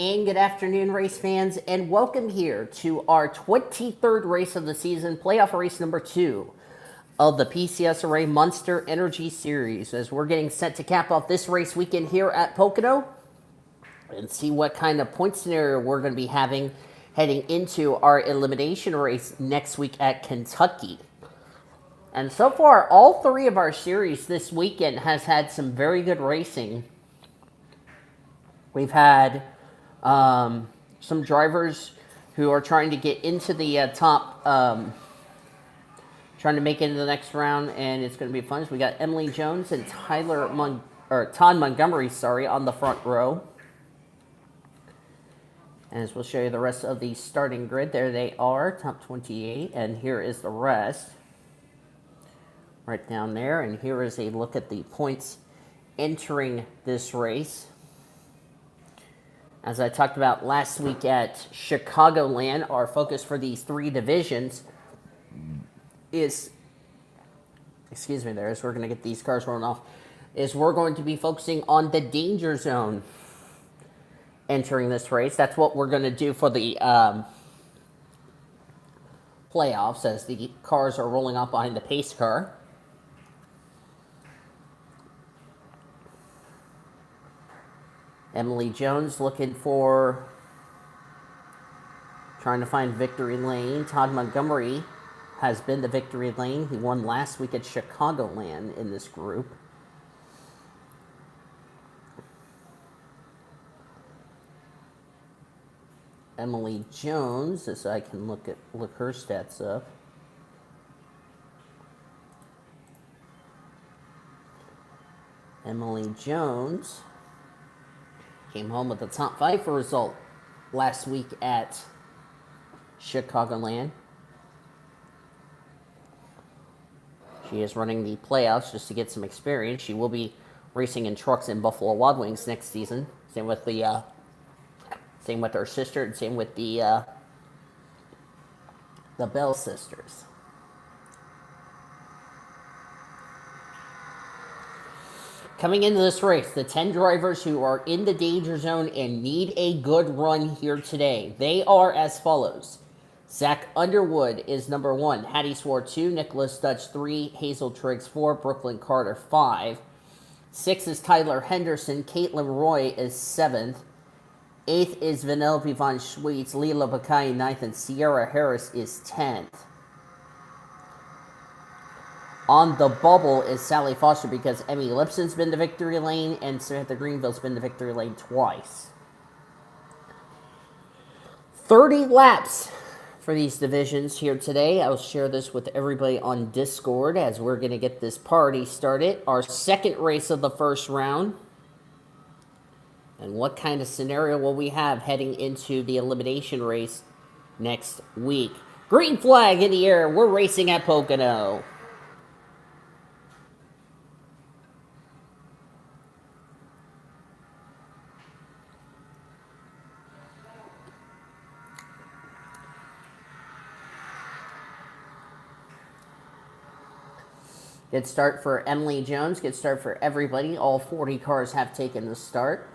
And good afternoon, race fans, and welcome here to our 23rd race of the season, playoff race number 2 of the PCS Array Monster Energy Series, as we're getting set to cap off this race weekend here at Pocono and see what kind of point scenario we're going to be having heading into our elimination race next week at Kentucky. And so far, all 3 of our series this weekend has had some very good racing. We've had some drivers who are trying to get into the top, trying to make it into the next round, and it's going to be fun. So we got Emily Jones and Todd Montgomery, on the front row. As we'll show you the rest of the starting grid. There they are, top 28, and here is the rest. Right down there, and here is a look at the points entering this race. As I talked about last week at Chicagoland, our focus for these 3 divisions is, excuse me there, as we're going to get these cars rolling off, is we're going to be focusing on the danger zone entering this race. That's what we're going to do for the playoffs as the cars are rolling off behind the pace car. Emily Jones trying to find victory lane. Todd Montgomery has been the victory lane. He won last week at Chicagoland in this group. Emily Jones, as I can look her stats up. Emily Jones came home with the top 5 result last week at Chicagoland. She is running the playoffs just to get some experience. She will be racing in trucks in Buffalo Wild Wings next season. Same with her sister, and same with the Bell sisters. Coming into this race, the 10 drivers who are in the danger zone and need a good run here today, they are as follows. Zach Underwood is number 1, Hattie Swore 2, Nicholas Dutch 3, Hazel Triggs 4, Brooklyn Carter 5. 6 is Tyler Henderson, Caitlin Roy is 7th. 8th is Vanellope Von Schweetz, Leela Bakai 9th, and Sierra Harris is 10th. On the bubble is Sally Foster because Emmy Lipson's been the victory lane and Samantha Greenville's been the victory lane twice. 30 laps for these divisions here today. I'll share this with everybody on Discord as we're going to get this party started. Our second race of the first round. And what kind of scenario will we have heading into the elimination race next week? Green flag in the air. We're racing at Pocono. Good start for Emily Jones. Good start for everybody. All 40 cars have taken the start.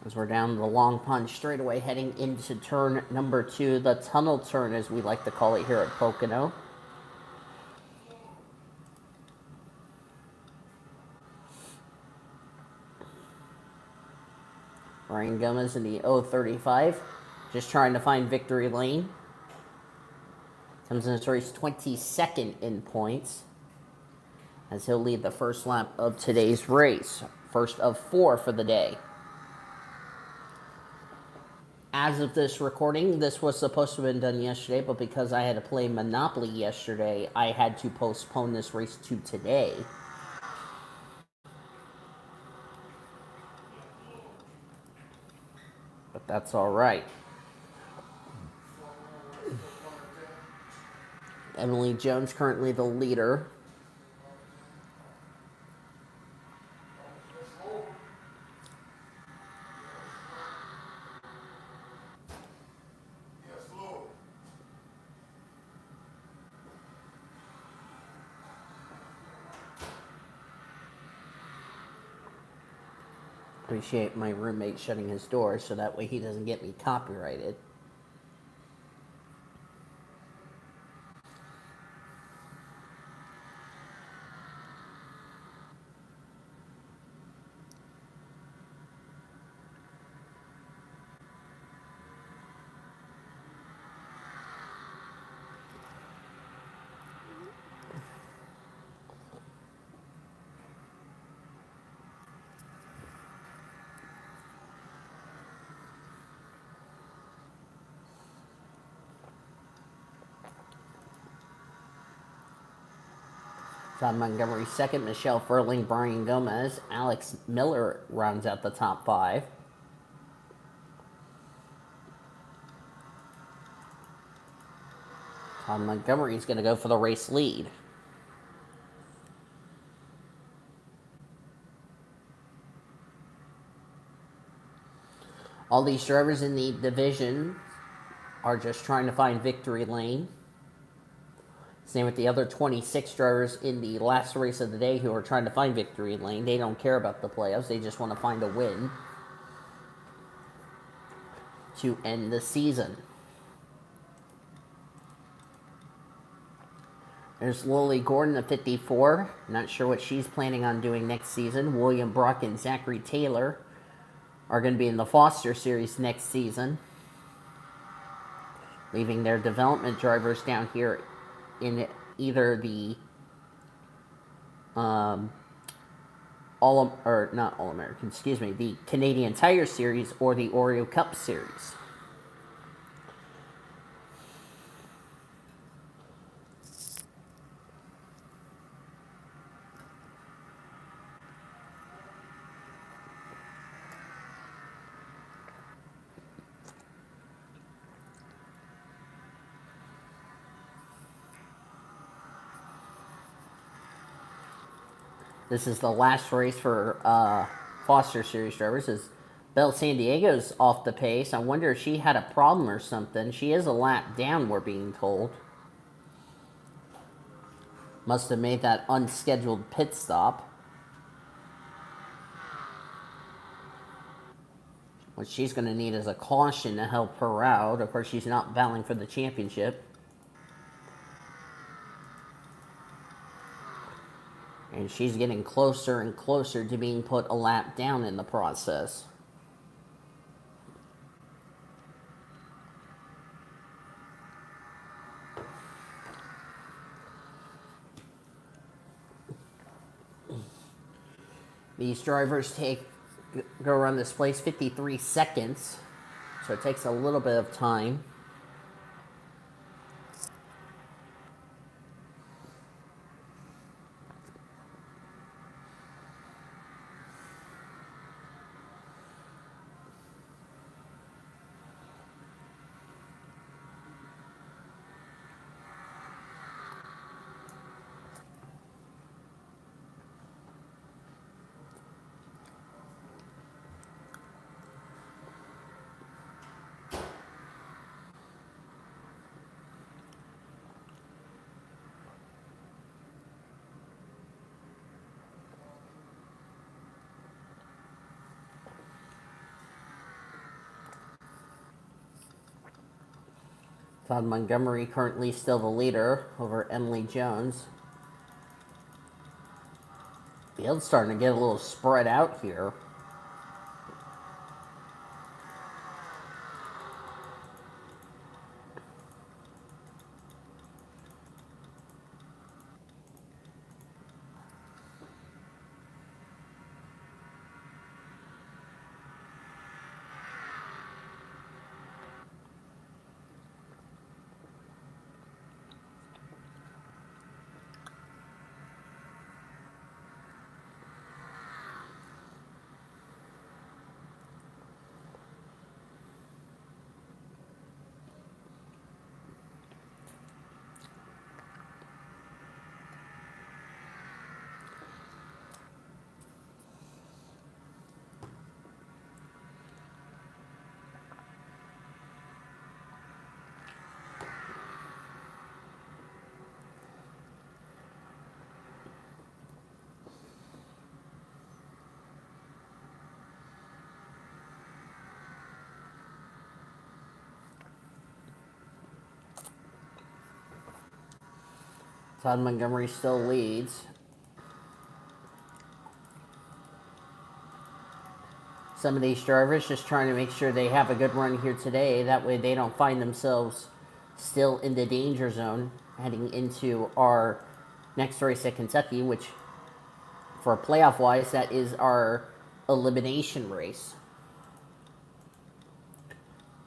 As we're down the Long Pond straightaway heading into turn number 2, the tunnel turn as we like to call it here at Pocono. Ryan Gomez in the 035, just trying to find victory lane. Comes in this race 22nd in points, as he'll lead the first lap of today's race. First of 4 for the day. As of this recording, this was supposed to have been done yesterday, but because I had to play Monopoly yesterday, I had to postpone this race to today. But that's all right. Emily Jones currently the leader. Appreciate my roommate shutting his door so that way he doesn't get me copyrighted. Todd Montgomery second, Michelle Furling, Brian Gomez, Alex Miller rounds out the top 5. Todd Montgomery is going to go for the race lead. All these drivers in the division are just trying to find victory lane. Same with the other 26 drivers in the last race of the day who are trying to find victory lane. They don't care about the playoffs. They just want to find a win to end the season. There's Lily Gordon at 54. Not sure what she's planning on doing next season. William Brock and Zachary Taylor are going to be in the Foster Series next season, leaving their development drivers down here in either the the Canadian Tire Series or the Oreo Cup Series. This is the last race for Foster Series drivers. As Belle San Diego's off the pace. I wonder if she had a problem or something. She is a lap down, we're being told. Must have made that unscheduled pit stop. What she's going to need is a caution to help her out. Of course, she's not battling for the championship. And she's getting closer and closer to being put a lap down in the process. These drivers go around this place 53 seconds, so it takes a little bit of time. Todd Montgomery currently still the leader over Emily Jones. Field's starting to get a little spread out here. Todd Montgomery still leads. Some of these drivers just trying to make sure they have a good run here today. That way they don't find themselves still in the danger zone heading into our next race at Kentucky, which for playoff wise, that is our elimination race.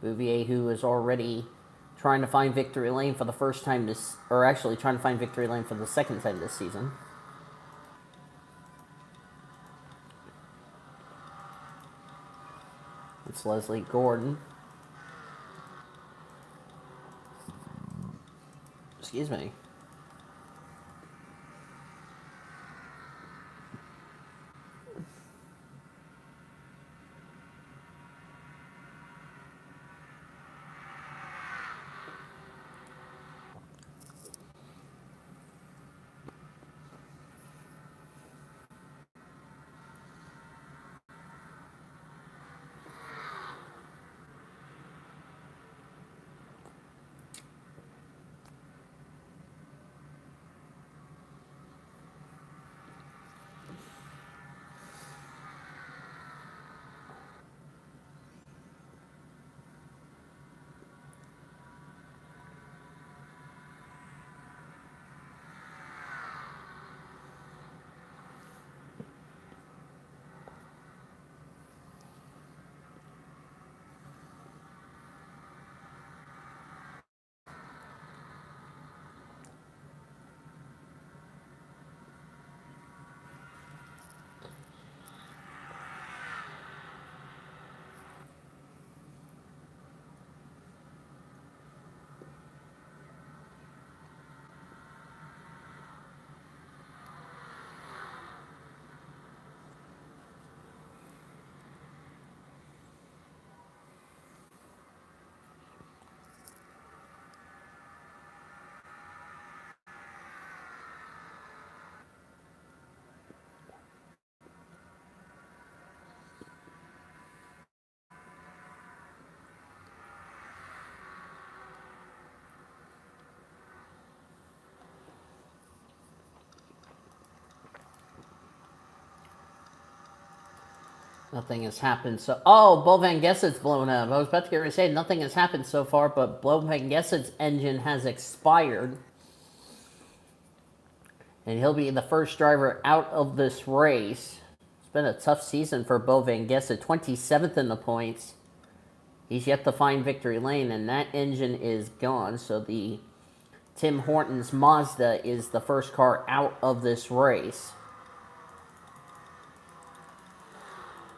Bouvier, who is already trying to find victory lane for the first time this, or actually trying to find victory lane for the second time this season. It's Leslie Gordon. Excuse me. Nothing has happened so. Oh, Bo Van Gesset's blown up. I was about to get ready to say nothing has happened so far, but Bo Van Gesset's engine has expired. And he'll be the first driver out of this race. It's been a tough season for Bo Van Gesset, 27th in the points. He's yet to find victory lane, and that engine is gone. So the Tim Hortons Mazda is the first car out of this race.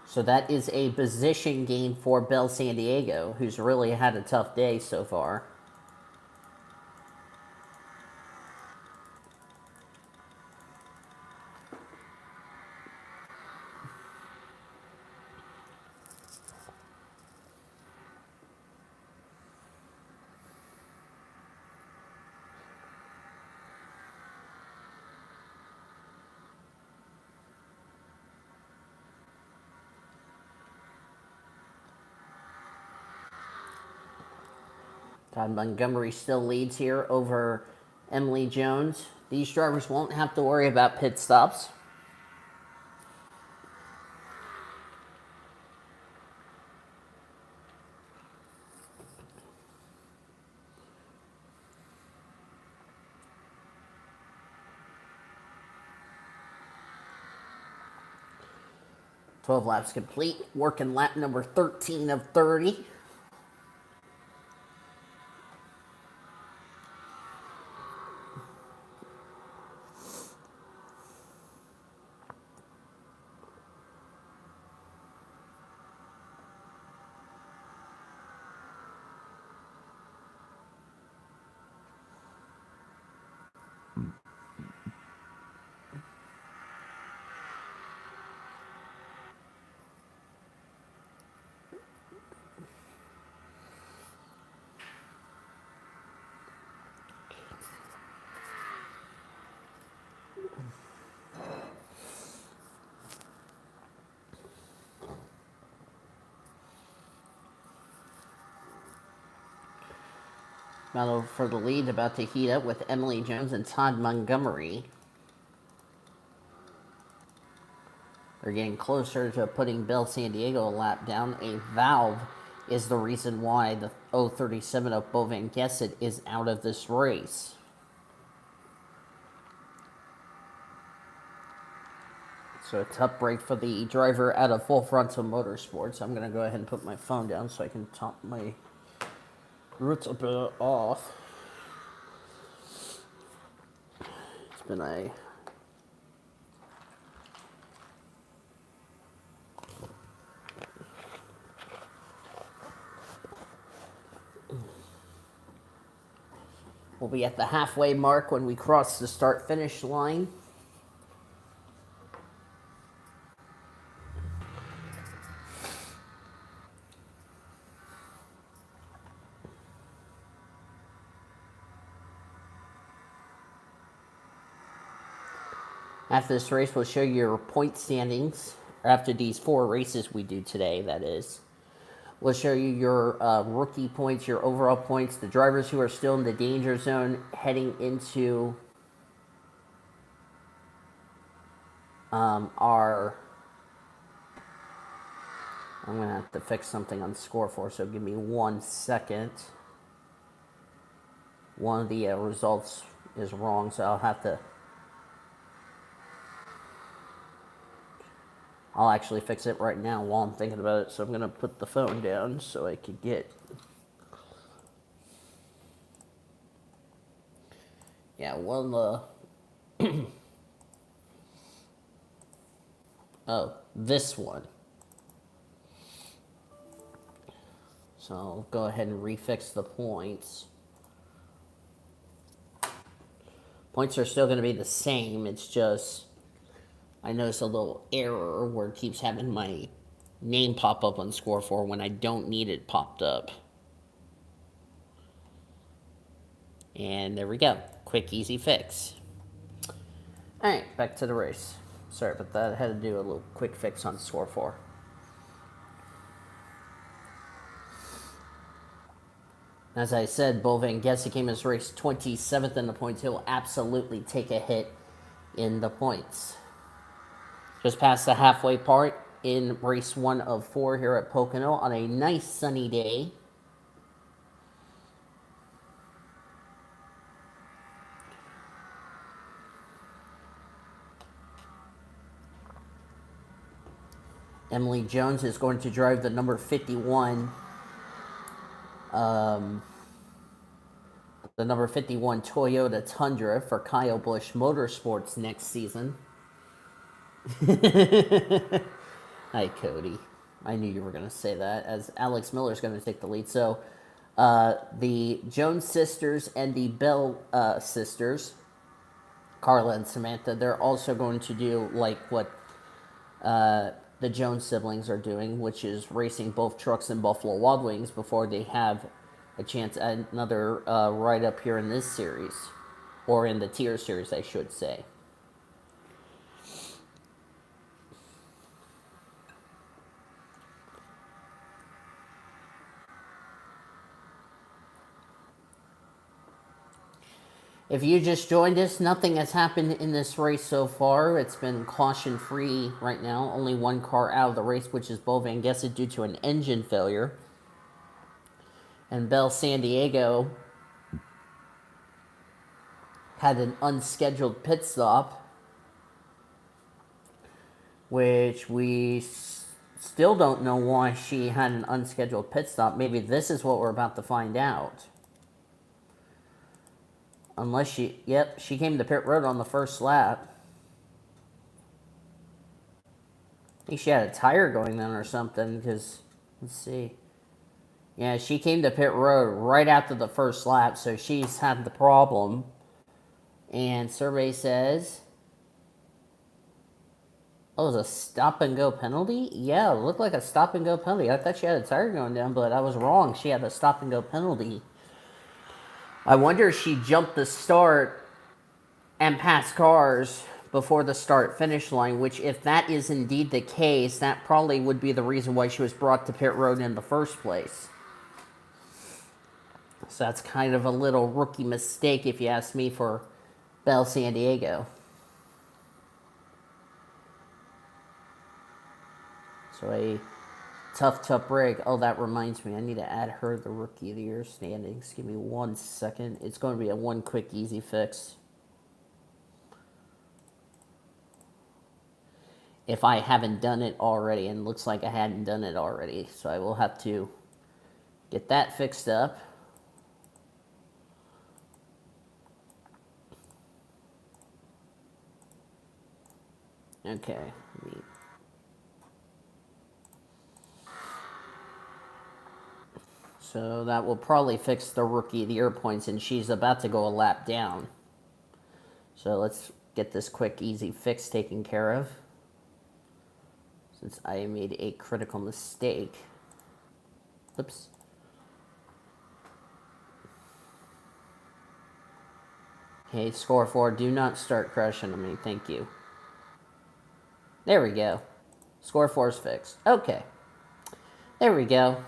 So that is a position gain for Bell San Diego, who's really had a tough day so far. Todd Montgomery still leads here over Emily Jones. These drivers won't have to worry about pit stops. "12 laps complete, working lap number 13 of 30. Battle for the lead about to heat up with Emily Jones and Todd Montgomery. They're getting closer to putting Bell San Diego a lap down. A valve is the reason why the 037 of Bo Van Gesset is out of this race. So a tough break for the driver out of Full Frontal Motorsports. I'm going to go ahead and put my phone down so I can top my roots a bit off. It's been a We'll be at the halfway mark when we cross the start-finish line. After this race, we'll show you your point standings. After these 4 races we do today, that is. We'll show you your rookie points, your overall points, the drivers who are still in the danger zone heading into our... I'm going to have to fix something on score for, so give me 1 second. One of the results is wrong, so I'll actually fix it right now while I'm thinking about it. So I'm going to put the phone down so I can get... Yeah, one of the... Oh, this one. So I'll go ahead and refix the points. Points are still going to be the same. It's just... I noticed a little error where it keeps having my name pop up on score 4 when I don't need it popped up. And there we go. Quick, easy fix. Alright, back to the race. Sorry about that. I had to do a little quick fix on score 4. As I said, Bo Van Gesset came in this race 27th in the points. He'll absolutely take a hit in the points. Just past the halfway part in race 1 of 4 here at Pocono on a nice sunny day. Emily Jones is going to drive the number 51. The number 51 Toyota Tundra for Kyle Busch Motorsports next season. Hi, Cody. I knew you were going to say that, as Alex Miller is going to take the lead. So the Jones sisters and the Bell sisters, Carla and Samantha, they're also going to do like what the Jones siblings are doing, which is racing both trucks and Buffalo Wild Wings before they have a chance at another ride up here in this series, or in the tier series, I should say. If you just joined us, nothing has happened in this race so far. It's been caution-free right now. Only 1 car out of the race, which is Bo Van Gesset due to an engine failure. And Bell San Diego had an unscheduled pit stop, which we still don't know why she had an unscheduled pit stop. Maybe this is what we're about to find out. Unless she came to pit road on the first lap. I think she had a tire going then or something, because, let's see. Yeah, she came to pit road right after the first lap, so she's had the problem. And survey says, oh, it was a stop-and-go penalty? Yeah, it looked like a stop-and-go penalty. I thought she had a tire going down, but I was wrong. She had a stop-and-go penalty. I wonder if she jumped the start and passed cars before the start-finish line, which if that is indeed the case, that probably would be the reason why she was brought to pit road in the first place. So that's kind of a little rookie mistake, if you ask me, for Bell San Diego. So a tough break. Oh, that reminds me. I need to add her the Rookie of the Year standings. Give me 1 second. It's going to be a one quick, easy fix. If I haven't done it already, and it looks like I hadn't done it already. So I will have to get that fixed up. Okay. So that will probably fix the Rookie of the Year points, and she's about to go a lap down. So let's get this quick, easy fix taken care of, since I made a critical mistake. Oops. Hey, score 4, do not start crashing on me. Thank you. There we go. Score 4's fixed. Okay. There we go.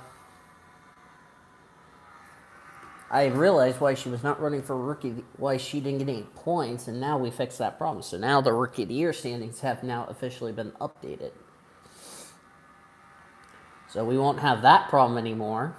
I realized why she was not running for Rookie, why she didn't get any points, and now we fixed that problem. So now the Rookie of the Year standings have now officially been updated. So we won't have that problem anymore.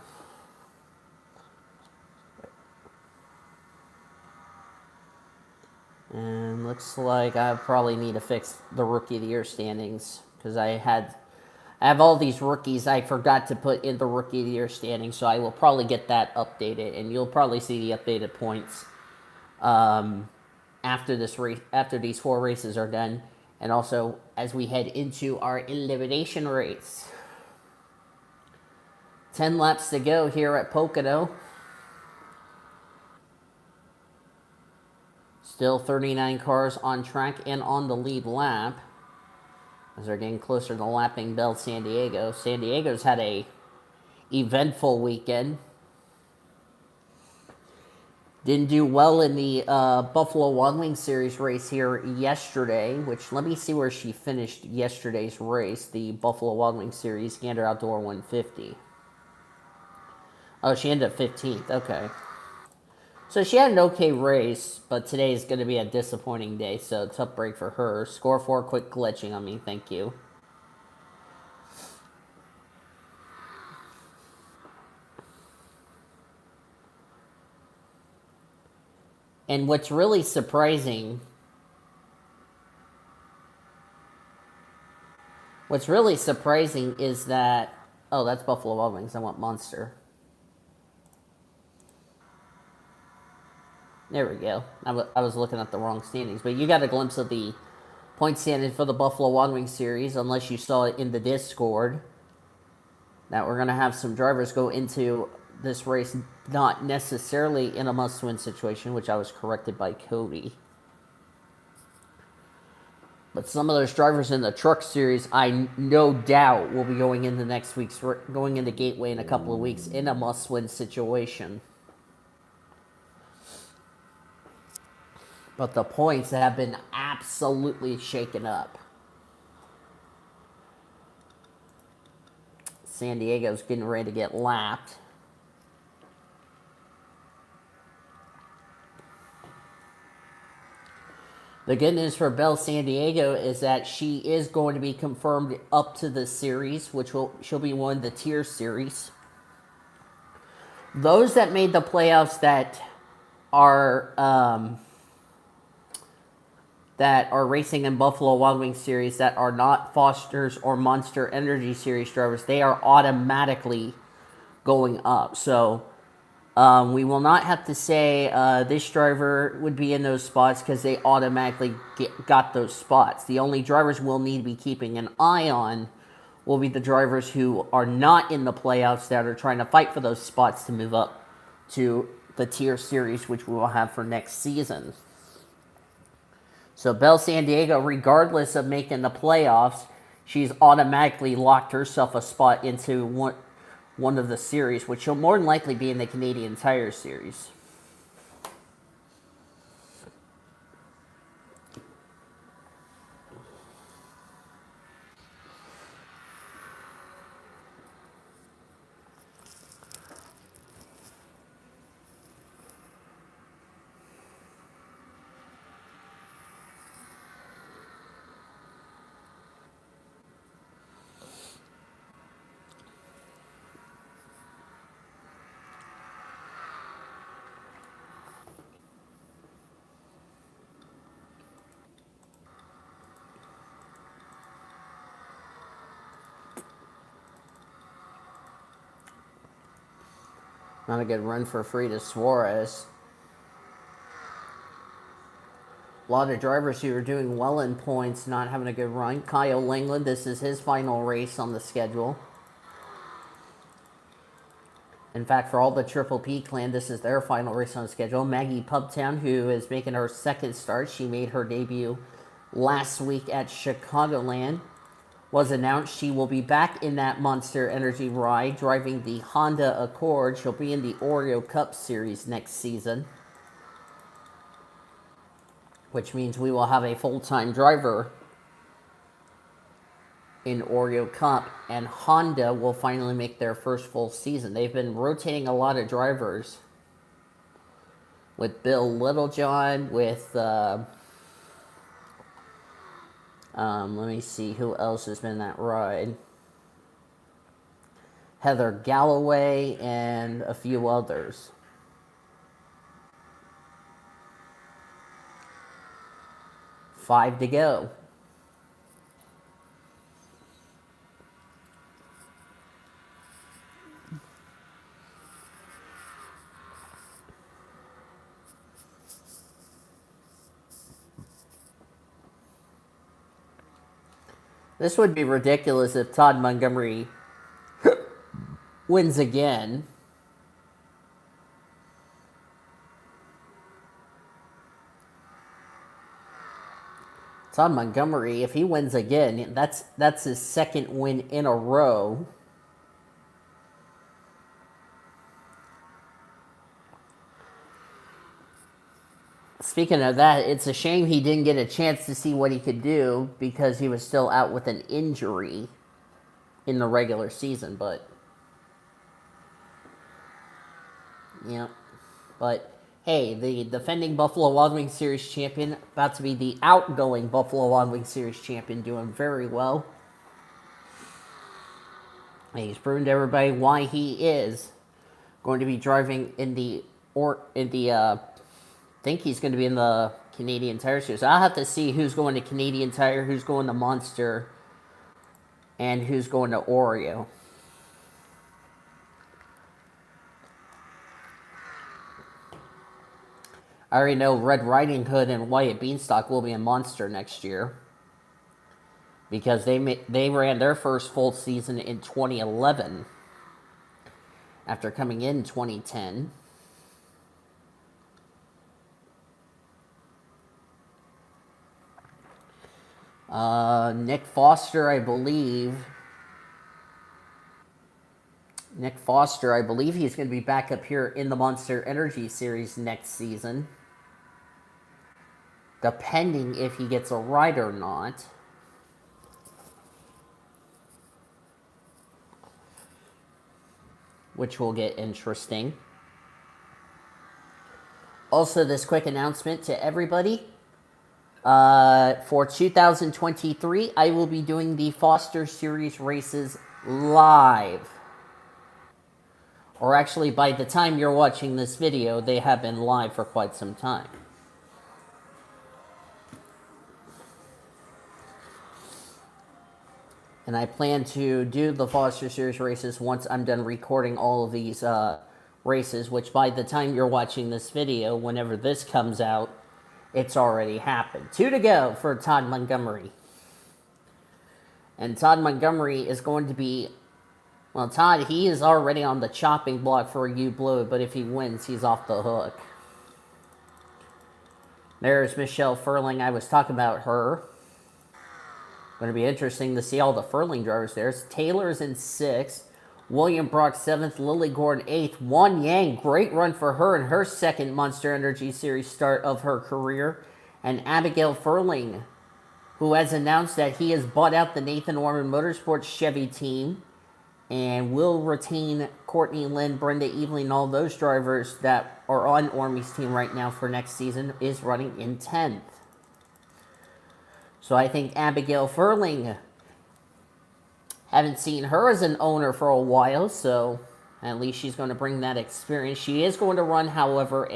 And looks like I probably need to fix the Rookie of the Year standings, because I have all these rookies I forgot to put in the Rookie of the Year standings, so I will probably get that updated, and you'll probably see the updated points after this race, after these 4 races are done, and also as we head into our elimination race. 10 laps to go here at Pocono. Still 39 cars on track and on the lead lap, as they're getting closer to lapping Bell San Diego. San Diego's had a eventful weekend. Didn't do well in the Buffalo Wild Wings Series race here yesterday, which, let me see where she finished yesterday's race, the Buffalo Wild Wings Series Gander Outdoor 150. Oh, she ended up 15th. Okay. So she had an okay race, but today is going to be a disappointing day, so tough break for her. Score 4, quick glitching on me. Thank you. And what's really surprising is that, oh, that's Buffalo Wild Wings. I want Monster. There we go. I was looking at the wrong standings, but you got a glimpse of the point standing for the Buffalo Wild Wings Series, unless you saw it in the Discord. Now we're going to have some drivers go into this race not necessarily in a must-win situation, which I was corrected by Cody. But some of those drivers in the Truck Series, I no doubt will be going into going into Gateway in a couple of weeks in a must-win situation. But the points have been absolutely shaken up. San Diego's getting ready to get lapped. The good news for Bell San Diego is that she is going to be confirmed up to the series, she'll be one of the tier series. Those that made the playoffs that are racing in Buffalo Wild Wings Series that are not Foster's or Monster Energy Series drivers, they are automatically going up. So we will not have to say this driver would be in those spots, because they automatically got those spots. The only drivers we'll need to be keeping an eye on will be the drivers who are not in the playoffs that are trying to fight for those spots to move up to the tier series, which we will have for next season. So Bell San Diego, regardless of making the playoffs, she's automatically locked herself a spot into one of the series, which will more than likely be in the Canadian Tire Series. Not a good run for Frida Suarez. A lot of drivers who are doing well in points not having a good run. Kyle Langland, this is his final race on the schedule. In fact, for all the Triple P clan, this is their final race on the schedule. Maggie Pubtown, who is making her second start, she made her debut last week at Chicagoland, was announced she will be back in that Monster Energy ride, driving the Honda Accord. She'll be in the Oreo Cup Series next season, which means we will have a full-time driver in Oreo Cup, and Honda will finally make their first full season. They've been rotating a lot of drivers with Bill Littlejohn, with let me see who else has been in that ride. Heather Galloway and a few others. Five to go. This would be ridiculous if Todd Montgomery wins again. Todd Montgomery, if he wins again, that's his second win in a row. Speaking of that, it's a shame he didn't get a chance to see what he could do because he was still out with an injury in the regular season, but yeah. But hey, the defending Buffalo Wild Wings Series champion, about to be the outgoing Buffalo Wild Wings Series champion, doing very well. And he's proven to everybody why he is going to be driving I think he's going to be in the Canadian Tire Series. I'll have to see who's going to Canadian Tire, who's going to Monster, and who's going to Oreo. I already know Red Riding Hood and Wyatt Beanstalk will be in Monster next year because they ran their first full season in 2011 after coming in 2010. Nick Foster, I believe he's going to be back up here in the Monster Energy Series next season, depending if he gets a ride or not. Which will get interesting. Also, this quick announcement to everybody. For 2023, I will be doing the Foster Series races live. Or actually, by the time you're watching this video, they have been live for quite some time. And I plan to do the Foster Series races once I'm done recording all of these races, which by the time you're watching this video, whenever this comes out, it's already happened. 2 to go for Todd Montgomery. And Todd Montgomery is going to be... Well, Todd, he is already on the chopping block for a U-Blow, but if he wins, he's off the hook. There's Michelle Furling. I was talking about her. Going to be interesting to see all the Furling drivers there. Taylor's in 6th. William Brock 7th. Lily Gordon 8th. Wan Yang, great run for her in her second Monster Energy Series start of her career. And Abigail Furling, who has announced that he has bought out the Nathan Orman Motorsports Chevy team and will retain Courtney Lynn, Brenda Eveling, all those drivers that are on Ormy's team right now for next season, is running in 10th. So I think Abigail Furling, haven't seen her as an owner for a while, so at least she's going to bring that experience. She is going to run, however,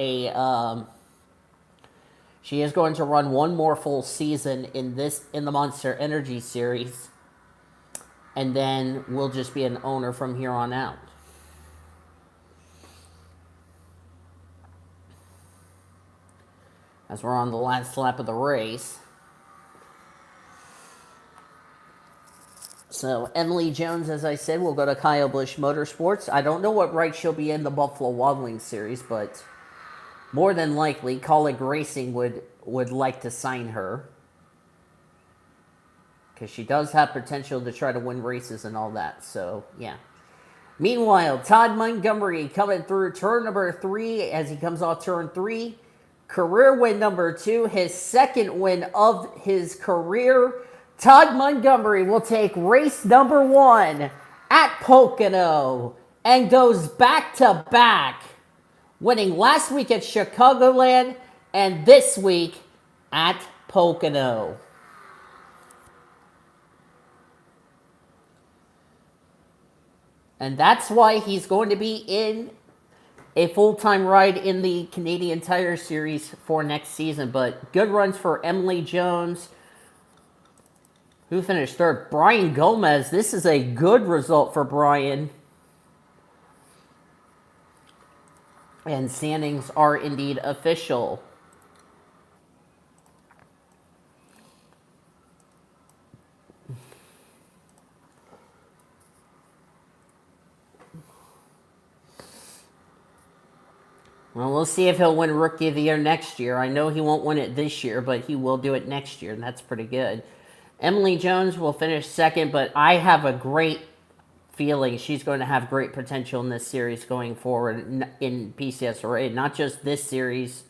she is going to run one more full season in the Monster Energy Series, and then will just be an owner from here on out. as we're on the last lap of the race. So Emily Jones, as I said, will go to Kyle Busch Motorsports. I don't know what right she'll be in the Buffalo Wild Wings series, but more than likely, Colleague Racing would like to sign her. Because she does have potential to try to win races and all that. So, yeah. Meanwhile, Todd Montgomery coming through turn number 3 as he comes off turn 3. Career win number 2, his second win of his career. Todd Montgomery will take race number 1 at Pocono and goes back-to-back, winning last week at Chicagoland and this week at Pocono. And that's why he's going to be in a full-time ride in the Canadian Tire Series for next season. But good runs for Emily Jones, who finished third. Brian Gomez, this is a good result for Brian. And standings are indeed official. Well, we'll see if he'll win Rookie of the Year next year. I know he won't win it this year, but he will do it next year, and that's pretty good. Emily Jones will finish second, but I have a great feeling she's going to have great potential in this series going forward in PCSRA. Not just this series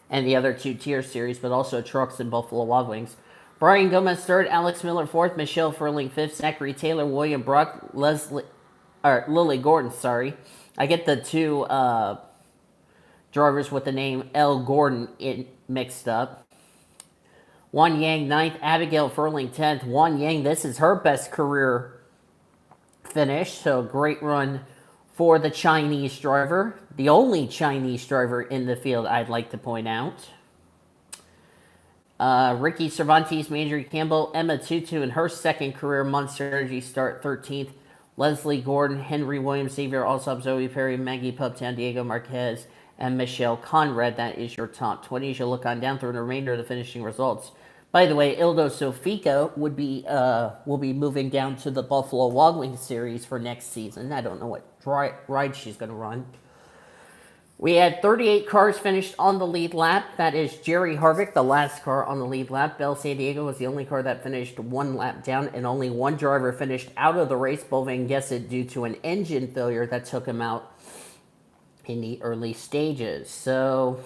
and the other 2 tier series, but also Trucks and Buffalo Wild Wings. Brian Gomez third, Alex Miller fourth, Michelle Furling fifth, Zachary Taylor, William Brock, Lily Gordon, sorry. I get the 2... drivers with the name L. Gordon mixed up. Wan Yang 9th, Abigail Furling 10th. Wan Yang, this is her best career finish, so great run for the Chinese driver. The only Chinese driver in the field, I'd like to point out. Ricky Cervantes, Marjorie Campbell, Emma Tutu in her second career Monster Energy start 13th. Leslie Gordon, Henry Williams, Xavier Alsop, Zoe Perry, Maggie Puptown, Diego Marquez, and Michelle Conrad. That is your top 20 as you look on down through the remainder of the finishing results. By the way, Ildo Sofika will be moving down to the Buffalo Wild Wings series for next season. I don't know what ride she's going to run. We had 38 cars finished on the lead lap. That is Jerry Harvick, the last car on the lead lap. Bell San Diego was the only car that finished 1 lap down, and only 1 driver finished out of the race, Bo Van Gesset, due to an engine failure that took him out in the early stages. So,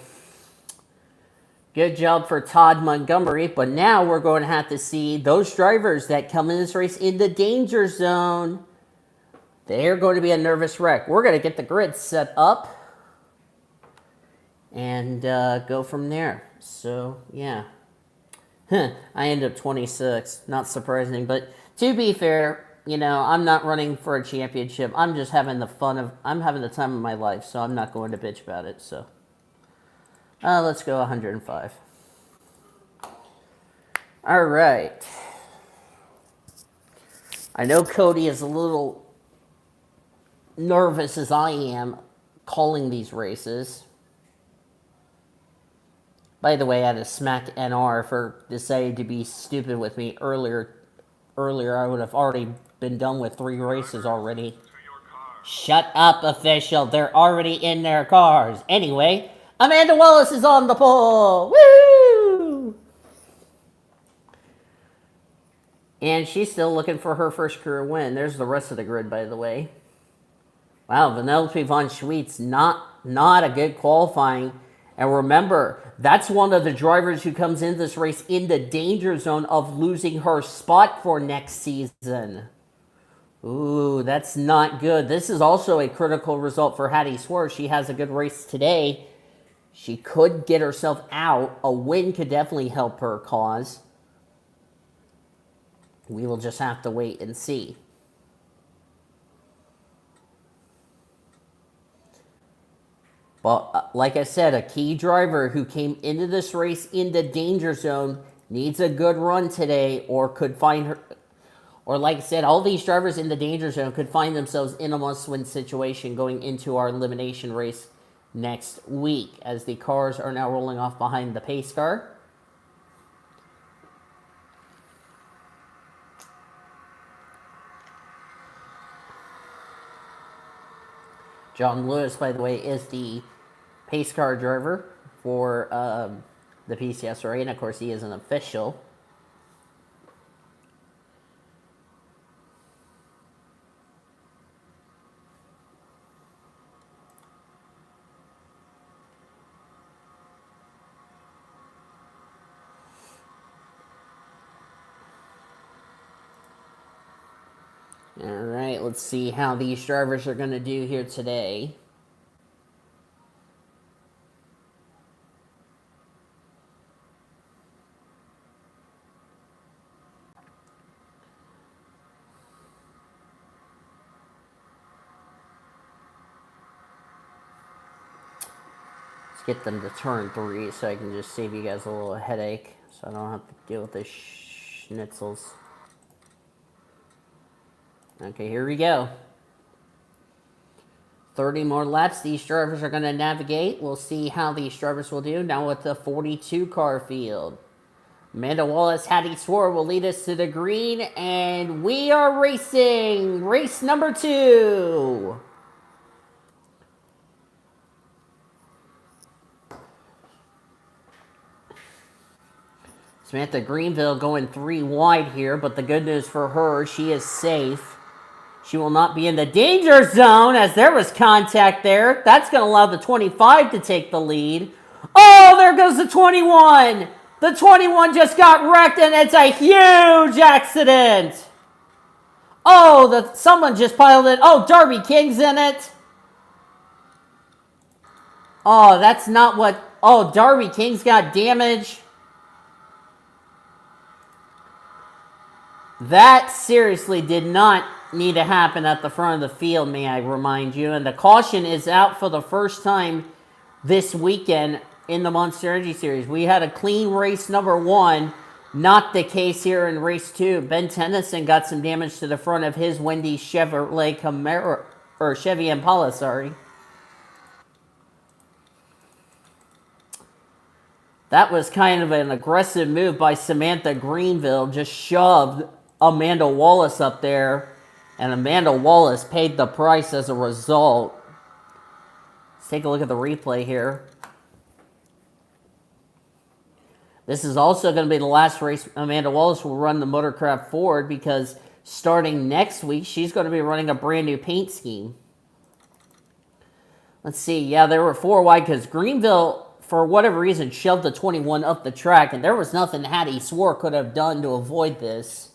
good job for Todd Montgomery, but now we're going to have to see those drivers that come in this race in the danger zone. They're going to be a nervous wreck. We're going to get the grid set up and go from there. So, yeah. I ended up 26. Not surprising, but to be fair, you know, I'm not running for a championship. I'm just having I'm having the time of my life, so I'm not going to bitch about it. So, let's go 105. All right. I know Cody is a little nervous as I am calling these races. By the way, I had to smack NR for deciding to be stupid with me earlier. I would have already been done with 3 races already. Shut up, official. They're already in their cars. Anyway, Amanda Wallace is on the pole. Woo! And she's still looking for her first career win. There's the rest of the grid, by the way. Wow, Vanellope von Schweetz, not a good qualifying. And remember, that's one of the drivers who comes in this race in the danger zone of losing her spot for next season. Ooh, that's not good. This is also a critical result for Hattie Swerve. She has a good race today. She could get herself out. A win could definitely help her cause. We will just have to wait and see. But like I said, a key driver who came into this race in the danger zone needs a good run today, or could find her, or like I said, all these drivers in the danger zone could find themselves in a must-win situation going into our elimination race next week, as the cars are now rolling off behind the pace car. John Lewis, by the way, is the pace car driver for the PCSRA, and of course he is an official. All right, let's see how these drivers are going to do here today. Let's get them to turn 3 so I can just save you guys a little headache so I don't have to deal with the schnitzels. Okay, here we go. 30 more laps these drivers are going to navigate. We'll see how these drivers will do. Now with the 42 car field. Amanda Wallace, Hattie Swore will lead us to the green, and we are racing race number 2. Samantha Greenville going 3 wide here, but the good news for her, she is safe. She will not be in the danger zone as there was contact there. That's going to allow the 25 to take the lead. Oh, there goes the 21. The 21 just got wrecked, and it's a huge accident. Oh, someone just piled in. Oh, Darby King's in it. Oh, that's not what... Oh, Darby King's got damage. That seriously did not need to happen at the front of the field, may I remind you. And the caution is out for the first time this weekend in the Monster Energy Series. We had a clean race number 1. Not the case here in race 2. Ben Tennyson got some damage to the front of his Wendy's Chevrolet Camaro, or Chevy Impala, sorry. That was kind of an aggressive move by Samantha Greenville. Just shoved Amanda Wallace up there, and Amanda Wallace paid the price as a result. Let's take a look at the replay here. This is also going to be the last race Amanda Wallace will run the Motorcraft Ford, because starting next week, she's going to be running a brand new paint scheme. Let's see. Yeah, there were 4 wide because Greenville, for whatever reason, shoved the 21 up the track, and there was nothing Hattie Swore could have done to avoid this.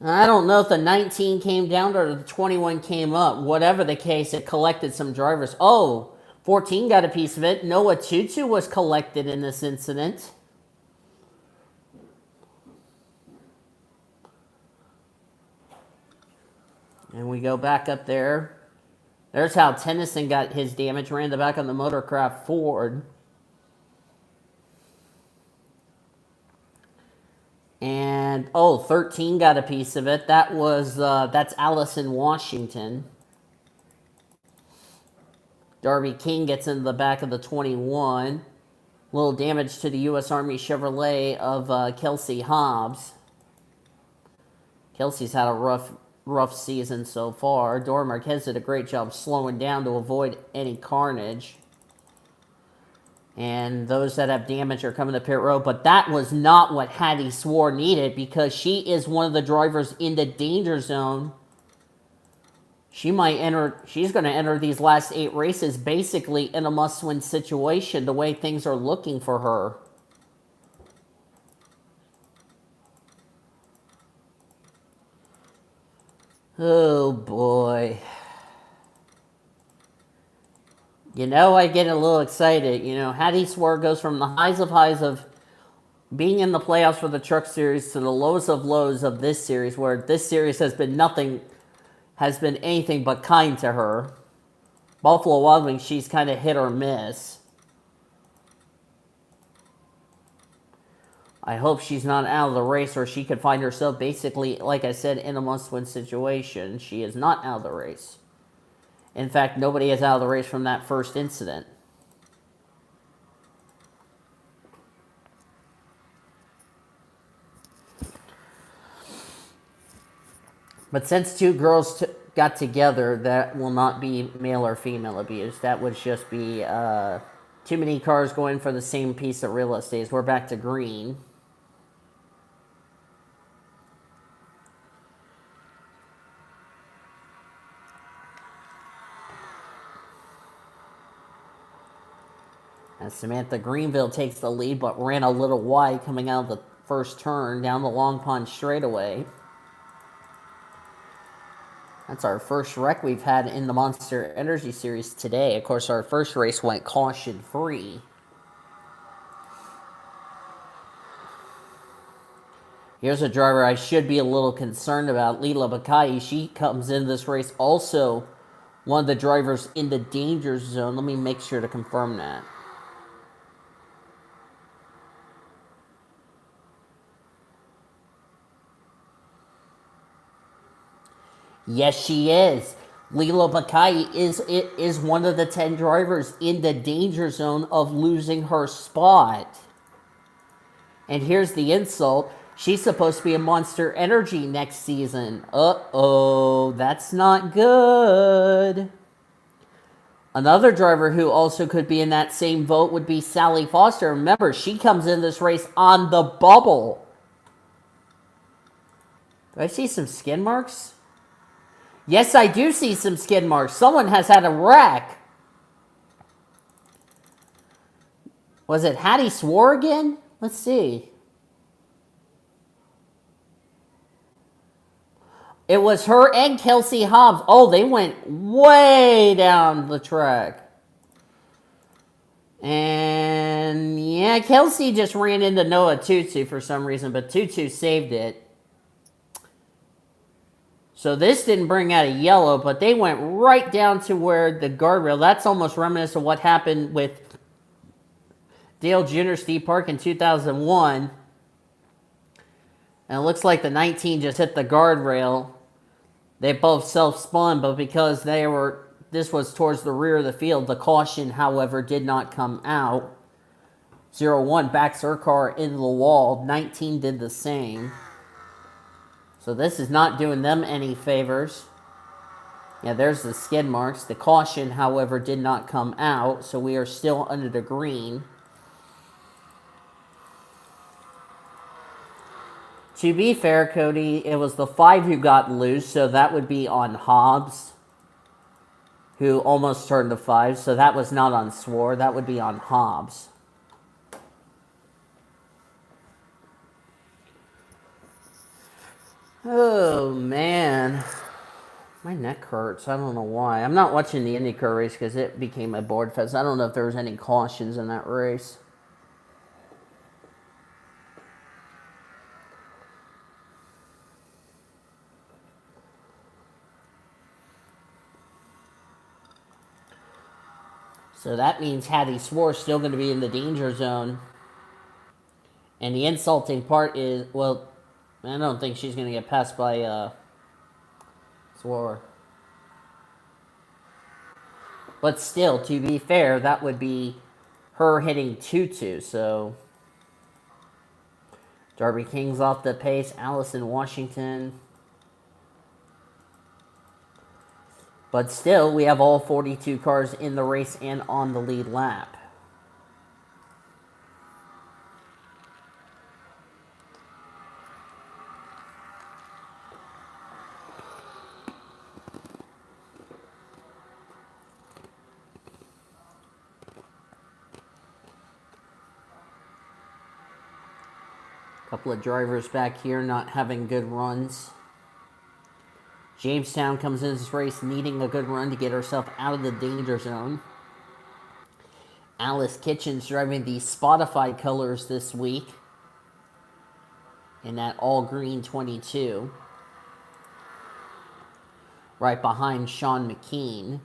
I don't know if the 19 came down or the 21 came up. Whatever the case, it collected some drivers. Oh, 14 got a piece of it. Noah Tutu was collected in this incident. And we go back up there. There's how Tennyson got his damage, ran the back on the Motorcraft Ford. And, oh, 13 got a piece of it. That was, that's Allison Washington. Darby King gets into the back of the 21. Little damage to the U.S. Army Chevrolet of Kelsey Hobbs. Kelsey's had a rough season so far. Dora Marquez did a great job slowing down to avoid any carnage. And those that have damage are coming to pit road. But that was not what Hattie Swore needed, because she is one of the drivers in the danger zone. She's going to enter these last 8 races basically in a must-win situation, the way things are looking for her. Oh, boy. You know, I get a little excited. You know, Hattie Swore goes from the highs of being in the playoffs for the Truck Series to the lowest of lows of this series, where this series has been anything but kind to her. Buffalo Wild Wings, she's kind of hit or miss. I hope she's not out of the race, or she could find herself basically, like I said, in a must-win situation. She is not out of the race. In fact, nobody is out of the race from that first incident. But since two girls got together, that will not be male or female abuse. That would just be too many cars going for the same piece of real estate. We're back to green. As Samantha Greenville takes the lead, but ran a little wide coming out of the first turn down the Long Pond straightaway. That's our first wreck we've had in the Monster Energy Series today. Of course, our first race went caution-free. Here's a driver I should be a little concerned about, Leela Bakai. She comes in this race also one of the drivers in the danger zone. Let me make sure to confirm that. Yes, she is. Leela Bakai is one of the 10 drivers in the danger zone of losing her spot. And here's the insult. She's supposed to be a Monster Energy next season. Uh-oh, that's not good. Another driver who also could be in that same vote would be Sally Foster. Remember, she comes in this race on the bubble. Do I see some skin marks? Yes, I do see some skid marks. Someone has had a wreck. Was it Hattie Swore again? Let's see. It was her and Kelsey Hobbs. Oh, they went way down the track. And yeah, Kelsey just ran into Noah Tutu for some reason, but Tutu saved it. So this didn't bring out a yellow, but they went right down to where the guardrail. That's almost reminiscent of what happened with Dale Jr. Steve Park in 2001. And it looks like the 19 just hit the guardrail. They both self-spun, but because this was towards the rear of the field, the caution, however, did not come out. 01 backs her car into the wall. 19 did the same. So this is not doing them any favors. Yeah, there's the skid marks. The caution, however, did not come out, so we are still under the green. To be fair, Cody, it was the 5 who got loose, so that would be on Hobbs, who almost turned to 5, so that was not on Swore. That would be on Hobbs. Oh, man. My neck hurts. I don't know why. I'm not watching the IndyCar race because it became a board fest. I don't know if there was any cautions in that race. So that means Hattie Swore is still going to be in the danger zone. And the insulting part is, well, I don't think she's going to get passed by Swore. But still, to be fair, that would be her hitting Tutu. So Darby King's off the pace. Allison Washington. But still, we have all 42 cars in the race and on the lead lap. Couple of drivers back here not having good runs. Jamestown comes in this race needing a good run to get herself out of the danger zone. Alice Kitchens driving the Spotify colors this week in that all-green 22. Right behind Sean McKean.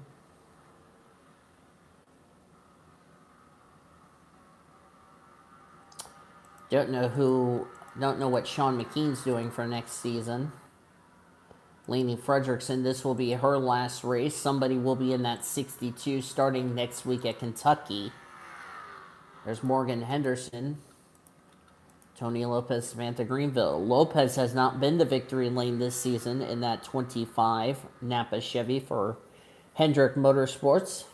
Don't know what Sean McKean's doing for next season. Lainey Fredrickson, this will be her last race. Somebody will be in that 62 starting next week at Kentucky. There's Morgan Henderson. Tony Lopez, Samantha Greenville. Lopez has not been to victory lane this season in that 25 Napa Chevy for Hendrick Motorsports.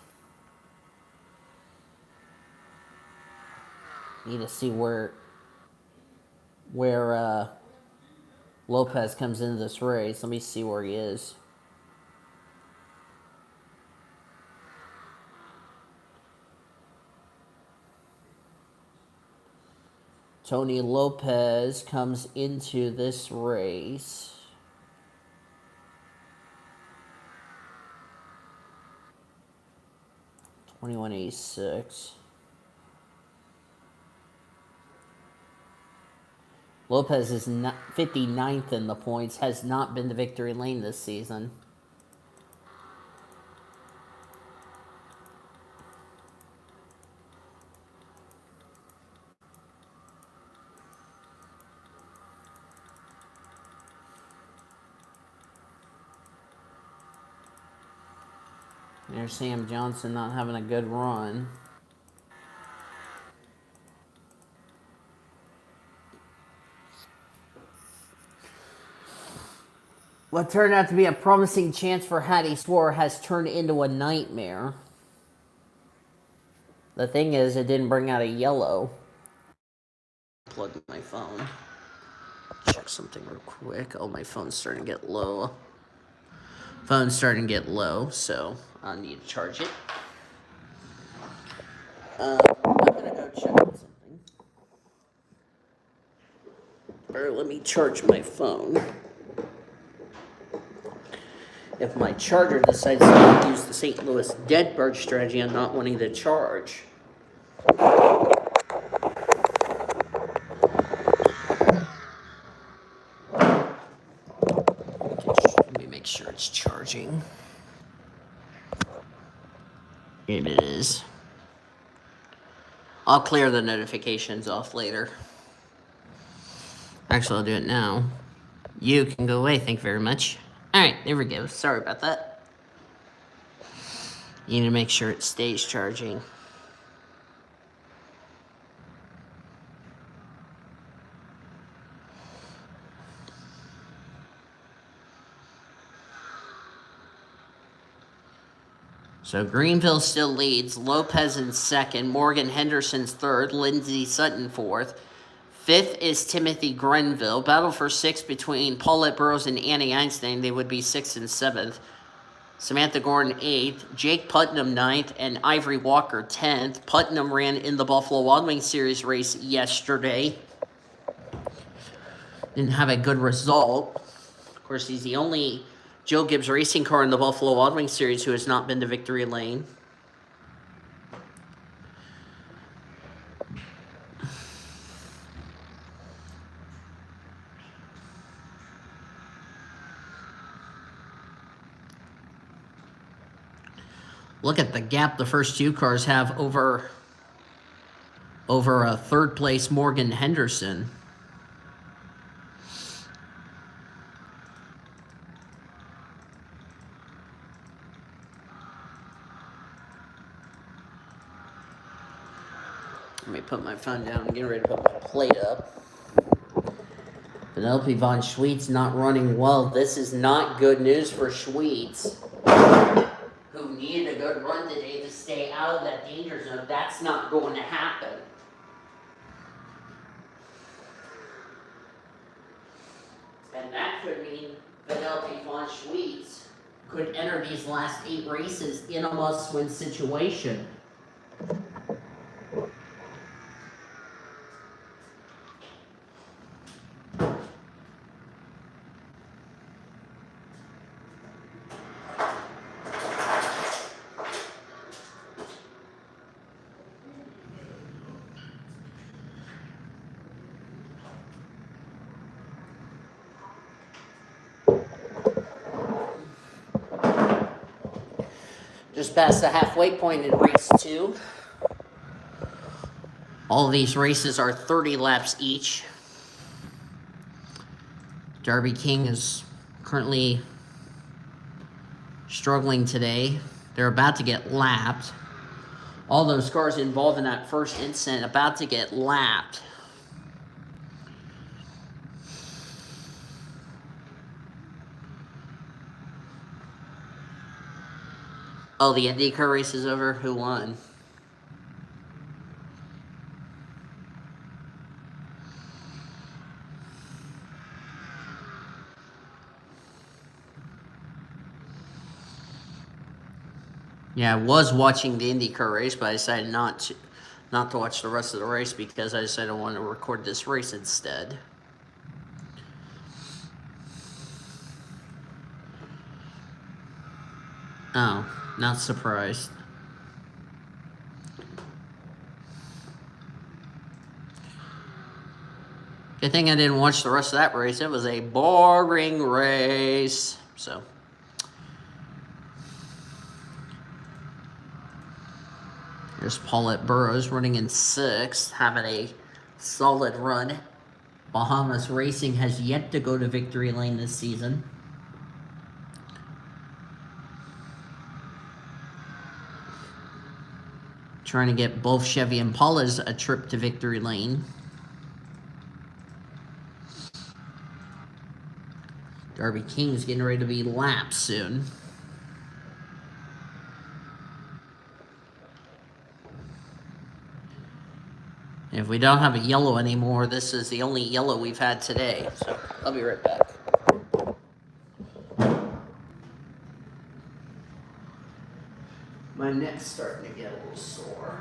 Need to see where Lopez comes into this race. Let me see where he is. Tony Lopez comes into this race. $21.86. Lopez is 59th in the points, has not been to victory lane this season. There's Sam Johnson not having a good run. What turned out to be a promising chance for Hattie Swore has turned into a nightmare. The thing is, it didn't bring out a yellow. Plug my phone. Check something real quick. Oh, my phone's starting to get low. Phone's starting to get low, so I need to charge it. I'm gonna go check something. Or let me charge my phone. If my charger decides to use the St. Louis dead bird strategy, I'm not wanting to charge. Let me make sure it's charging. It is. I'll clear the notifications off later. Actually, I'll do it now. You can go away, thank you very much. Alright, there we go. Sorry about that. You need to make sure it stays charging. So Greenville still leads. Lopez in second. Morgan Henderson's third. Lindsay Sutton fourth. Fifth is Timothy Grenville. Battle for sixth between Paulette Burrows and Annie Einstein. They would be sixth and seventh. Samantha Gordon eighth. Jake Putnam ninth. And Ivory Walker 10th. Putnam ran in the Buffalo Wild Wings Series race yesterday. Didn't have a good result. Of course, he's the only Joe Gibbs racing car in the Buffalo Wild Wings Series who has not been to victory lane. Look at the gap the first two cars have over a third place Morgan Henderson. Let me put my phone down. I'm getting ready to put my plate up. Penelope Von Schweetz not running well. This is not good news for Schweetz, who needed a good run today to stay out of that danger zone. That's not going to happen. And that could mean Penelope Von Schweetz could enter these last 8 races in a must-win situation. Just past the halfway point in race 2. All these races are 30 laps each. Darby King is currently struggling today. They're about to get lapped. All those cars involved in that first incident about to get lapped. Oh, the IndyCar race is over? Who won? Yeah, I was watching the IndyCar race, but I decided not to watch the rest of the race because I decided I wanted to record this race instead. Oh, not surprised. Good thing I didn't watch the rest of that race. It was a boring race. So. There's Paulette Burrows running in 6th, having a solid run. Bahamas Racing has yet to go to victory lane this season. Trying to get both Chevy and Impalas a trip to victory lane. Darby King's getting ready to be lapped soon. If we don't have a yellow anymore, this is the only yellow we've had today. So I'll be right back. My neck's starting to get a little sore.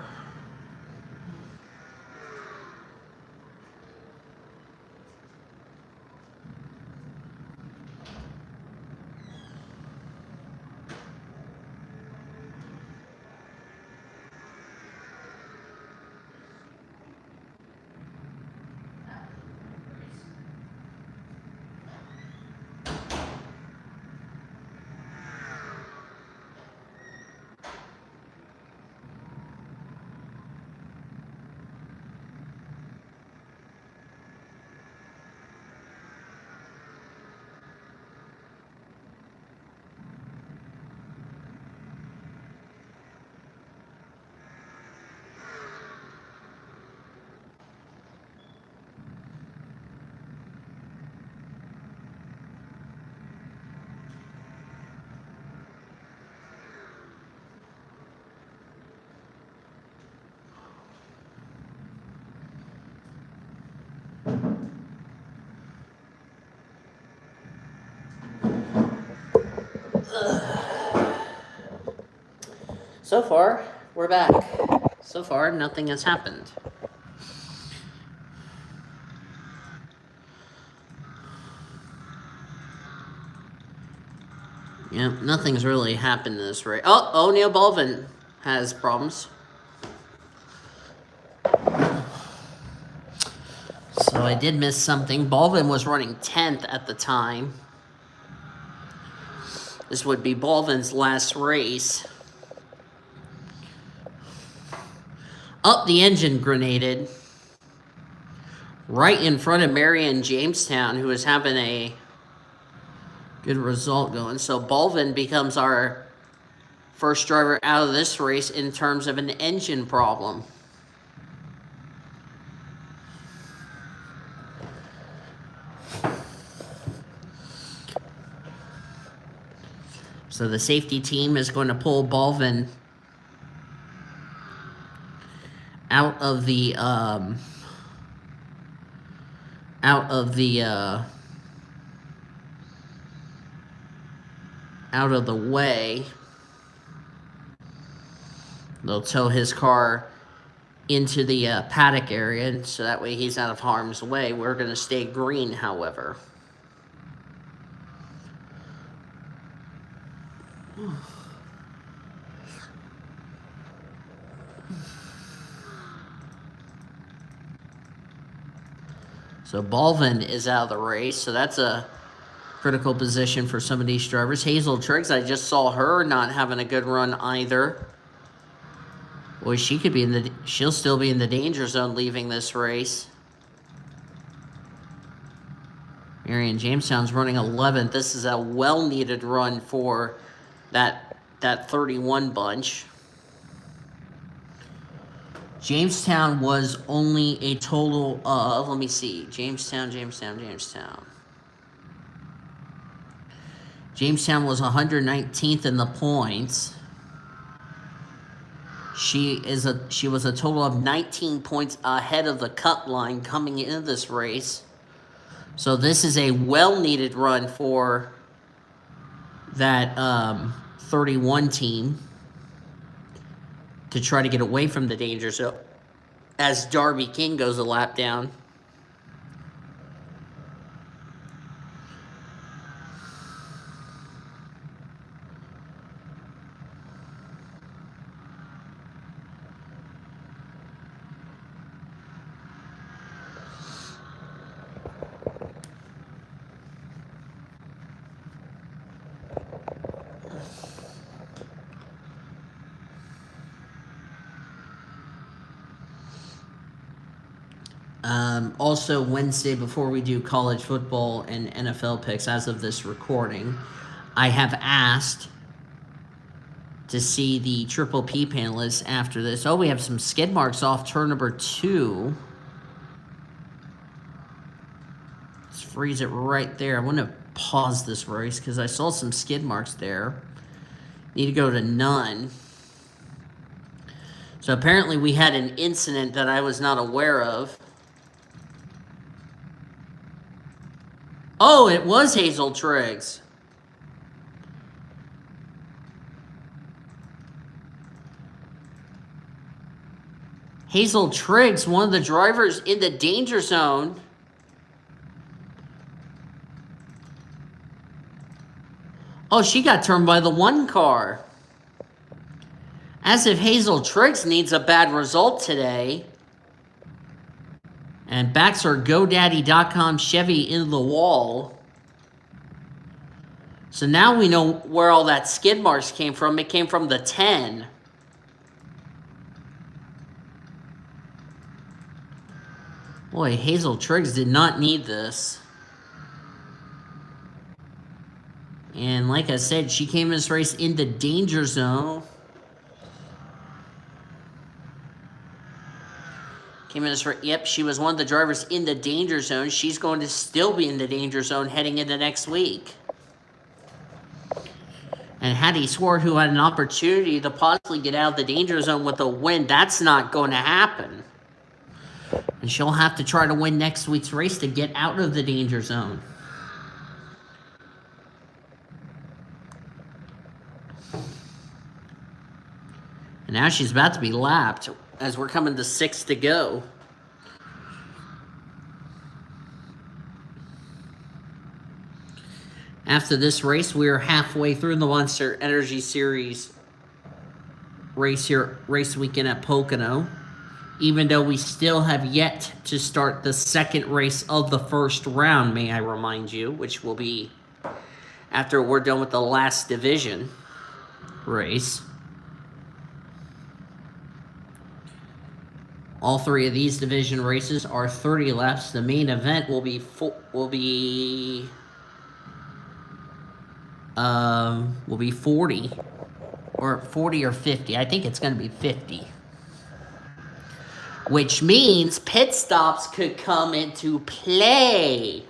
So far, we're back. So far, nothing has happened. Yeah, nothing's really happened in this race. Oh, O'Neill Baldwin has problems. So I did miss something. Baldwin was running 10th at the time. This would be Baldwin's last race. Up the engine grenaded. Right in front of Marion Jamestown, who is having a good result going. So Baldwin becomes our first driver out of this race in terms of an engine problem. So the safety team is going to pull Baldwin out of the way. They'll tow his car into the paddock area, so that way he's out of harm's way. We're going to stay green, however. So Baldwin is out of the race, so that's a critical position for some of these drivers. Hazel Triggs, I just saw her not having a good run either. Boy, she'll still be in the danger zone leaving this race. Marion Jamestown's running 11th. This is a well-needed run for that 31 bunch. Jamestown was only a total of, let me see, Jamestown. Jamestown was 119th in the points. She was a total of 19 points ahead of the cut line coming into this race. So this is a well-needed run for that 31 team to try to get away from the danger zone as Darby King goes a lap down. Also, Wednesday, before we do college football and NFL picks, as of this recording, I have asked to see the Triple P panelists after this. Oh, we have some skid marks off turn number 2. Let's freeze it right there. I want to pause this race because I saw some skid marks there. Need to go to none. So apparently we had an incident that I was not aware of. Oh, it was Hazel Triggs. Hazel Triggs, one of the drivers in the danger zone. Oh, she got turned by the 1 car. As if Hazel Triggs needs a bad result today. And backs her GoDaddy.com Chevy into the wall. So now we know where all that skid marks came from. It came from the 10. Boy, Hazel Triggs did not need this. And like I said, she came in this race in the danger zone. Yep, she was one of the drivers in the danger zone. She's going to still be in the danger zone heading into next week. And Hattie Swart, who had an opportunity to possibly get out of the danger zone with a win, that's not going to happen. And she'll have to try to win next week's race to get out of the danger zone. And now she's about to be lapped as we're coming to 6 to go. After this race, we are halfway through the Monster Energy Series race weekend at Pocono. Even though we still have yet to start the second race of the first round, may I remind you, which will be after we're done with the last division race. All 3 of these division races are 30 laps. The main event will be 40 or 50. I think it's going to be 50. Which means pit stops could come into play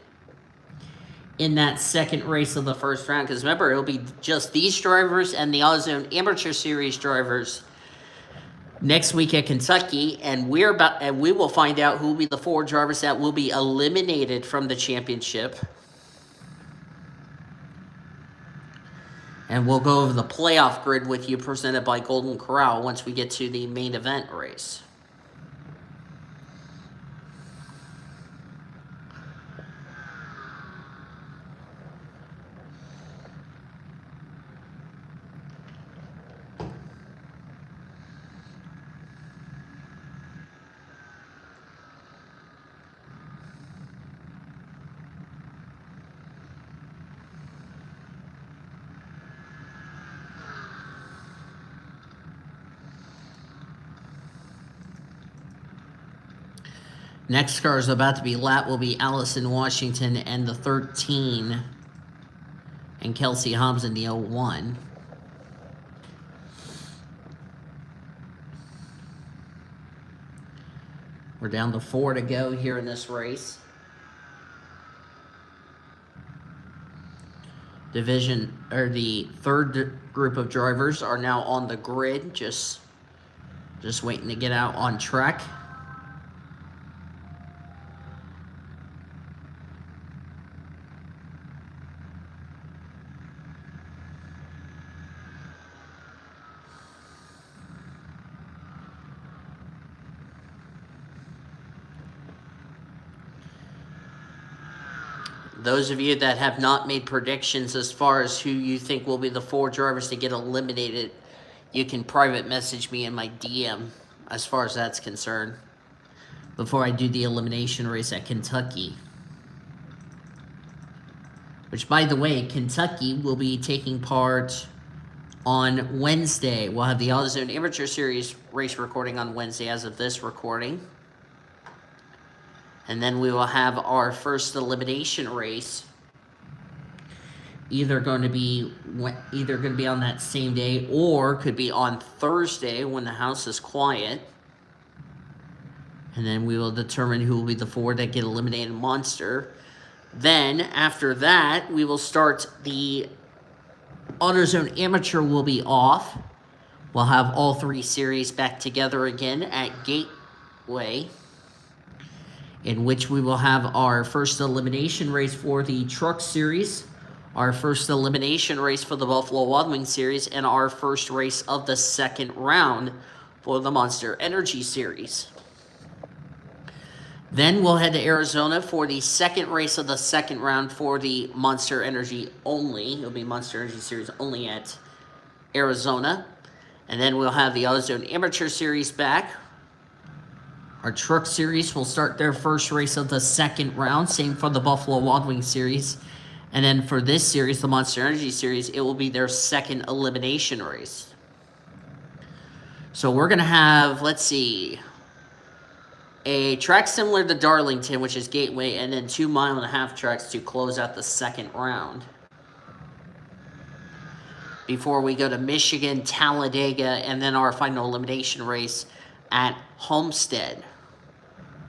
in that second race of the first round. Because remember, it'll be just these drivers and the AutoZone Amateur Series drivers next week at Kentucky, and we will find out who will be the 4 drivers that will be eliminated from the championship. And we'll go over the playoff grid with you presented by Golden Corral once we get to the main event race. Next car is about to be lapped will be Allison Washington and the 13 and Kelsey Hobbs in the 01. We're down to 4 to go here in this race. The third group of drivers are now on the grid, just waiting to get out on track. Those of you that have not made predictions as far as who you think will be the 4 drivers to get eliminated, you can private message me in my DM as far as that's concerned before I do the elimination race at Kentucky. Which, by the way, Kentucky will be taking part on Wednesday. We'll have the AutoZone Amateur Series race recording on Wednesday as of this recording. And then we will have our first elimination race either going to be on that same day or could be on Thursday when the house is quiet. And then we will determine who will be the 4 that get eliminated in Monster. Then, after that, we will start the AutoZone Amateur will be off. We'll have all 3 series back together again at Gateway, in which we will have our first elimination race for the Truck Series, our first elimination race for the Buffalo Wild Wings Series, and our first race of the second round for the Monster Energy Series. Then we'll head to Arizona for the second race of the second round for the Monster Energy only. It'll be Monster Energy Series only at Arizona. And then we'll have the AutoZone Amateur Series back. Our Truck Series will start their first race of the second round. Same for the Buffalo Wild Wings Series. And then for this series, the Monster Energy Series, it will be their second elimination race. So we're going to have, let's see, a track similar to Darlington, which is Gateway, and then 2 mile-and-a-half tracks to close out the second round. Before we go to Michigan, Talladega, and then our final elimination race at Homestead.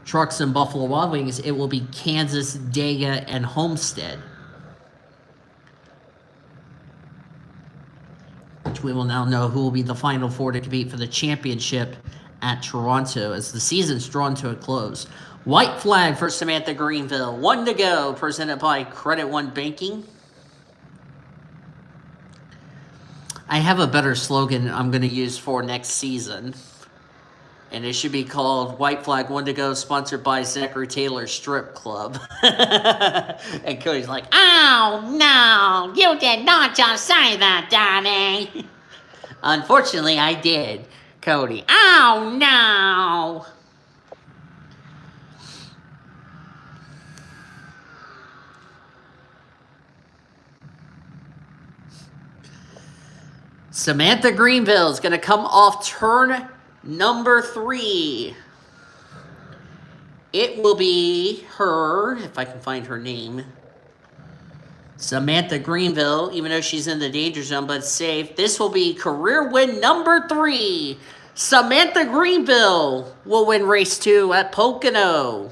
Trucks and Buffalo Wild Wings, it will be Kansas, Dega, and Homestead. Which we will now know who will be the final 4 to compete for the championship at Toronto as the season's drawn to a close. White flag for Samantha Greenville. 1 to go, presented by Credit One Banking. I have a better slogan I'm going to use for next season. And it should be called White Flag 1 to go, sponsored by Zachary Taylor Strip Club. And Cody's like, "Oh, no, you did not just say that, Donnie." Unfortunately, I did, Cody. Oh, no. Samantha Greenville is going to come off turn number 3. It will be her, if I can find her name, Samantha Greenville, even though she's in the danger zone, but safe. This will be career win number 3. Samantha Greenville will win race 2 at Pocono.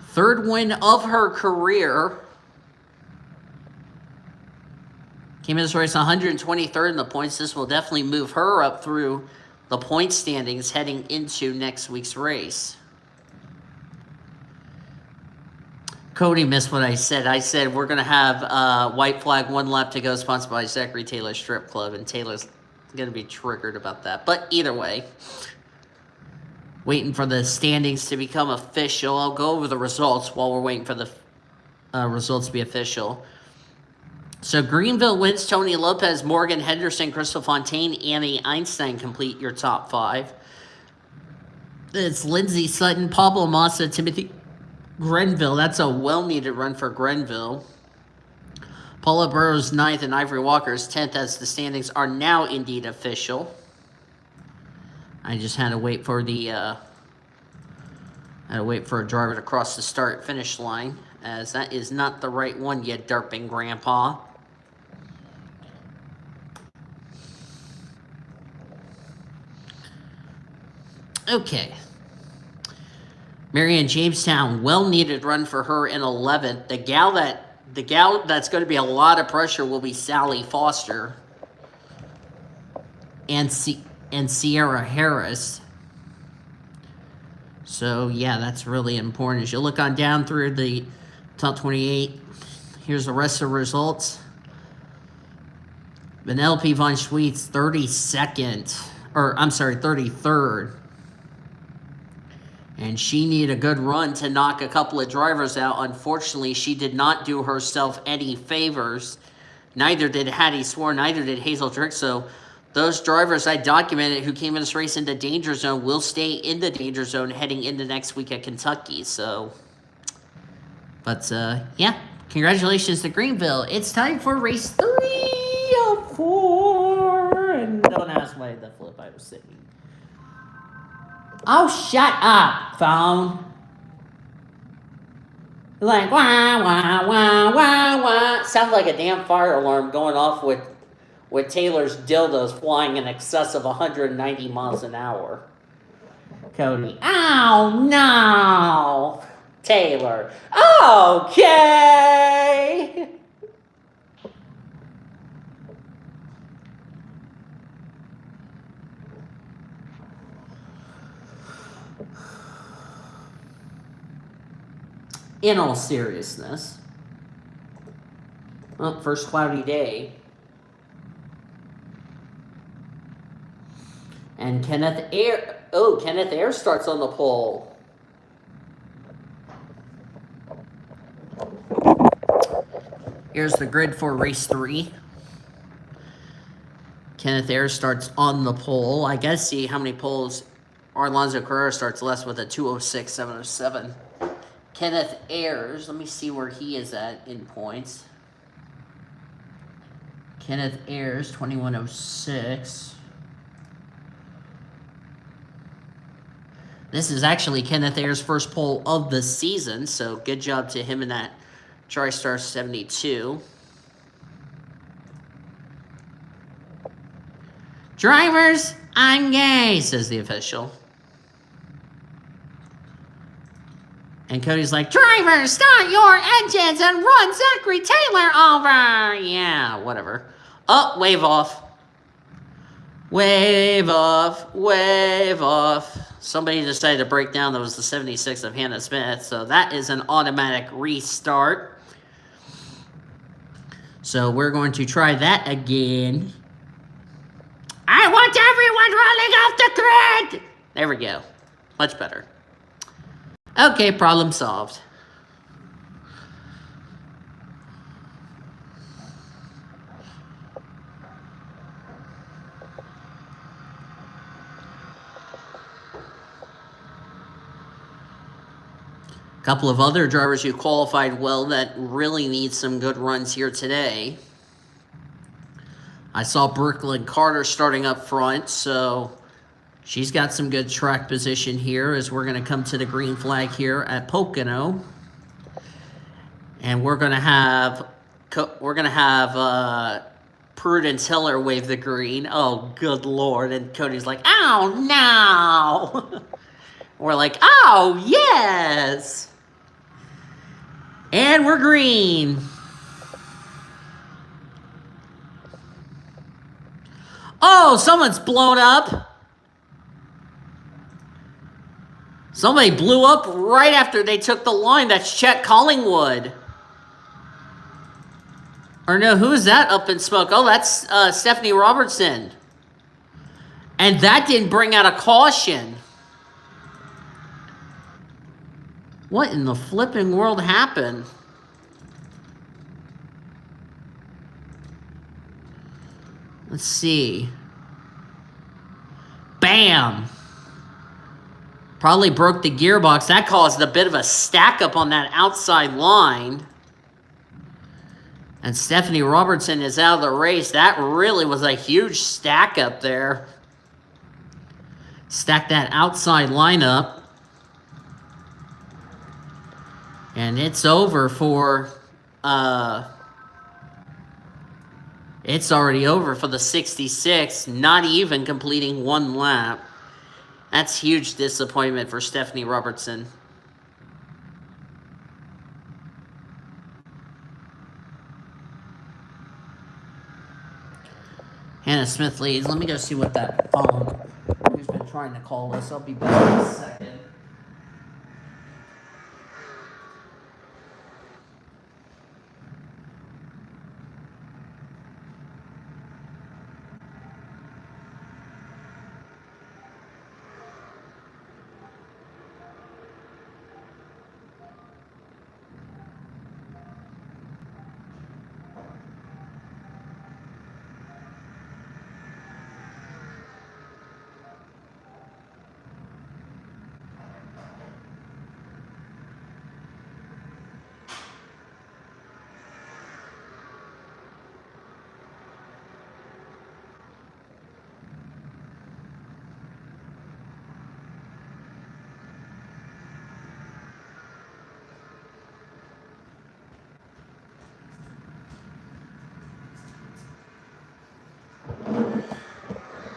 Third win of her career. Came in this race 123rd in the points. This will definitely move her up through the point standings heading into next week's race. Cody missed what I said. I said we're going to have White Flag 1 lap to go, sponsored by Zachary Taylor Strip Club, and Taylor's going to be triggered about that. But either way, waiting for the standings to become official. I'll go over the results while we're waiting for the results to be official. So Greenville wins. Tony Lopez, Morgan Henderson, Crystal Fontaine, Annie Einstein complete your top 5. It's Lindsay Sutton, Pablo Massa, Timothy Grenville. That's a well-needed run for Grenville. Paula Burrows 9th and Ivory Walker's 10th as the standings are now indeed official. I just had to wait for a driver to cross the start-finish line, as that is not the right one yet, derping grandpa. Okay. Marianne Jamestown, well-needed run for her in 11th. The gal that's going to be a lot of pressure will be Sally Foster and Sierra Harris. So, yeah, that's really important. As you look on down through the top 28, here's the rest of the results. Vanellope von Schweetz, 33rd. And she needed a good run to knock a couple of drivers out. Unfortunately, she did not do herself any favors. Neither did Hattie Swore, neither did Hazel Trick. So those drivers I documented who came in this race into danger zone will stay in the danger zone heading into next week at Kentucky. So, but yeah, congratulations to Greenville. It's time for race 3 of 4. And don't ask why the flip I was sitting. Oh, shut up, phone. Like, wah, wah, wah, wah, wah. Sounds like a damn fire alarm going off with Taylor's dildos flying in excess of 190 miles an hour. Cody. Oh, no. Taylor. Okay. In all seriousness, well, first cloudy day, and Kenneth Ayre starts on the pole. Here's the grid for race 3. Kenneth Ayre starts on the pole. I gotta see how many poles Alonso Carrera starts less with a 206.707. Kenneth Ayres, let me see where he is at in points. Kenneth Ayres, 2106. This is actually Kenneth Ayres' first pole of the season, so good job to him in that TriStar 72. Drivers, I'm gay, says the official. And Cody's like, drivers, start your engines and run Zachary Taylor over. Yeah, whatever. Oh, wave off. Wave off. Wave off. Somebody decided to break down. That was the 76 of Hannah Smith. So that is an automatic restart. So we're going to try that again. I want everyone running off the grid. There we go. Much better. Okay, problem solved. A couple of other drivers who qualified well that really need some good runs here today. I saw Brooklyn Carter starting up front, so she's got some good track position here as we're going to come to the green flag here at Pocono. And we're going to have Prudence Hiller wave the green. Oh, good Lord. And Cody's like, oh, no. We're like, oh, yes. And we're green. Oh, someone's blown up. Somebody blew up right after they took the line. That's Chet Collingwood. Or no, who is that up in smoke? Oh, that's Stephanie Robertson. And that didn't bring out a caution. What in the flipping world happened? Let's see. Bam! Probably broke the gearbox. That caused a bit of a stack up on that outside line. And Stephanie Robertson is out of the race. That really was a huge stack up there. Stack that outside line up. And it's over for, it's already over for the 66, not even completing one lap. That's huge disappointment for Stephanie Robertson. Hannah Smith leads. Let me go see what that phone. Who's been trying to call us? I'll be back in a second.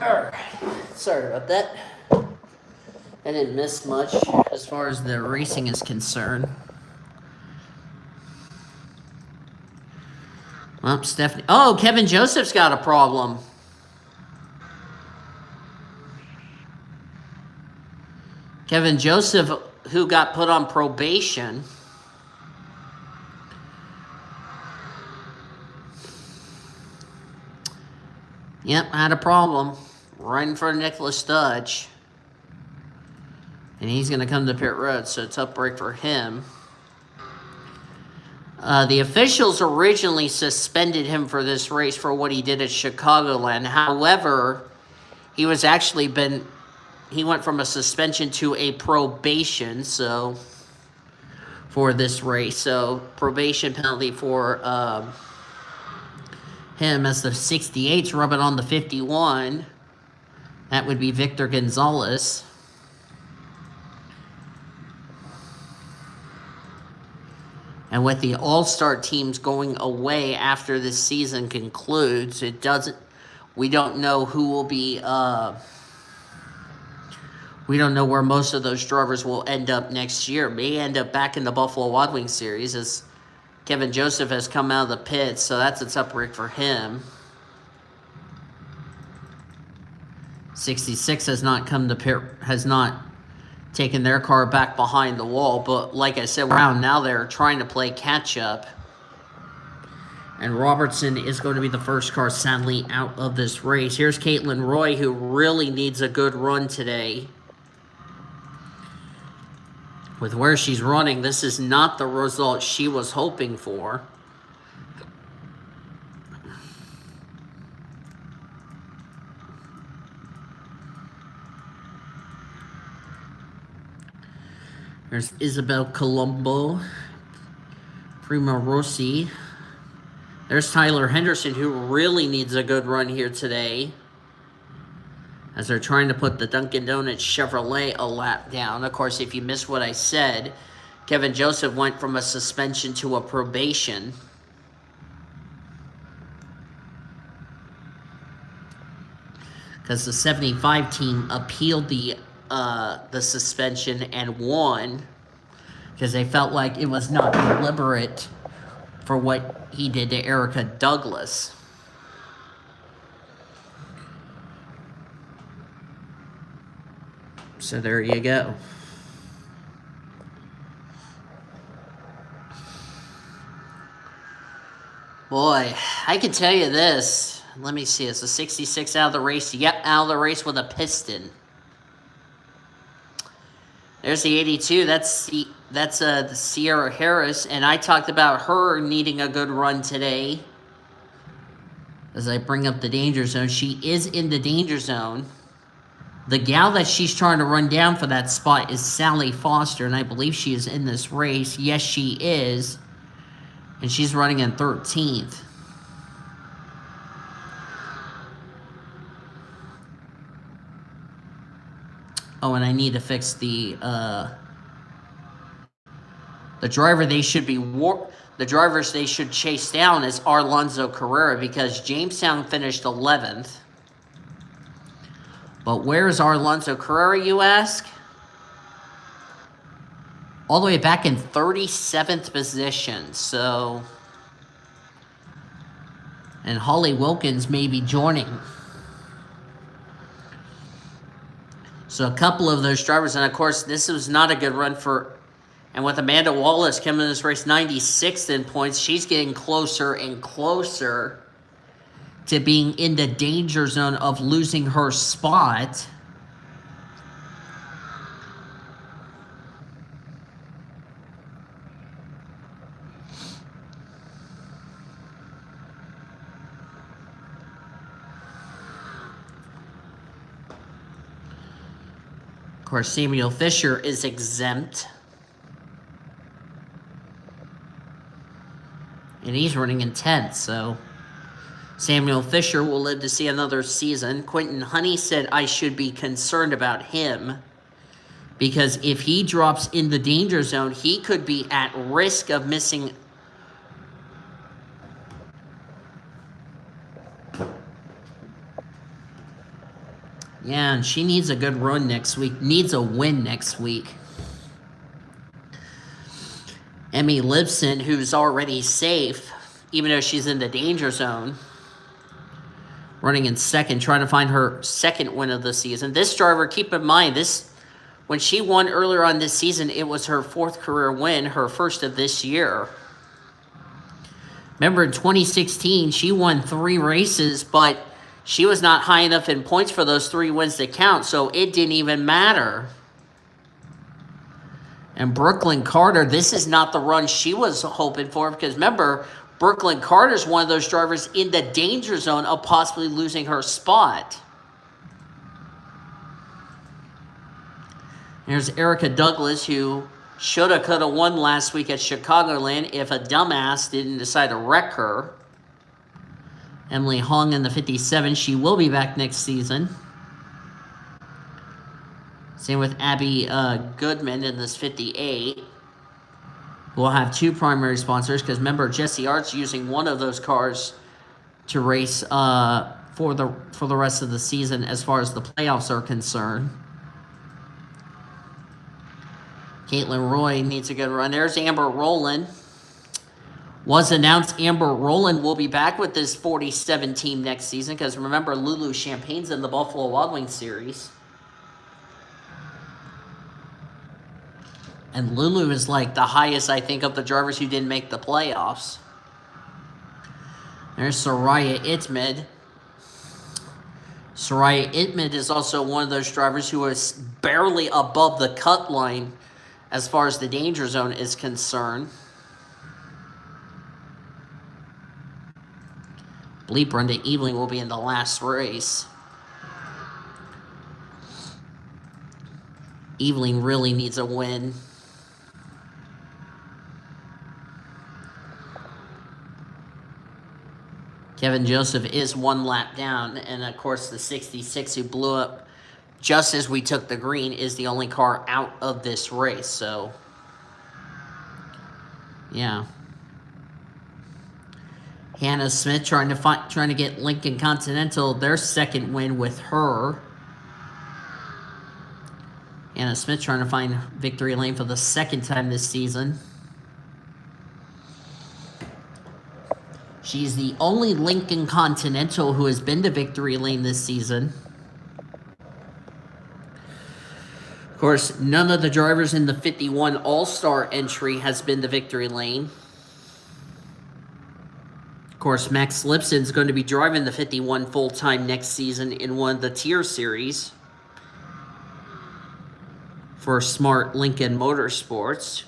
Alright, sorry about that. I didn't miss much as far as the racing is concerned. Well, Stephanie. Oh, Kevin Joseph's got a problem. Kevin Joseph, who got put on probation. Yep, had a problem. Right in front of Nicholas Studge. And he's going to come to pit road, so tough break for him. The officials originally suspended him for this race for what he did at Chicagoland. However, he was actually he went from a suspension to a probation, so for this race. So probation penalty for him as the 68's rubbing on the 51. That would be Victor Gonzalez. And with the all-star teams going away after this season concludes, we don't know who will be, we don't know where most of those drivers will end up next year. May end up back in the Buffalo Wild Wings series as Kevin Joseph has come out of the pits, so that's a tough break for him. 66 has not come to pit, has not taken their car back behind the wall, but like I said, now they're trying to play catch-up. And Robertson is going to be the first car, sadly, out of this race. Here's Caitlin Roy, who really needs a good run today. With where she's running, this is not the result she was hoping for. There's Isabel Colombo, Primo Rossi. There's Tyler Henderson, who really needs a good run here today, as they're trying to put the Dunkin' Donuts Chevrolet a lap down. Of course, if you missed what I said, Kevin Joseph went from a suspension to a probation. Because the 75 team appealed the suspension and won, because they felt like it was not deliberate for what he did to Erica Douglas. So there you go. Boy, I can tell you this. Let me see. It's a 66 out of the race. Yep, out of the race with a piston. There's the 82. That's the Sierra Harris, and I talked about her needing a good run today. As I bring up the danger zone, she is in the danger zone. The gal that she's trying to run down for that spot is Sally Foster, and I believe she is in this race. Yes, she is, and she's running in 13th. Oh, and I need to fix the driver they should be the drivers they should chase down is Arlonzo Carrera, because Jamestown finished 11th. But where's our Alonso Carrera, you ask? All the way back in 37th position, so... And Holly Wilkins may be joining. So a couple of those drivers, and of course, this was not a good run for... And with Amanda Wallace coming in this race 96th in points, she's getting closer and closer to being in the danger zone of losing her spot. Of course, Samuel Fisher is exempt. And he's running in 10th, so Samuel Fisher will live to see another season. Quentin Honey said I should be concerned about him because if he drops in the danger zone, he could be at risk of missing. Yeah, and she needs a good run next week. Needs a win next week. Emmy Lipson, who's already safe, even though she's in the danger zone, running in second, trying to find her second win of the season. This driver, keep in mind, when she won earlier on this season, it was her 4th career win, her first of this year. Remember, in 2016, she won 3 races, but she was not high enough in points for those 3 wins to count, so it didn't even matter. And Brooklyn Carter, this is not the run she was hoping for, because remember, Brooklyn Carter's one of those drivers in the danger zone of possibly losing her spot. There's Erica Douglas, who shoulda, coulda won last week at Chicagoland if a dumbass didn't decide to wreck her. Emily Hong in the 57. She will be back next season. Same with Abby Goodman in this 58. We'll have 2 primary sponsors because remember, Jesse Art's using one of those cars to race for the rest of the season as far as the playoffs are concerned. Caitlin Roy needs a good run. There's Amber Rowland. Was announced Amber Rowland will be back with this 47 team next season because remember, Lulu Champagne's in the Buffalo Wild Wings series. And Lulu is like the highest, I think, of the drivers who didn't make the playoffs. There's Soraya Itmed. Soraya Itmed is also one of those drivers who is barely above the cut line as far as the danger zone is concerned. I believe Brenda Eveling will be in the last race. Eveling really needs a win. Kevin Joseph is 1 lap down, and of course the 66 who blew up just as we took the green is the only car out of this race, so yeah. Hannah Smith trying to get Lincoln Continental their second win with her. Hannah Smith trying to find victory lane for the 2nd time this season. She's the only Lincoln Continental who has been to victory lane this season. Of course, none of the drivers in the 51 All-Star entry has been to victory lane. Of course, Max Lipson's going to be driving the 51 full-time next season in one of the tier series for Smart Lincoln Motorsports.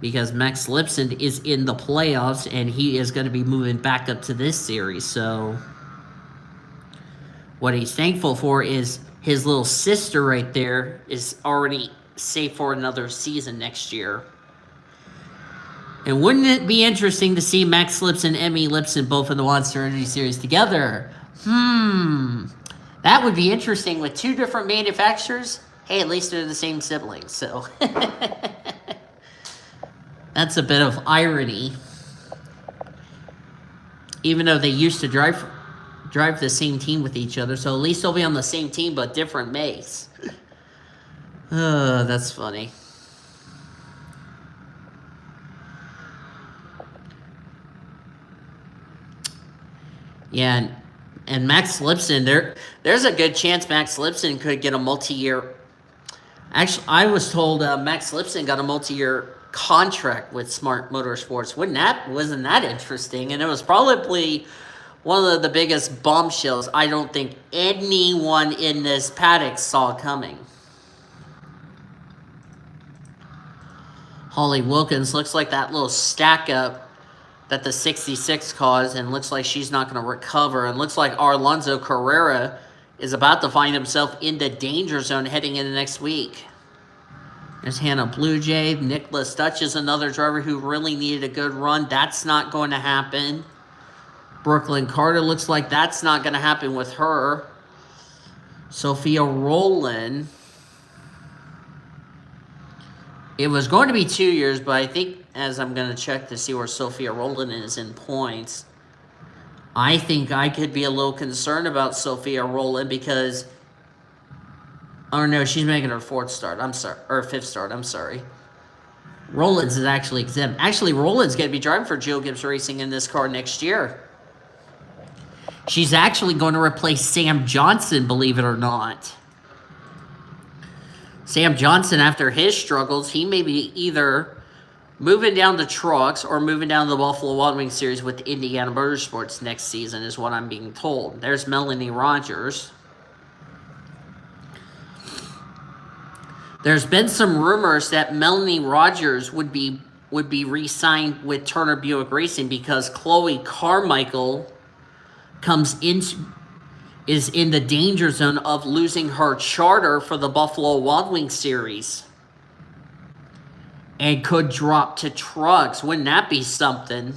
Because Max Lipson is in the playoffs, and he is going to be moving back up to this series. So what he's thankful for is his little sister right there is already safe for another season next year. And wouldn't it be interesting to see Max Lipson and Emmy Lipson both in the Monster Energy Series together? That would be interesting with 2 different manufacturers. Hey, at least they're the same siblings, so... That's a bit of irony. Even though they used to drive drive the same team with each other, so at least they'll be on the same team but different makes. That's funny. Yeah, and Max Lipson, there's a good chance Max Lipson could get a multi-year. Actually, I was told Max Lipson got a multi-year contract with Smart Motorsports. Wasn't that interesting? And it was probably one of the biggest bombshells I don't think anyone in this paddock saw coming. Holly Wilkins looks like that little stack up that the 66 caused, and looks like she's not going to recover. And looks like Alonso Carrera is about to find himself in the danger zone heading into next week. There's Hannah Blue Jay. Nicholas Dutch is another driver who really needed a good run. That's not going to happen. Brooklyn Carter looks like that's not going to happen with her. Sophia Rowland. It was going to be 2 years, but I think, as I'm going to check to see where Sophia Rowland is in points, I think I could be a little concerned about Sophia Rowland because, oh no, she's making her fourth start. I'm sorry, or fifth start. I'm sorry. Rowland's is actually exempt. Actually, Rowland's going to be driving for Joe Gibbs Racing in this car next year. She's actually going to replace Sam Johnson, believe it or not. Sam Johnson, after his struggles, he may be either moving down to trucks or moving down to the Buffalo Wild Wings Series with Indiana Motorsports next season, is what I'm being told. There's Melanie Rogers. There's been some rumors that Melanie Rogers would be re-signed with Turner Buick Racing because Chloe Carmichael is in the danger zone of losing her charter for the Buffalo Wild Wings Series and could drop to trucks. Wouldn't that be something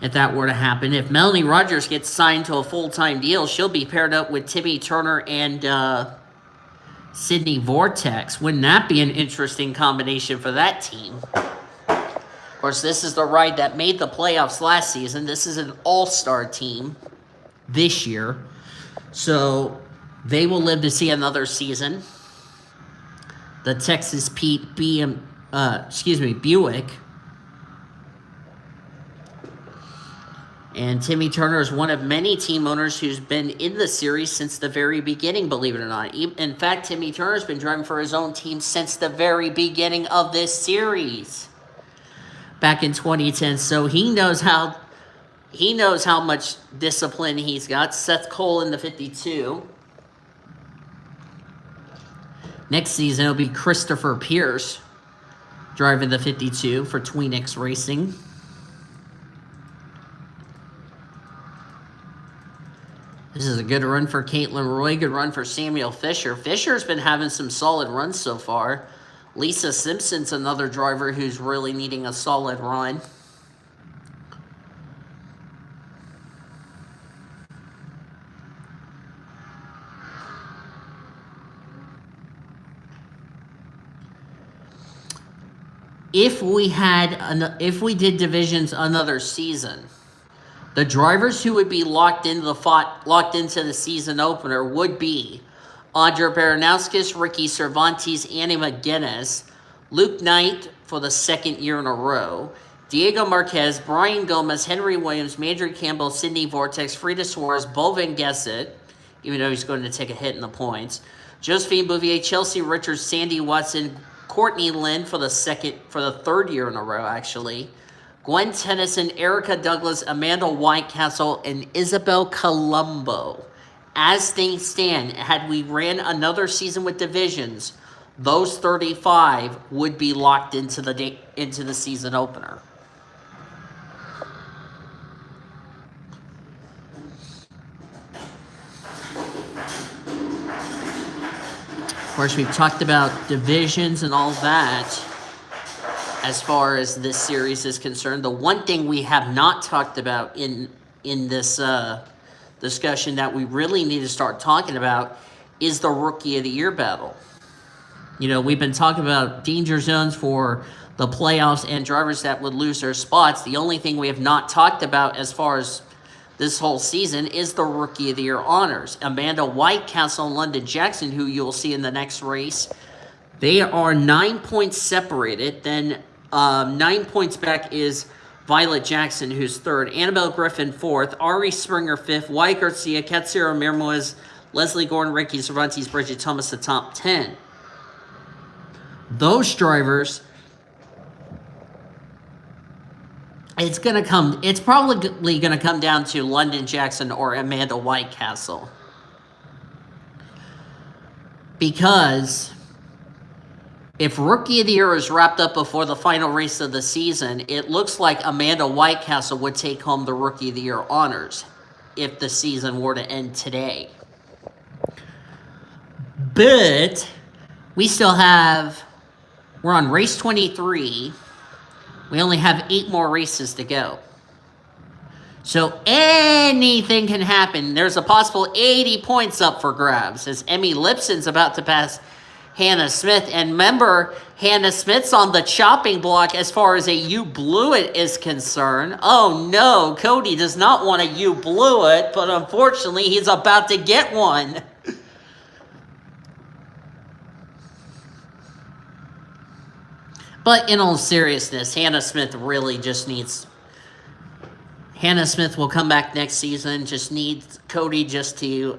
if that were to happen? If Melanie Rogers gets signed to a full-time deal, she'll be paired up with Timmy Turner and Sydney Vortex. Wouldn't that be an interesting combination for that team? Of course, this is the ride that made the playoffs last season. This is an all-star team this year, so they will live to see another season. The Texas Pete Buick. And Timmy Turner is one of many team owners who's been in the series since the very beginning, believe it or not. In fact, Timmy Turner's been driving for his own team since the very beginning of this series, back in 2010. So he knows how much discipline he's got. Seth Cole in the 52. Next season, it'll be Christopher Pierce driving the 52 for Tweenix Racing. This is a good run for Caitlin Roy. Good run for Samuel Fisher. Fisher's been having some solid runs so far. Lisa Simpson's another driver who's really needing a solid run. If we did divisions another season, the drivers who would be locked into the season opener would be Andrea Baranowskis, Ricky Cervantes, Annie McGuinness, Luke Knight for the second year in a row, Diego Marquez, Brian Gomez, Henry Williams, Mandry Campbell, Sydney Vortex, Frida Suarez, Bo Van Gesset, even though he's going to take a hit in the points, Josephine Bouvier, Chelsea Richards, Sandy Watson, Courtney Lynn for the third year in a row, actually. Gwen Tennyson, Erica Douglas, Amanda Whitecastle, and Isabel Colombo. As things stand, had we ran another season with divisions, those 35 would be locked into the season opener. Of course, we've talked about divisions and all that as far as this series is concerned. The one thing we have not talked about in this discussion that we really need to start talking about is the Rookie of the Year battle. You know, we've been talking about danger zones for the playoffs and drivers that would lose their spots. The only thing we have not talked about as far as this whole season is the Rookie of the Year honors. Amanda Whitecastle and London Jackson, who you'll see in the next race, they are 9 points separated. Then 9 points back is Violet Jackson, who's third. Annabelle Griffin, fourth. Ari Springer, fifth. Wyatt Garcia, Katsura Mirmoez, Leslie Gordon, Ricky Cervantes, Bridget Thomas, the top 10. Those drivers, it's probably gonna come down to London Jackson or Amanda Whitecastle. Because if Rookie of the Year is wrapped up before the final race of the season, it looks like Amanda Whitecastle would take home the Rookie of the Year honors if the season were to end today. But we're on race 23. We only have 8 more races to go. So anything can happen. There's a possible 80 points up for grabs as Emmy Lipson's about to pass Hannah Smith. And remember, Hannah Smith's on the chopping block as far as a you blew it is concerned. Oh no, Cody does not want a you blew it, but unfortunately he's about to get one. But in all seriousness, Hannah Smith really just needs... Hannah Smith will come back next season, just needs Cody just to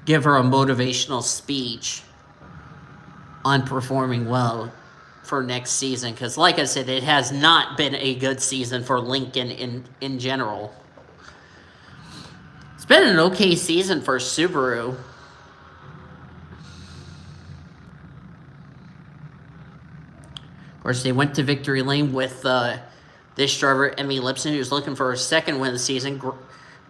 give her a motivational speech on performing well for next season. Because like I said, it has not been a good season for Lincoln in general. It's been an okay season for Subaru. Of course, they went to victory lane with this driver, Emmy Lipson, who's looking for her second win of the season.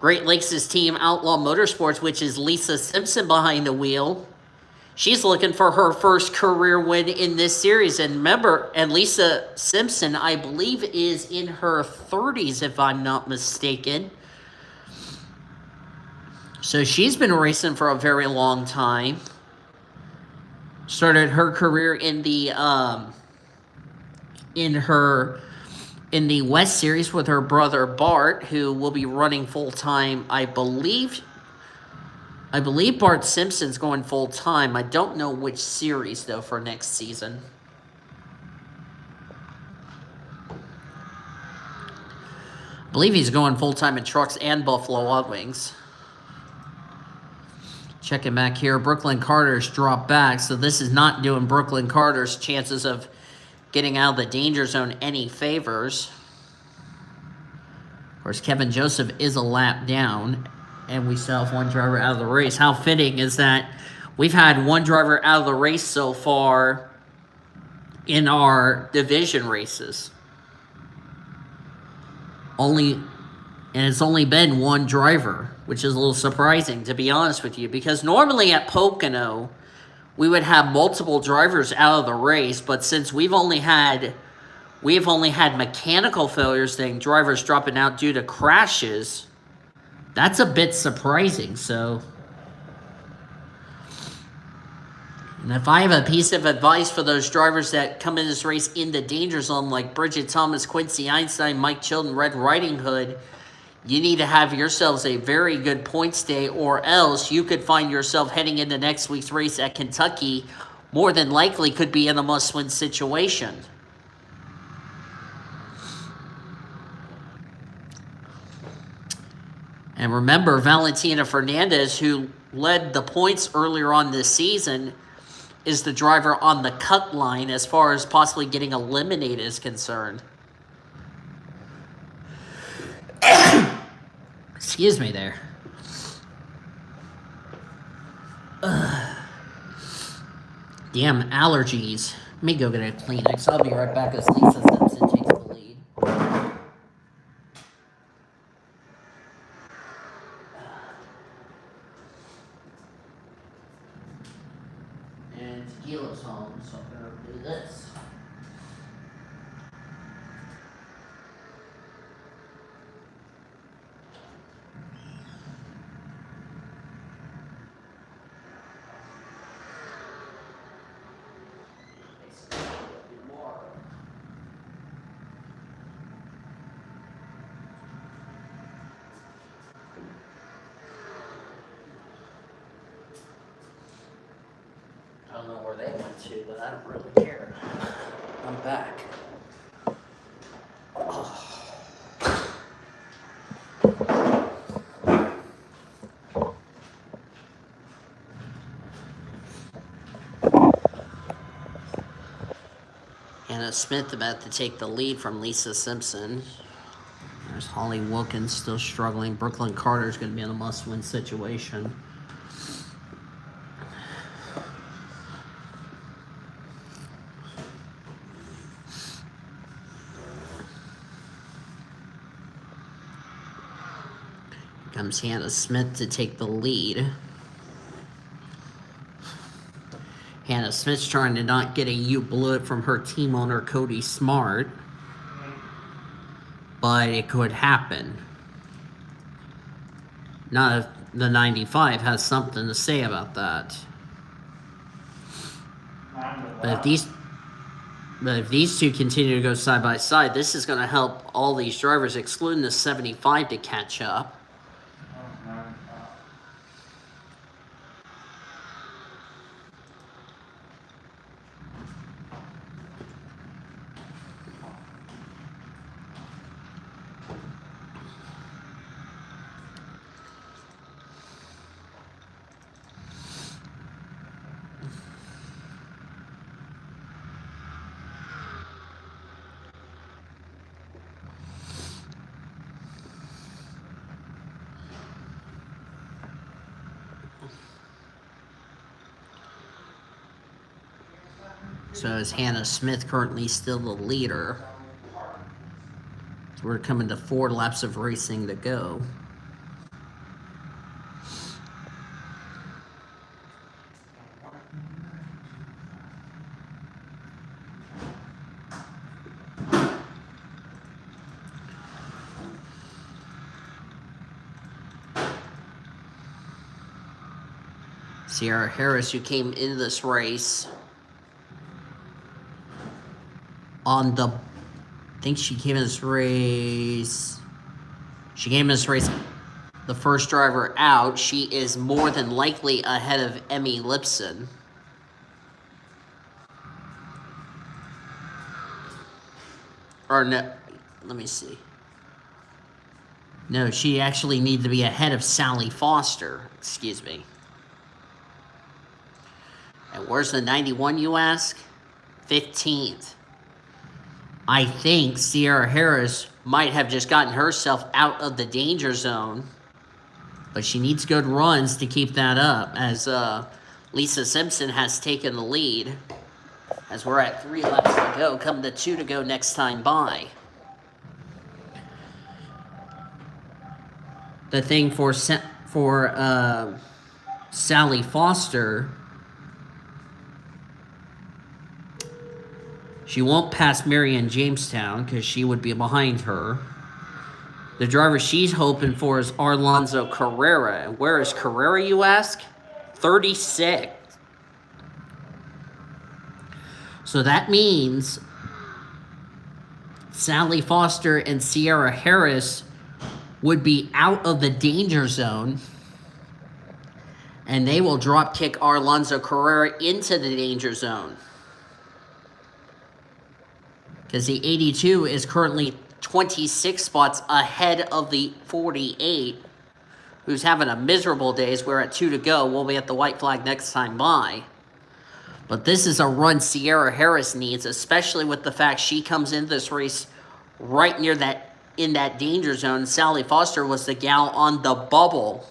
Great Lakes' team, Outlaw Motorsports, which is Lisa Simpson behind the wheel. She's looking for her first career win in this series. And remember, and Lisa Simpson, I believe, is in her 30s, if I'm not mistaken. So she's been racing for a very long time. Started her career in the West Series with her brother Bart, who will be running full-time. I believe Bart Simpson's going full-time. I don't know which series, though, for next season. I believe he's going full-time in trucks and Buffalo Wild Wings. Checking back here, Brooklyn Carter's dropped back, so this is not doing Brooklyn Carter's chances of getting out of the danger zone any favors. Of course, Kevin Joseph is a lap down, and we still have one driver out of the race. How fitting is that we've had one driver out of the race so far in our division races. And it's only been one driver, which is a little surprising, to be honest with you, because normally at Pocono, we would have multiple drivers out of the race, but since we've only had mechanical failures, then drivers dropping out due to crashes, that's a bit surprising. So, and if I have a piece of advice for those drivers that come in this race in the danger zone, like Bridget Thomas, Quincy Einstein, Mike Chilton, Red Riding Hood, you need to have yourselves a very good points day, or else you could find yourself heading into next week's race at Kentucky, more than likely could be in a must-win situation. And remember, Valentina Fernandez, who led the points earlier on this season, is the driver on the cut line as far as possibly getting eliminated is concerned. Excuse me there. Damn allergies. Let me go get a Kleenex. I'll be right back as Lisa Simpson takes the lead. And tequila's home, so I'm going to do this. don't know where they went to, but I don't really care. I'm back. Oh. Hannah Smith about to take the lead from Lisa Simpson. There's Holly Wilkins still struggling. Brooklyn Carter's going to be in a must-win situation. Here comes Hannah Smith to take the lead. Hannah Smith's trying to not get a U-bullet from her team owner, Cody Smart. But it could happen. Not if the 95 has something to say about that. But if these two continue to go side by side, this is going to help all these drivers, excluding the 75, to catch up. So is Hannah Smith currently still the leader? So we're coming to 4 laps of racing to go. Sierra Harris, who came into this race on the, I think she came in this race, the first driver out. She is more than likely ahead of Emmy Lipson. Or no, let me see. No, she actually needs to be ahead of Sally Foster, excuse me. And where's the 91, you ask? 15th. I think Sierra Harris might have just gotten herself out of the danger zone, but she needs good runs to keep that up, as Lisa Simpson has taken the lead, as we're at 3 laps to go, come to 2 to go next time by. The thing for Sally Foster, she won't pass Marianne Jamestown because she would be behind her. The driver she's hoping for is Arlonzo Carrera. And where is Carrera, you ask? 36. So that means Sally Foster and Sierra Harris would be out of the danger zone, and they will drop kick Arlonzo Carrera into the danger zone. Because the 82 is currently 26 spots ahead of the 48, who's having a miserable day as we're at 2 to go. We'll be at the white flag next time by. But this is a run Sierra Harris needs, especially with the fact she comes into this race right near that, in that danger zone. Sally Foster was the gal on the bubble.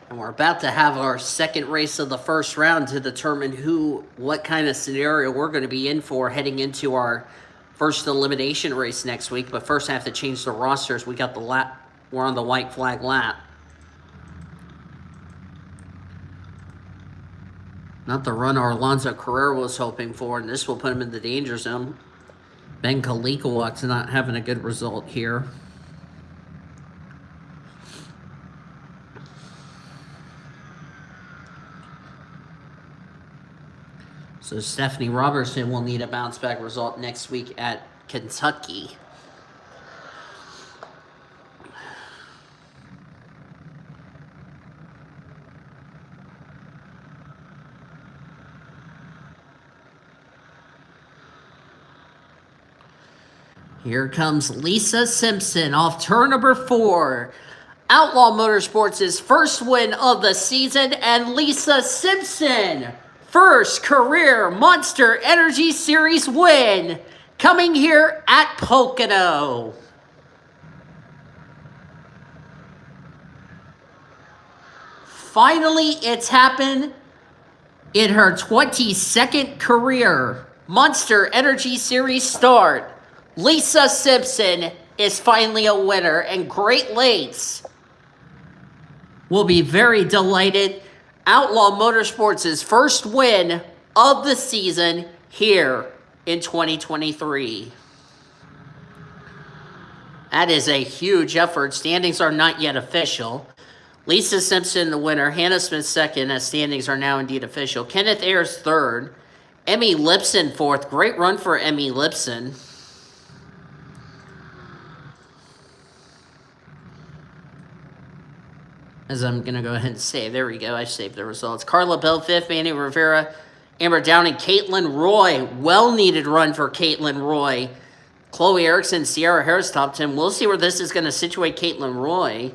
And we're about to have our second race of the first round to determine what kind of scenario we're going to be in for heading into our first elimination race next week. But first I have to change the rosters. We got the lap. We're on the white flag lap. Not the run Arlonzo Carrera was hoping for, and this will put him in the danger zone. Ben Kalikowicz not having a good result here. So Stephanie Robertson will need a bounce back result next week at Kentucky. Here comes Lisa Simpson off turn number 4. Outlaw Motorsports' first win of the season, and Lisa Simpson, first career Monster Energy Series win, coming here at Pocono. Finally, it's happened in her 22nd career Monster Energy Series start. Lisa Simpson is finally a winner, and Great Lakes will be very delighted. Outlaw Motorsports' first win of the season here in 2023. That is a huge effort. Standings are not yet official. Lisa Simpson, the winner. Hannah Smith, second, as standings are now indeed official. Kenneth Ayers, third. Emmy Lipson, fourth. Great run for Emmy Lipson. As I'm going to go ahead and save. There we go. I saved the results. Carla Bell, fifth. Manny Rivera, Amber Downing, Caitlin Roy. Well-needed run for Caitlin Roy. Chloe Erickson, Sierra Harris, top 10. We'll see where this is going to situate Caitlin Roy.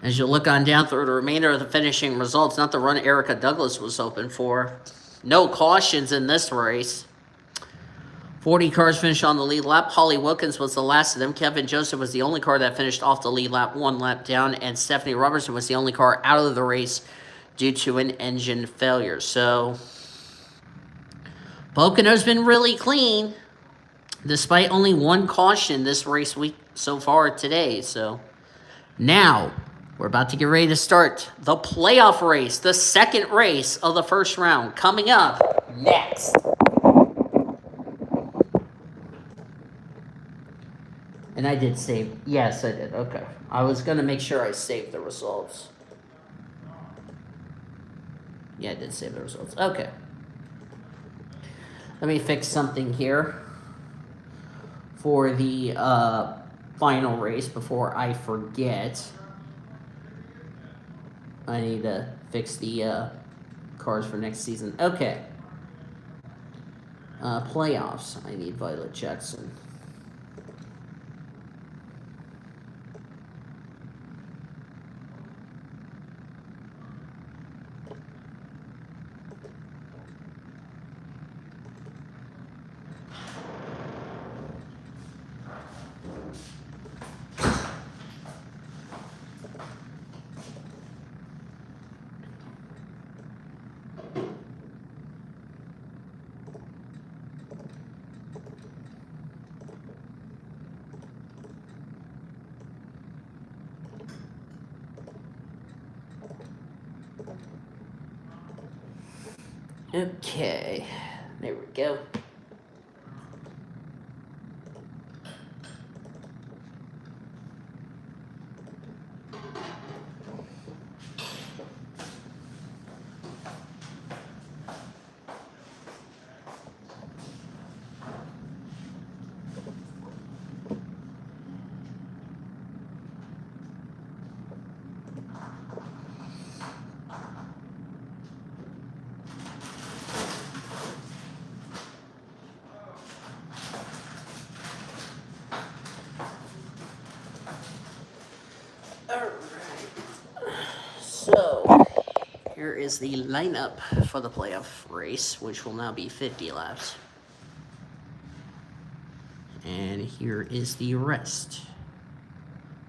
As you look on down through the remainder of the finishing results, not the run Erica Douglas was hoping for. No cautions in this race. 40 cars finished on the lead lap. Holly Wilkins was the last of them. Kevin Joseph was the only car that finished off the lead lap, one lap down. And Stephanie Robertson was the only car out of the race due to an engine failure. So, Pocono's been really clean, despite only one caution this race week so far today. So, now, we're about to get ready to start the playoff race, the second race of the first round, coming up next. And I did save. Yes, I did. Okay. I was going to make sure I saved the results. Yeah, I did save the results. Okay. Let me fix something here for the final race before I forget. I need to fix the cars for next season. Okay. Playoffs. I need Violet Jackson. Okay, there we go. So, here is the lineup for the playoff race, which will now be 50 laps. And here is the rest.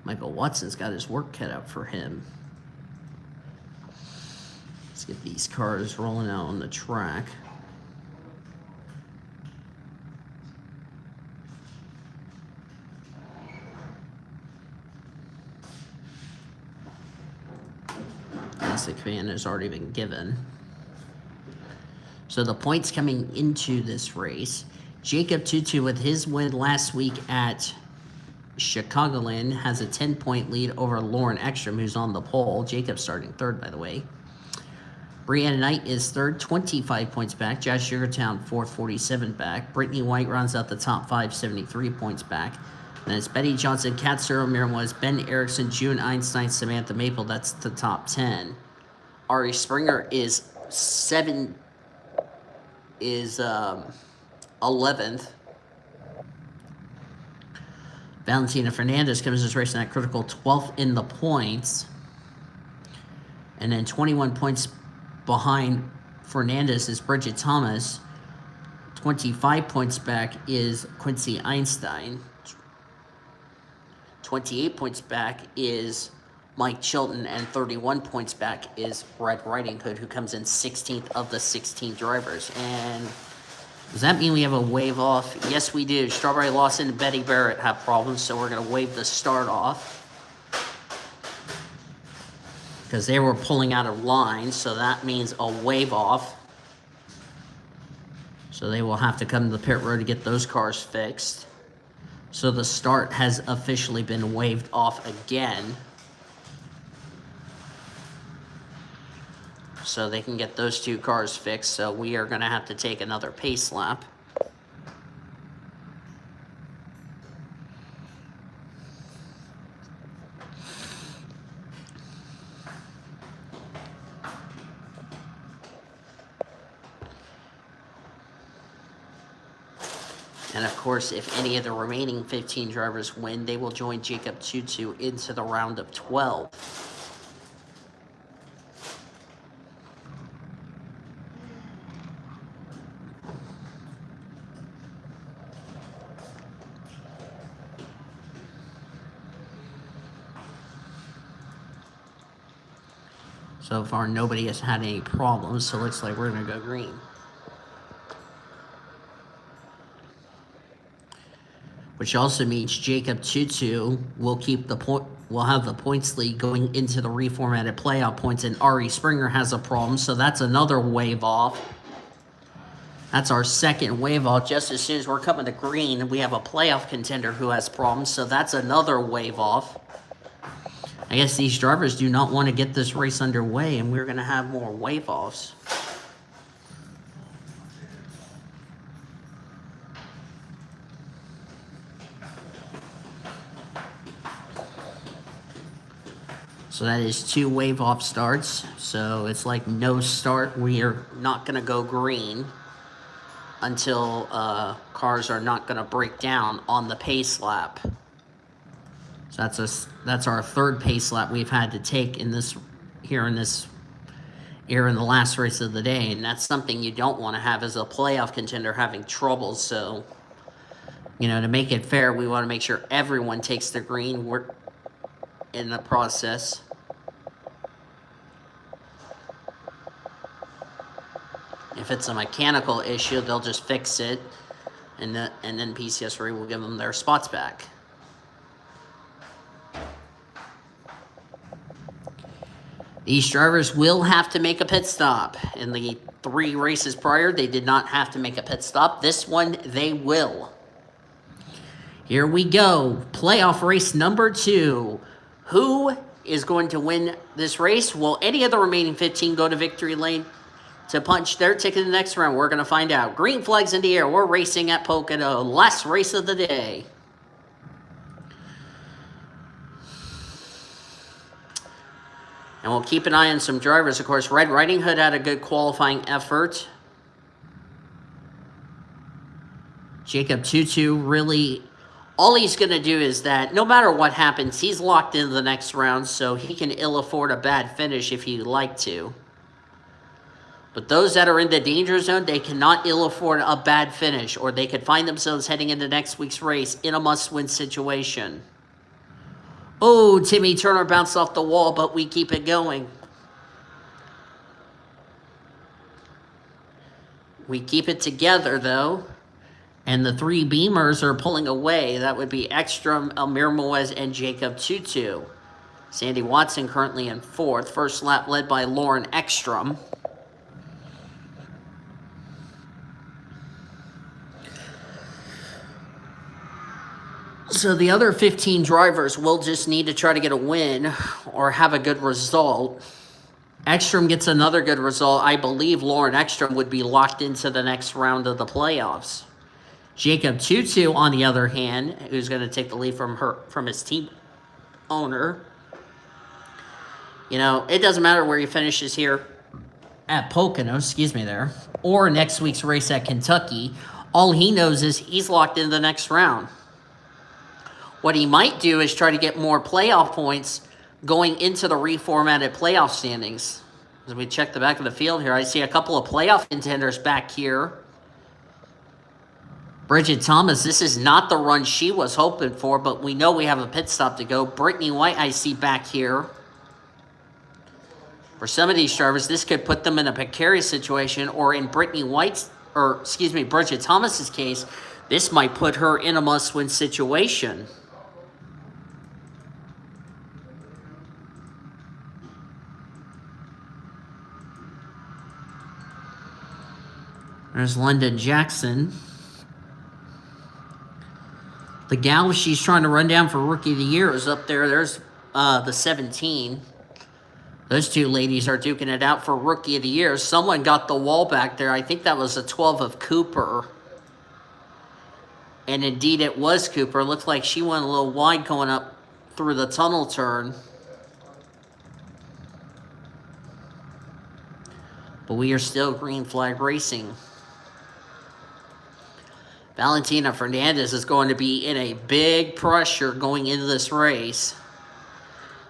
Michael Watson's got his work cut out for him. Let's get these cars rolling out on the track. Classic fan has already been given. So the points coming into this race, Jacob Tutu with his win last week at Chicagoland has a 10-point lead over Lauren Ekstrom, who's on the pole. Jacob starting third, by the way. Brianna Knight is third, 25 points back. Jazz Sugartown, fourth, 47 back. Brittany White rounds out the top five, 73 points back. Then it's Betty Johnson, Kat Cyril, Miriam West, Ben Erickson, June Einstein, Samantha Maple. That's the top 10. Ari Springer is 11th. Valentina Fernandez comes this race in that critical 12th in the points. And then 21 points behind Fernandez is Bridget Thomas. 25 points back is Quincy Einstein. 28 points back is Mike Chilton, and 31 points back is Red Riding Hood, who comes in 16th of the 16 drivers. And does that mean we have a wave off? Yes, we do. Strawberry Lawson and Betty Barrett have problems, so we're going to wave the start off. Because they were pulling out of line, so that means a wave off. So they will have to come to the pit road to get those cars fixed. So the start has officially been waved off again. So they can get those two cars fixed. So we are going to have to take another pace lap. And of course, if any of the remaining 15 drivers win, they will join Jacob Tutu into the round of 12. So far, nobody has had any problems, so it looks like we're going to go green. Which also means Jacob Tutu will keep the point. Will have the points lead going into the reformatted playoff points, and Ari Springer has a problem, so that's another wave off. That's our second wave off. Just as soon as we're coming to green, we have a playoff contender who has problems, so that's another wave off. I guess these drivers do not want to get this race underway, and we're going to have more wave offs. So that is two wave off starts. So it's like no start. We are not going to go green until cars are not going to break down on the pace lap. So that's our third pace lap we've had to take in the last race of the day, and that's something you don't want to have as a playoff contender having trouble. So, to make it fair, we want to make sure everyone takes the green. We're in the process. If it's a mechanical issue, they'll just fix it, and then PCS will give them their spots back. These drivers will have to make a pit stop. In the 3 races prior, they did not have to make a pit stop. This one, they will. Here we go. Playoff race number 2. Who is going to win this race? Will any of the remaining 15 go to victory lane to punch their ticket in the next round? We're going to find out. Green flags in the air. We're racing at Pocono. Last race of the day. And we'll keep an eye on some drivers. Of course, Red Riding Hood had a good qualifying effort. Jacob Tutu really, all he's going to do is that no matter what happens, he's locked into the next round, so he can ill afford a bad finish if he'd like to. But those that are in the danger zone, they cannot ill afford a bad finish, or they could find themselves heading into next week's race in a must-win situation. Oh, Timmy Turner bounced off the wall, but we keep it going. We keep it together, though. And the 3 Beamers are pulling away. That would be Ekstrom, Elmira Moez, and Jacob Tutu. Sandy Watson currently in 4th. First lap led by Lauren Ekstrom. So the other 15 drivers will just need to try to get a win or have a good result Ekstrom gets another good result. I believe Lauren Ekstrom would be locked into the next round of the playoffs. Jacob Tutu, on the other hand, who's going to take the lead from his team owner. You know, it doesn't matter where he finishes here at Pocono, or next week's race at Kentucky. All he knows is he's locked in the next round. What he might do is try to get more playoff points going into the reformatted playoff standings. As we check the back of the field here, I see a couple of playoff contenders back here. Bridget Thomas, this is not the run she was hoping for, but we know we have a pit stop to go. Brittany White, I see back here. For some of these drivers, this could put them in a precarious situation, or in Bridget Thomas's case, this might put her in a must-win situation. There's London Jackson. The gal she's trying to run down for Rookie of the Year is up there. There's the 17. Those two ladies are duking it out for Rookie of the Year. Someone got the wall back there. I think that was a 12 of Cooper. And indeed it was Cooper. Looked like she went a little wide going up through the tunnel turn. But we are still green flag racing. Valentina Fernandez is going to be in a big pressure going into this race,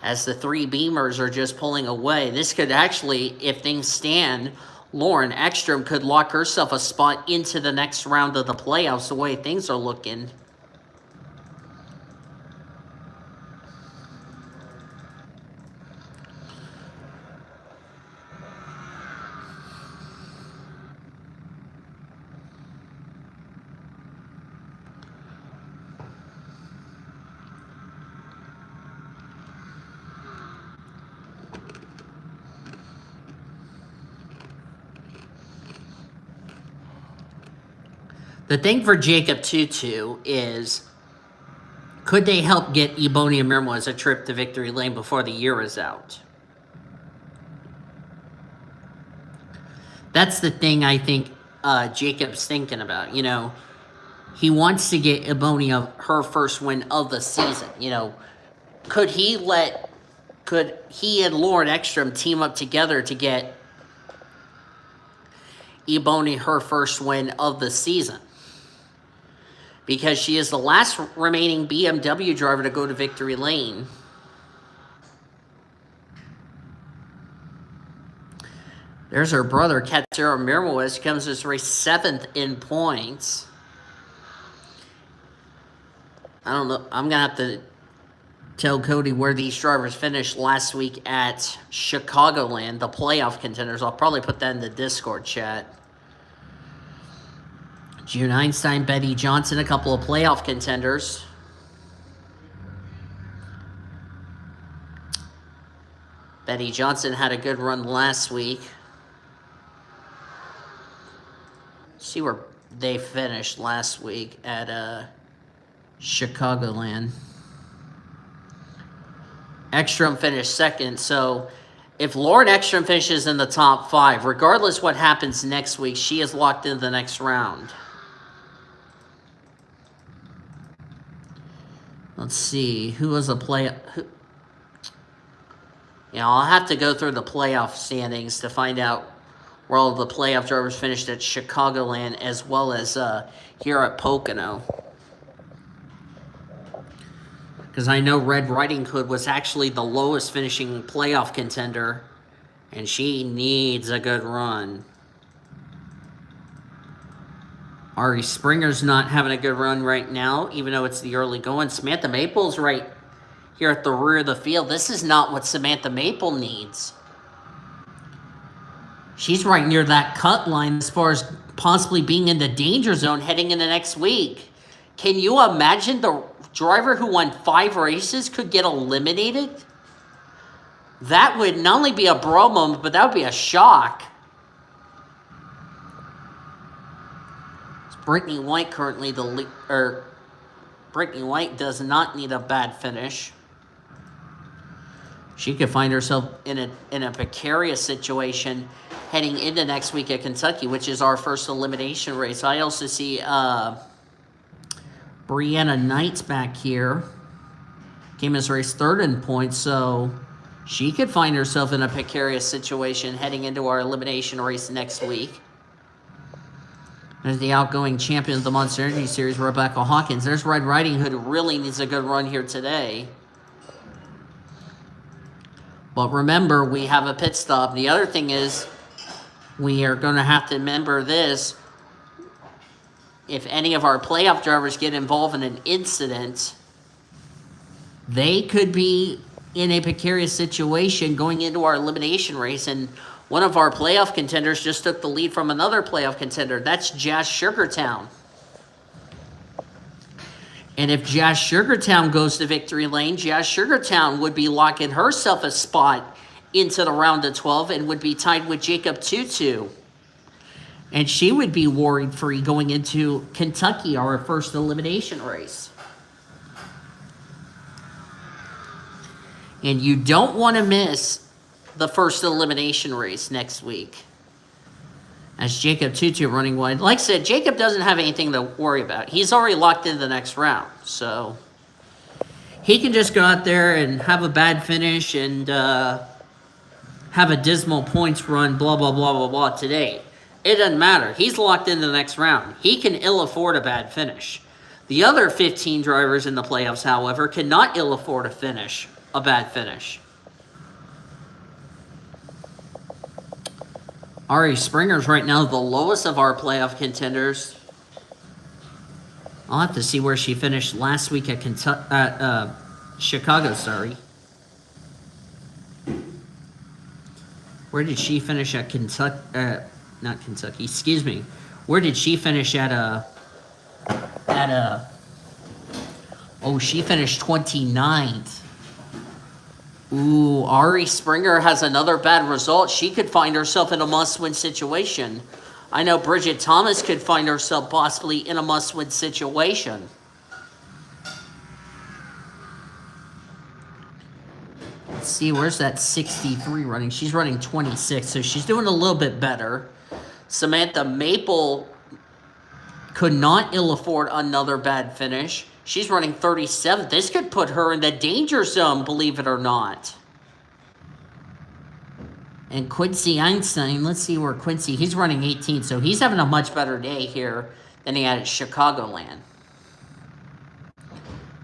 as the three Beamers are just pulling away. This could actually, if things stand, Lauren Ekstrom could lock herself a spot into the next round of the playoffs the way things are looking. The thing for Jacob Tutu is, could they help get Ebonia Mirmoz a trip to victory lane before the year is out? That's the thing I think Jacob's thinking about. You know, he wants to get Ebonia her first win of the season. You know, could he and Lauren Ekstrom team up together to get Ebonia her first win of the season? Because she is the last remaining BMW driver to go to victory lane. There's her brother, Katsura Mirmoz, comes to this race 7th in points. I don't know. I'm going to have to tell Cody where these drivers finished last week at Chicagoland, the playoff contenders. I'll probably put that in the Discord chat. June Einstein, Betty Johnson, a couple of playoff contenders. Betty Johnson had a good run last week. See where they finished last week at Chicagoland. Ekstrom finished 2nd, so if Lauren Ekstrom finishes in the top 5, regardless what happens next week, she is locked into the next round. Let's see, who was a I'll have to go through the playoff standings to find out where all the playoff drivers finished at Chicagoland as well as here at Pocono. Because I know Red Riding Hood was actually the lowest finishing playoff contender, and she needs a good run. Ari Springer's not having a good run right now, even though it's the early going. Samantha Maple's right here at the rear of the field. This is not what Samantha Maple needs. She's right near that cut line as far as possibly being in the danger zone heading into next week. Can you imagine the driver who won 5 races could get eliminated? That would not only be a bro moment, but that would be a shock. Brittany White currently Brittany White does not need a bad finish. She could find herself in a precarious situation heading into next week at Kentucky, which is our first elimination race. I also see Brianna Knight's back here. Came as race third in points, so she could find herself in a precarious situation heading into our elimination race next week. There's the outgoing champion of the Monster Energy Series, Rebecca Hawkins. There's Red Riding Hood, who really needs a good run here today. But remember, we have a pit stop. The other thing is, we are going to have to remember this. If any of our playoff drivers get involved in an incident, they could be in a precarious situation going into our elimination race. And one of our playoff contenders just took the lead from another playoff contender. That's Jazz Sugartown. And if Jazz Sugartown goes to victory lane, Jazz Sugartown would be locking herself a spot into the round of 12 and would be tied with Jacob Tutu. And she would be worried-free going into Kentucky, our first elimination race. And you don't want to miss the first elimination race next week. As Jacob Tutu running wide. Like I said, Jacob doesn't have anything to worry about. He's already locked into the next round. So he can just go out there and have a bad finish and have a dismal points run, blah, blah, blah, blah, blah today. It doesn't matter. He's locked into the next round. He can ill afford a bad finish. The other 15 drivers in the playoffs, however, cannot ill afford a bad finish. Ari Springer's right now the lowest of our playoff contenders. I'll have to see where she finished last week at Chicago, sorry. Where did she finish at Kentucky? Not Kentucky, excuse me. Where did she finish at she finished 29th. Ooh, Ari Springer has another bad result. She could find herself in a must-win situation. I know Bridget Thomas could find herself possibly in a must-win situation. Let's see, where's that 63 running? She's running 26, so she's doing a little bit better. Samantha Maple could not ill afford another bad finish. She's running 37. This could put her in the danger zone, believe it or not. And Quincy Einstein, let's see where Quincy, he's running 18, so he's having a much better day here than he had at Chicagoland.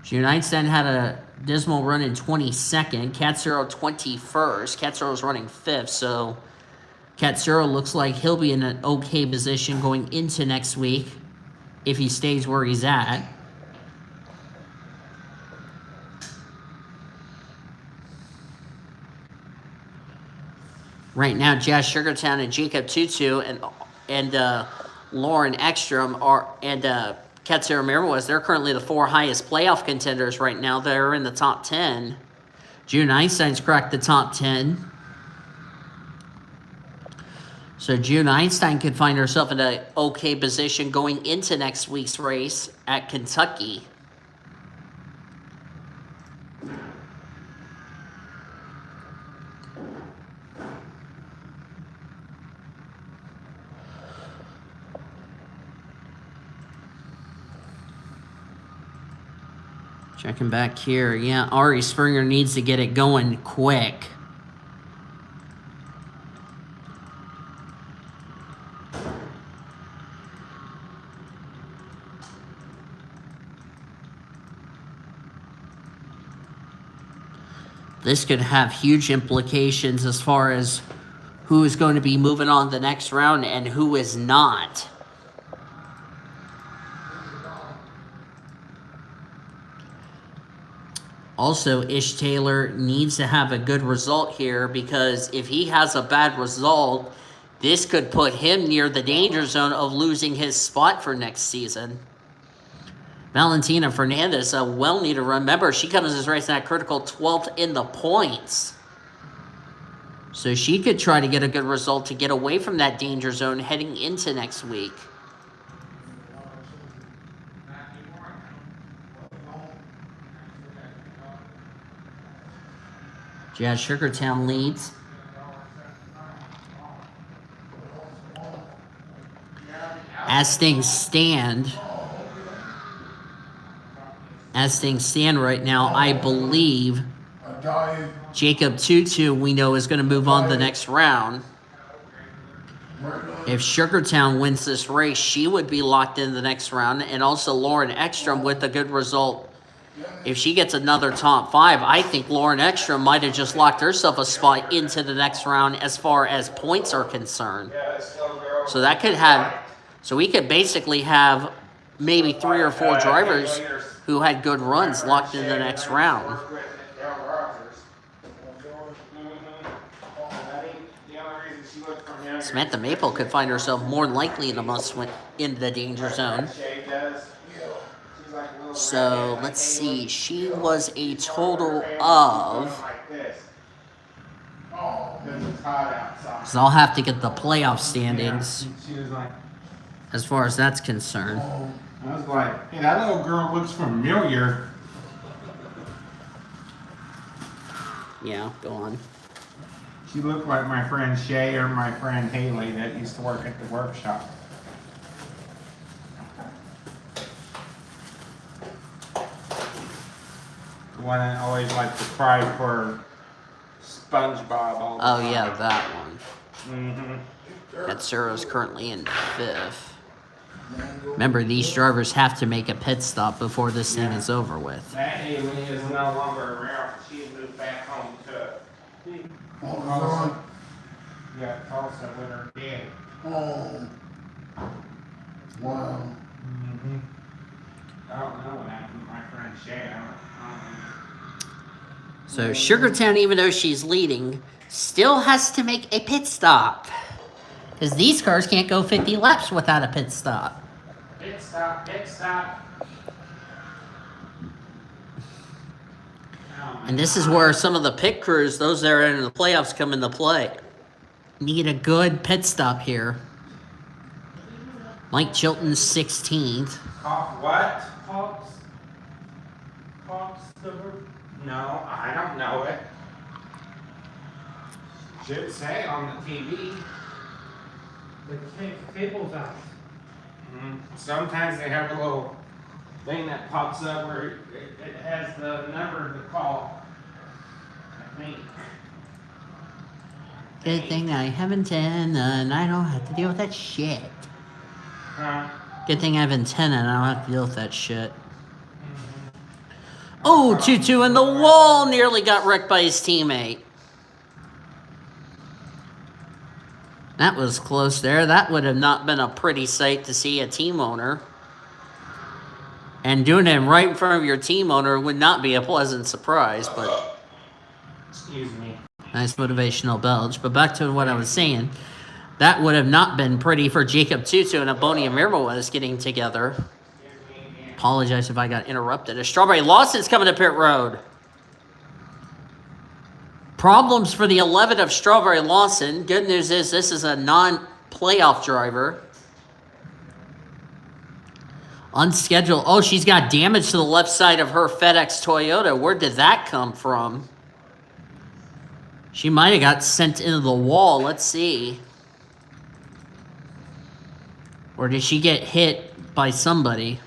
June Einstein had a dismal run in 22nd. Katsuro 21st. Katsuro's running 5th, so Katsuro looks like he'll be in an okay position going into next week if he stays where he's at. Right now, Jazz Sugartown and Jacob Tutu and Lauren Ekstrom and Katsura Mirwaz, they're currently the 4 highest playoff contenders right now. They're in the top 10. June Einstein's cracked the top 10. So June Einstein could find herself in an okay position going into next week's race at Kentucky. Checking back here. Yeah, Ari Springer needs to get it going quick. This could have huge implications as far as who is going to be moving on the next round and who is not. Also, Ish Taylor needs to have a good result here because if he has a bad result, this could put him near the danger zone of losing his spot for next season. Valentina Fernandez, a well-needed run. Remember, she comes this race in that critical 12th in the points. So she could try to get a good result to get away from that danger zone heading into next week. Jazz Sugartown leads. As things stand right now, I believe Jacob Tutu, we know, is going to move on to the next round. If Sugartown wins this race, she would be locked in the next round. And also Lauren Ekstrom with a good result. If she gets another top 5, I think Lauren Ekstrom might have just locked herself a spot into the next round as far as points are concerned. So that could have, so we could basically have maybe 3 or 4 drivers who had good runs locked in the next round. Samantha Maple could find herself more likely in the danger zone. So let's see. She was a total of. So I'll have to get the playoff standings as far as that's concerned. I was like, hey, that little girl looks familiar. Yeah, go on. She looked like my friend Shay or my friend Haley that used to work at the workshop. The one that always liked to cry for SpongeBob all the time. Oh, yeah, that one. Mm-hmm. Katsura's currently in 5th. Remember, these drivers have to make a pit stop before this thing is over with. That Haley is no longer around. She moved back home to Tulsa. Yeah, Tulsa with her dad. Oh. Wow. Mm-hmm. I don't know what happened to my friend Shay. I don't know. So Sugartown, even though she's leading, still has to make a pit stop. Because these cars can't go 50 laps without a pit stop. Pit stop, pit stop. And this is where some of the pit crews, those that are in the playoffs, come into play. Need a good pit stop here. Mike Chilton's 16th. What? Cox No, I don't know it. Should say on the TV. The cable's out. Sometimes they have a little thing that pops up where it has the number to call. I think. Good thing I have antenna and I don't have to deal with that shit. Huh? Good thing I have antenna and I don't have to deal with that shit. Oh, Tutu in the wall, nearly got wrecked by his teammate. That was close there. That would have not been a pretty sight to see a team owner. And doing it right in front of your team owner would not be a pleasant surprise, but Excuse me. nice motivational belch. But back to what I was saying. That would have not been pretty for Jacob Tutu and Abonia Mirmawez getting together. Apologize if I got interrupted. A Strawberry Lawson's coming to pit road. Problems for the 11 of Strawberry Lawson. Good news is this is a non-playoff driver. Unscheduled. Oh, she's got damage to the left side of her FedEx Toyota. Where did that come from? She might have got sent into the wall. Let's see. Or did she get hit by somebody?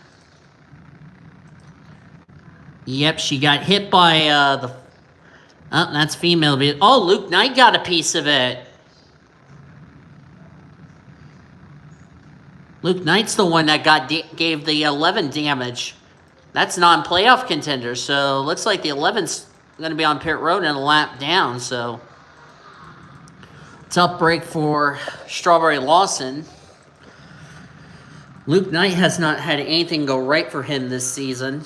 Yep, she got hit by the... Oh, that's female. Oh, Luke Knight got a piece of it. Luke Knight's the one that gave the 11 damage. That's non-playoff contender. So looks like the 11's going to be on pit road and a lap down. So tough break for Strawberry Lawson. Luke Knight has not had anything go right for him this season.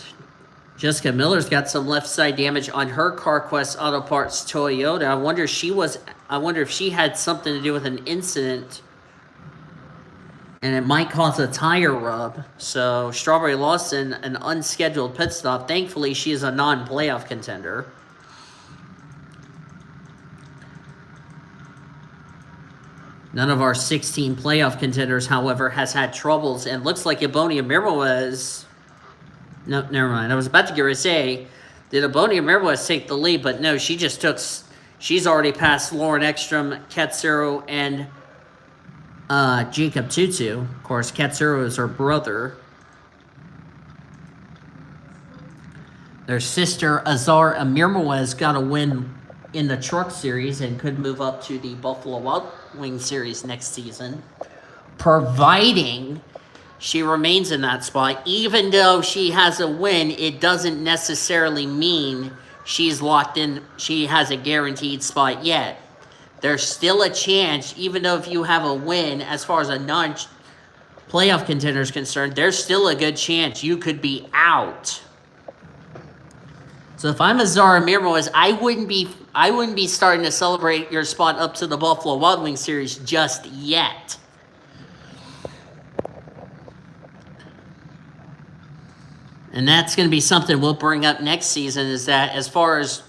Jessica Miller's got some left side damage on her CarQuest Auto Parts Toyota. I wonder if she had something to do with an incident, and it might cause a tire rub. So Strawberry Lawson, an unscheduled pit stop. Thankfully, she is a non-playoff contender. None of our 16 playoff contenders, however, has had troubles, and looks like Abonia Mirmawez. No, never mind. I was about to get ready to say, did Abonia Mirmawez take the lead? But no, she just took She's already passed Lauren Ekstrom, Katsuro, and Jacob Tutu. Of course, Katsuro is her brother. Their sister, Azar Amirmawez, got a win in the Truck Series and could move up to the Buffalo Wild Wings Series next season, providing she remains in that spot. Even though she has a win, it doesn't necessarily mean she's locked in, she has a guaranteed spot yet. There's still a chance, even though if you have a win, as far as a non-playoff contender is concerned, there's still a good chance you could be out. So if I'm a Zara Mirmoez, I wouldn't be starting to celebrate your spot up to the Buffalo Wild Wings Series just yet. And that's going to be something we'll bring up next season, is that as far as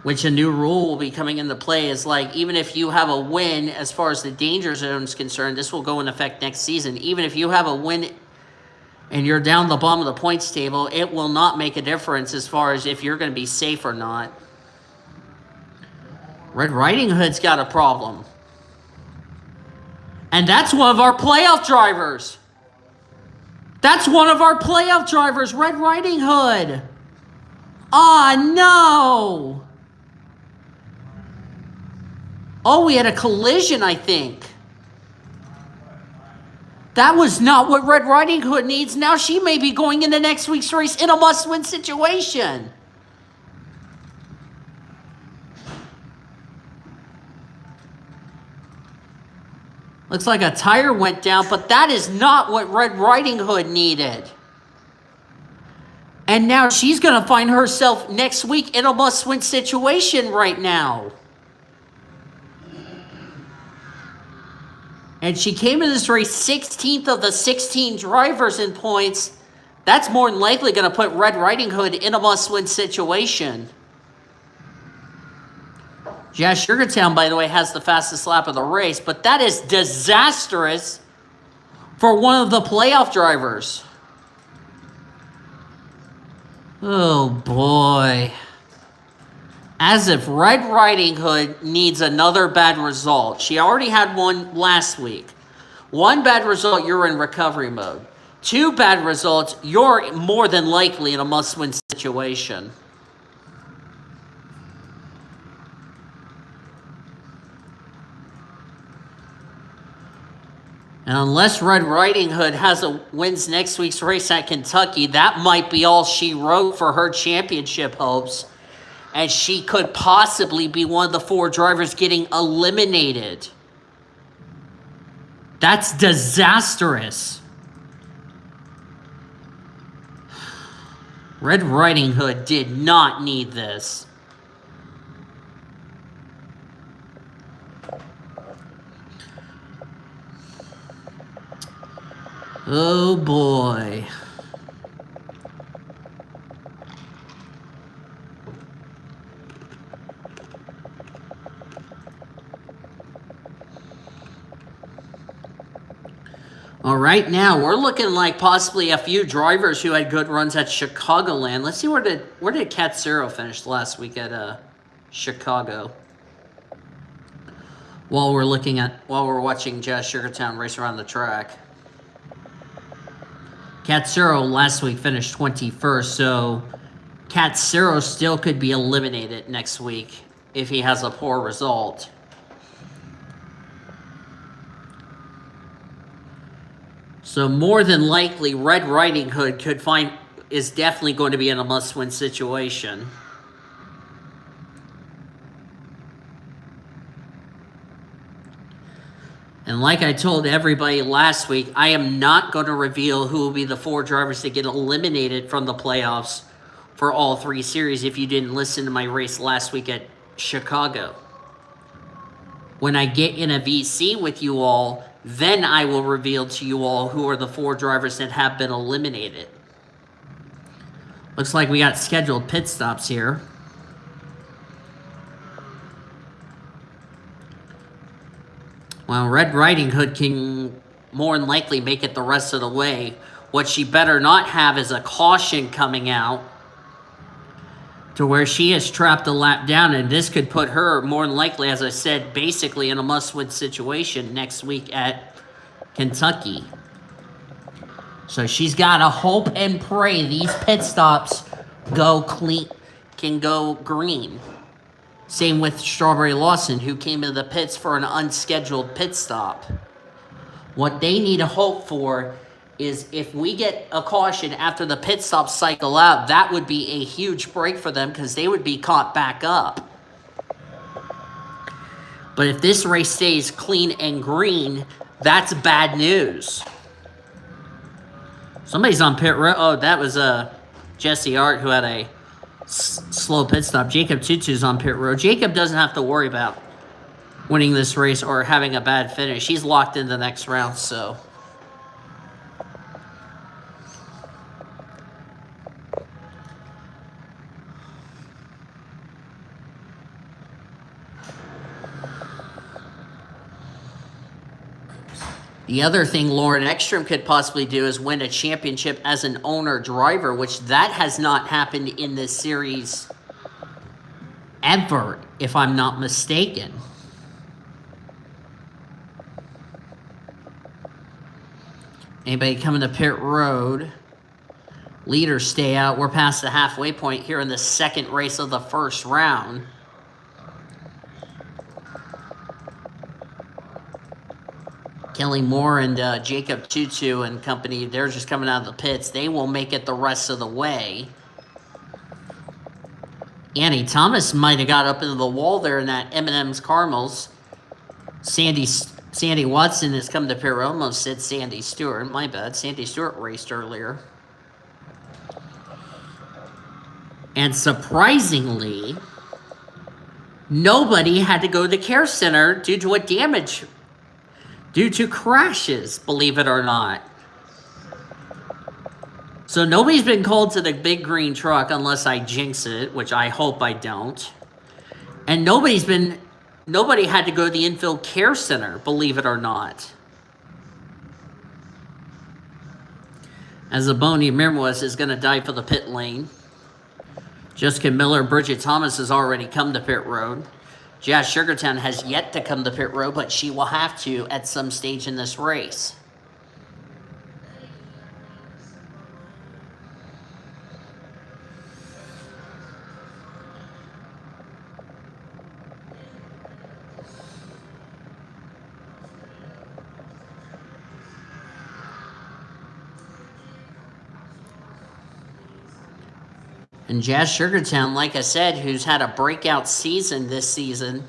which a new rule will be coming into play, is like, even if you have a win as far as the danger zone is concerned, this will go in effect next season. Even if you have a win and you're down the bottom of the points table, it will not make a difference as far as if you're going to be safe or not. Red Riding Hood's got a problem. And that's one of our playoff drivers. That's one of our playoff drivers, Red Riding Hood. Oh, no. Oh, we had a collision, I think. That was not what Red Riding Hood needs. Now she may be going into next week's race in a must-win situation. Looks like a tire went down, but that is not what Red Riding Hood needed. And now she's going to find herself next week in a must-win situation right now. And she came in this race 16th of the 16 drivers in points. That's more than likely going to put Red Riding Hood in a must-win situation. Jazz Sugartown, by the way, has the fastest lap of the race, but that is disastrous for one of the playoff drivers. Oh, boy. As if Red Riding Hood needs another bad result. She already had one last week. One bad result, you're in recovery mode. Two bad results, you're more than likely in a must-win situation. And unless Red Riding Hood wins next week's race at Kentucky, that might be all she wrote for her championship hopes. And she could possibly be one of the 4 drivers getting eliminated. That's disastrous. Red Riding Hood did not need this. Oh boy. All right, now we're looking like possibly a few drivers who had good runs at Chicagoland. Let's see, where did Katsuro finish last week at Chicago? While we're watching Jazz Sugartown race around the track. Katsuro last week finished 21st, so Katsuro still could be eliminated next week if he has a poor result. So more than likely, Red Riding Hood is definitely going to be in a must-win situation. And like I told everybody last week, I am not going to reveal who will be the 4 drivers that get eliminated from the playoffs for all 3 series if you didn't listen to my race last week at Chicago. When I get in a VC with you all, then I will reveal to you all who are the 4 drivers that have been eliminated. Looks like we got scheduled pit stops here. Well, Red Riding Hood can more than likely make it the rest of the way. What she better not have is a caution coming out. to where she is trapped a lap down, and this could put her more than likely, as I said, basically in a must-win situation next week at Kentucky. So she's got to hope and pray these pit stops go clean, can go green. Same with Strawberry Lawson, who came into the pits for an unscheduled pit stop. What they need to hope for is if we get a caution after the pit stop cycle out, that would be a huge break for them because they would be caught back up. But if this race stays clean and green, that's bad news. Somebody's on pit road. Oh, that was Jesse Art who had a slow pit stop. Jacob Tutu's on pit road. Jacob doesn't have to worry about winning this race or having a bad finish. He's locked in the next round, so. The other thing Lauren Ekstrom could possibly do is win a championship as an owner-driver, which that has not happened in this series ever, if I'm not mistaken. Anybody coming to pit road? Leaders stay out. We're past the halfway point here in the second race of the first round. Kelly Moore and Jacob Tutu and company, they're just coming out of the pits. They will make it the rest of the way. Annie Thomas might have got up into the wall there in that M&M's Caramels. Sandy Watson has come to pit road. Almost said Sandy Stewart. My bad. Sandy Stewart raced earlier. And surprisingly, nobody had to go to the care center due to a damage, due to crashes, believe it or not. So nobody's been called to the big green truck unless I jinx it, which I hope I don't. And nobody had to go to the infield care center, believe it or not. As Aboni Mirmwas is going to dive for the pit lane. Jessica Miller, Bridget Thomas has already come to pit road. Jazz Sugartown has yet to come to pit road, but she will have to at some stage in this race. And Jazz Sugartown, like I said, who's had a breakout season this season,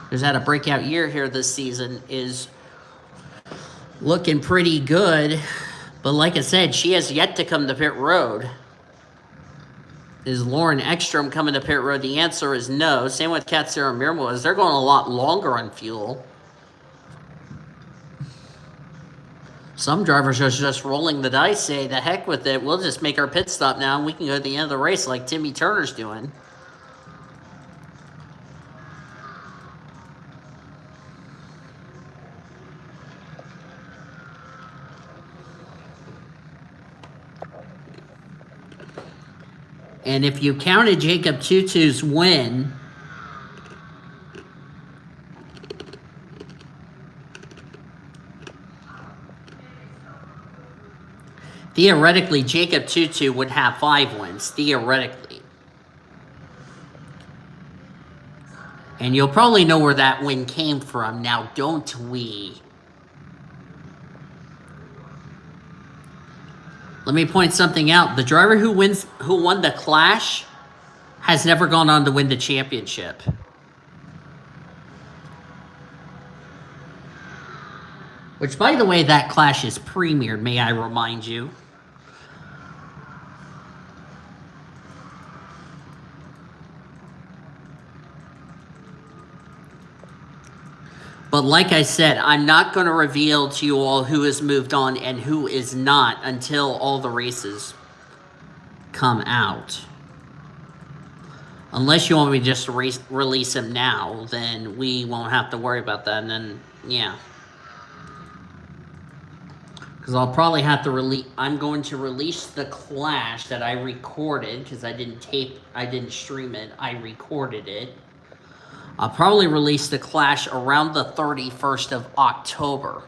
who's had a breakout year here this season, is looking pretty good. But like I said, she has yet to come to pit road. Is Lauren Ekstrom coming to pit road? The answer is no. Same with Katsura Mirmwas. They're going a lot longer on fuel. Some drivers are just rolling the dice, say, the heck with it, we'll just make our pit stop now and we can go to the end of the race like Timmy Turner's doing. And if you counted Jacob Tutu's win, theoretically, Jacob Tutu would have 5 wins, theoretically. And you'll probably know where that win came from, now don't we? Let me point something out. The driver who won the Clash has never gone on to win the championship. Which, by the way, that Clash is premiered, may I remind you. But like I said, I'm not going to reveal to you all who has moved on and who is not until all the races come out. Unless you want me to just release them now, then we won't have to worry about that. And then, yeah. Because I'll probably have to release. I'm going to release the Clash that I recorded because I didn't stream it. I recorded it. I'll probably release the Clash around the 31st of October.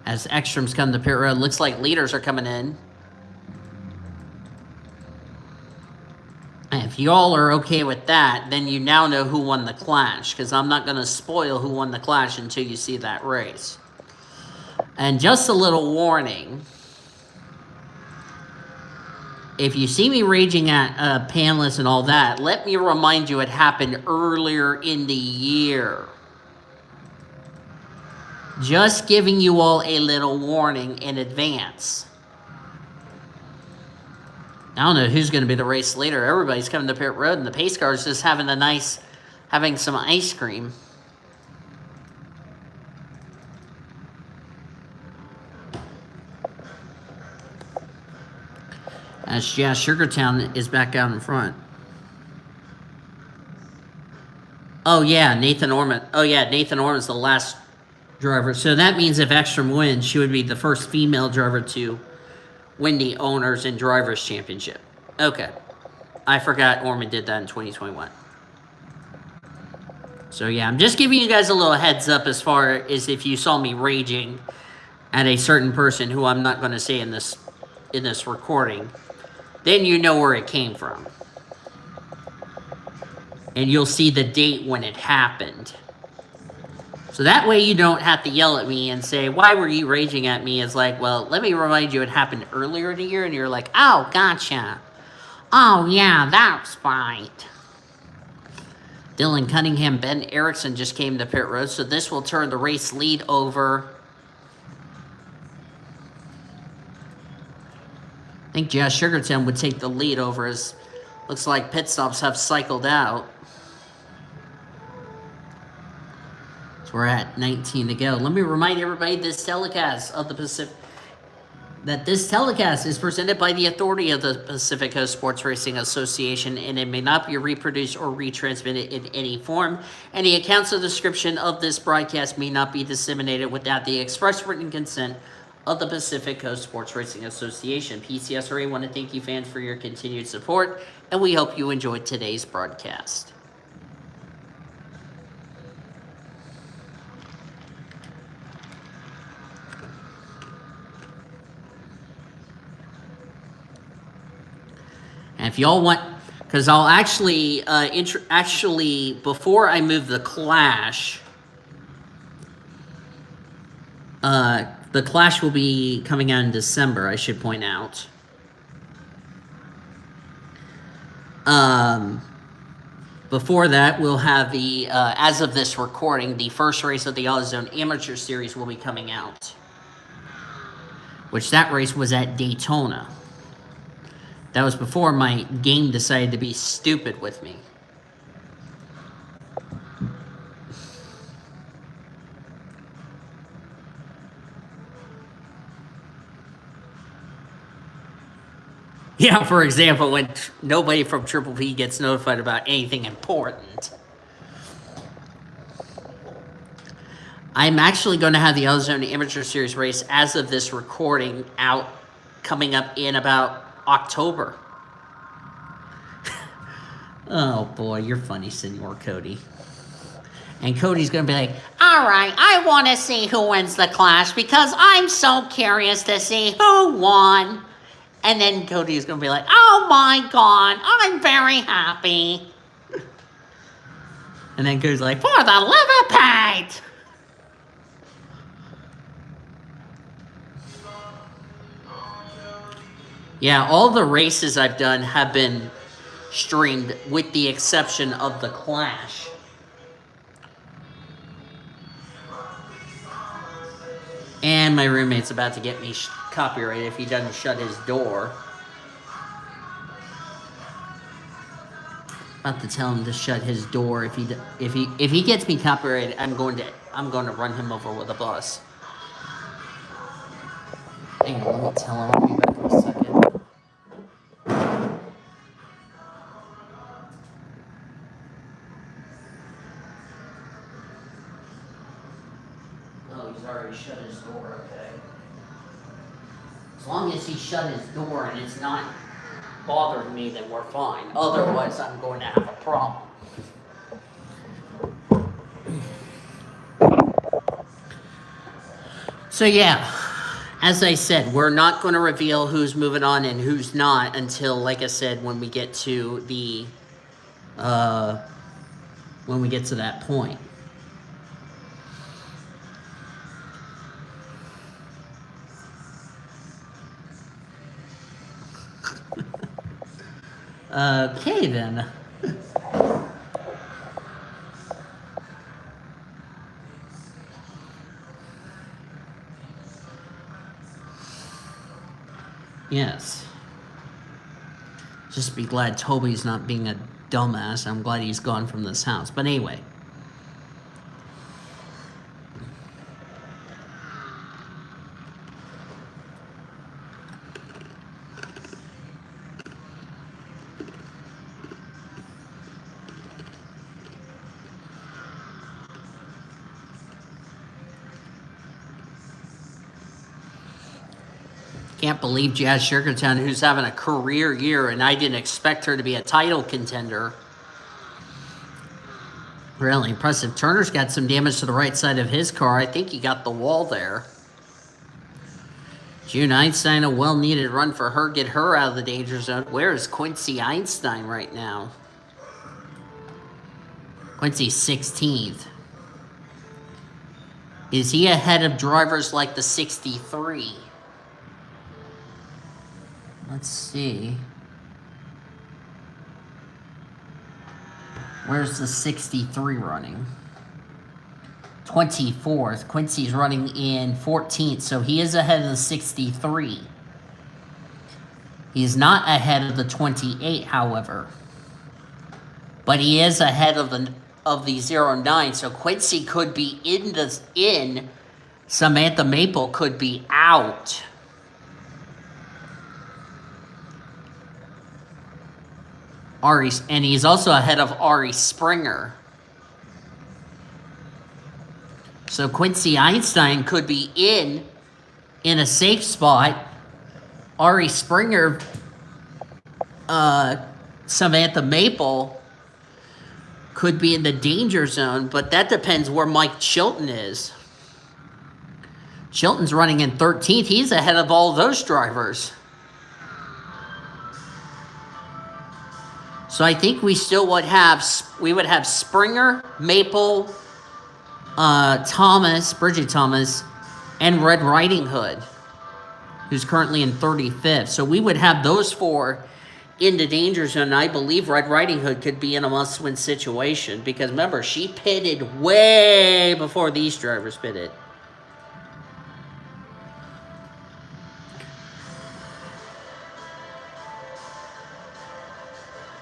As Ekstrom's come to pit road, looks like leaders are coming in. And if y'all are okay with that, then you now know who won the Clash. Because I'm not going to spoil who won the Clash until you see that race. And just a little warning. If you see me raging at panelists and all that, let me remind you it happened earlier in the year. Just giving you all a little warning in advance. I don't know who's going to be the race leader. Everybody's coming to pit road, and the pace car is just having some ice cream. As Sugartown is back out in front. Oh yeah, Nathan Orman. Oh yeah, Nathan Orman's the last driver. So that means if Ekstrom wins, she would be the first female driver to win the Owners and Drivers Championship. Okay. I forgot Orman did that in 2021. So yeah, I'm just giving you guys a little heads up as far as if you saw me raging at a certain person who I'm not going to say in this recording, then you know where it came from. And you'll see the date when it happened. So that way you don't have to yell at me and say, why were you raging at me? It's like, well, let me remind you it happened earlier in the year. And you're like, oh, gotcha. Oh, yeah, that's right. Dylan Cunningham, Ben Erickson just came to pit road. So this will turn the race lead over. I think Josh Sugarton would take the lead over as looks like pit stops have cycled out. So we're at 19 to go. Let me remind everybody this telecast of the Pacific is presented by the authority of the Pacific Coast Sports Racing Association, and it may not be reproduced or retransmitted in any form. Any accounts or description of this broadcast may not be disseminated without the express written consent of the Pacific Coast Sports Racing Association. PCSRA want to thank you fans for your continued support, and we hope you enjoyed today's broadcast. And if y'all want, because I'll actually, before I move the Clash, the Clash will be coming out in December, I should point out. Before that, we'll have the, as of this recording, the first race of the AutoZone Amateur Series will be coming out. Which that race was at Daytona. That was before my game decided to be stupid with me. Yeah, for example, when nobody from Triple P gets notified about anything important. I'm actually going to have the AutoZone Amateur Series race as of this recording out, coming up in about October. Oh boy, you're funny, Senor Cody. And Cody's going to be like, all right, I want to see who wins the Clash because I'm so curious to see who won. And then Cody's going to be like, oh my God, I'm very happy. And then Cody's like, for the liver paint. Yeah, all the races I've done have been streamed with the exception of the Clash. And my roommate's about to get me copyrighted if he doesn't shut his door. About to tell him to shut his door. If he gets me copyrighted, I'm going to run him over with a bus. Hang on, let me tell him. I'll be back in a second. Oh, he's already shut his door, okay. As long as he shut his door and it's not bothering me, then we're fine. Otherwise, I'm going to have a problem. So yeah, as I said, we're not going to reveal who's moving on and who's not until, like I said, when we get to the, when we get to that point. Okay then. Yes. Just be glad Toby's not being a dumbass. I'm glad he's gone from this house. But anyway. Can't believe Jazz Sugartown, who's having a career year, and I didn't expect her to be a title contender. Really impressive. Turner's got some damage to the right side of his car. I think he got the wall there. June Einstein, a well-needed run for her. Get her out of the danger zone. Where is Quincy Einstein right now? Quincy's 16th. Is he ahead of drivers like the 63? Let's see. Where's the 63 running? 24th. Quincy's running in 14th, so he is ahead of the 63. He is not ahead of the 28, however. But he is ahead of the 09, so Quincy could be in. Samantha Maple could be out. And he's also ahead of Ari Springer. So Quincy Einstein could be in a safe spot. Ari Springer, Samantha Maple could be in the danger zone, but that depends where Mike Chilton is. Chilton's running in 13th. He's ahead of all those drivers. So I think we still would have Springer, Maple, Thomas, Bridget Thomas, and Red Riding Hood, who's currently in 35th. So we would have those four in the danger zone. I believe Red Riding Hood could be in a must-win situation because remember, she pitted way before these drivers pitted.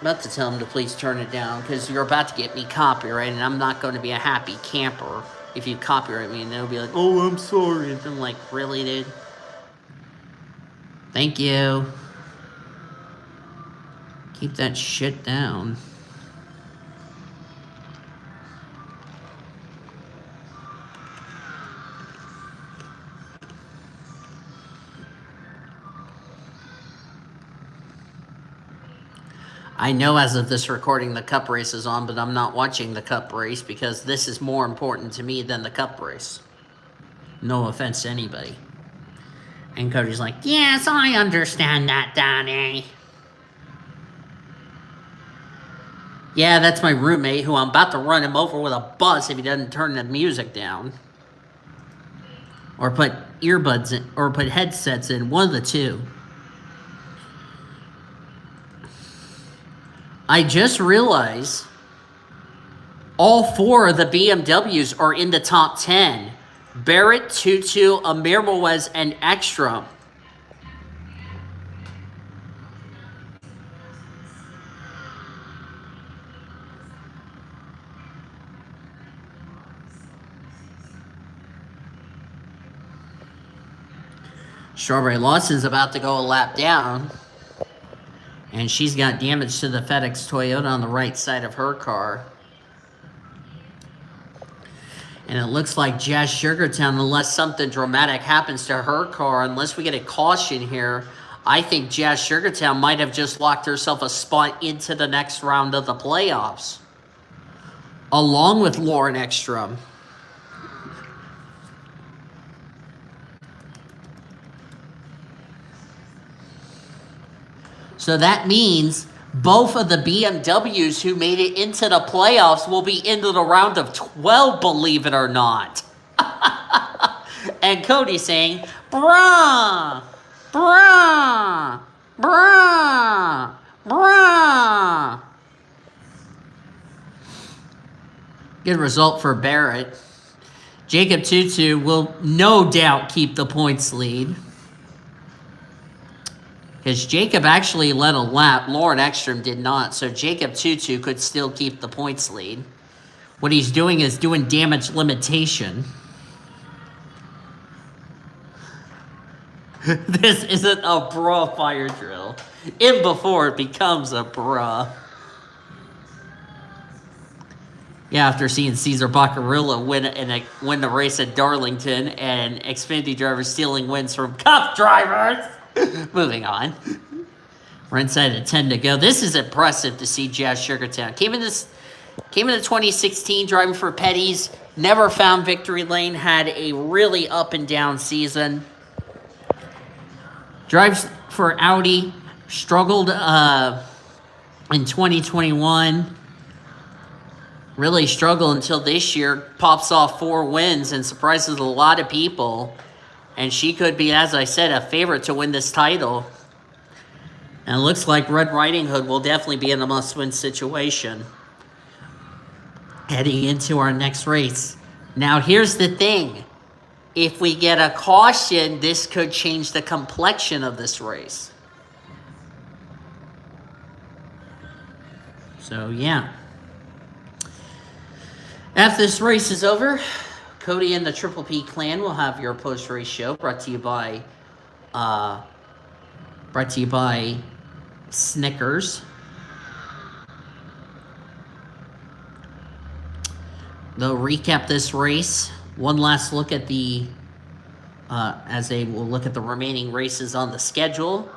I'm about to tell him to please turn it down because you're about to get me copyrighted, and I'm not going to be a happy camper if you copyright me, and they'll be like, oh, I'm sorry. And I'm like, really, dude? Thank you. Keep that shit down. I know as of this recording the cup race is on, but I'm not watching the cup race because this is more important to me than the cup race. No offense to anybody. And Cody's like, yes, I understand that, Donnie. Yeah, that's my roommate who I'm about to run him over with a bus if he doesn't turn the music down. Or put earbuds in, or put headsets in, one of the two. I just realized all four of the BMWs are in the top 10. Barrett, Tutu, Amir Moez, and Ekstrom. Strawberry Lawson's about to go a lap down. And she's got damage to the FedEx Toyota on the right side of her car. And it looks like Jazz Sugartown, unless something dramatic happens to her car, unless we get a caution here, I think Jazz Sugartown might have just locked herself a spot into the next round of the playoffs, along with Lauren Ekstrom. So that means both of the BMWs who made it into the playoffs will be into the round of 12, believe it or not. And Cody saying, brah, brah, brah, brah. Good result for Barrett. Jacob Tutu will no doubt keep the points lead, because Jacob actually led a lap. Lauren Ekstrom did not, so Jacob Tutu could still keep the points lead. What he's doing is doing damage limitation. This isn't a bra fire drill. In before it becomes a bra. Yeah, after seeing Cesar Baccarilla win the race at Darlington and Xfinity drivers stealing wins from Cup drivers. Moving on. We're inside of 10 to go. This is impressive to see Jazz Sugartown. Came into 2016 driving for Petty's. Never found victory lane. Had a really up and down season. Drives for Audi. Struggled in 2021. Really struggled until this year. Pops off 4 wins and surprises a lot of people. And she could be, as I said, a favorite to win this title. And it looks like Red Riding Hood will definitely be in a must-win situation heading into our next race. Now, here's the thing. If we get a caution, this could change the complexion of this race. So, yeah. After this race is over, Cody and the Triple P clan will have your post-race show brought to you by Snickers. They'll recap this race. One last look at the as they will look at the remaining races on the schedule,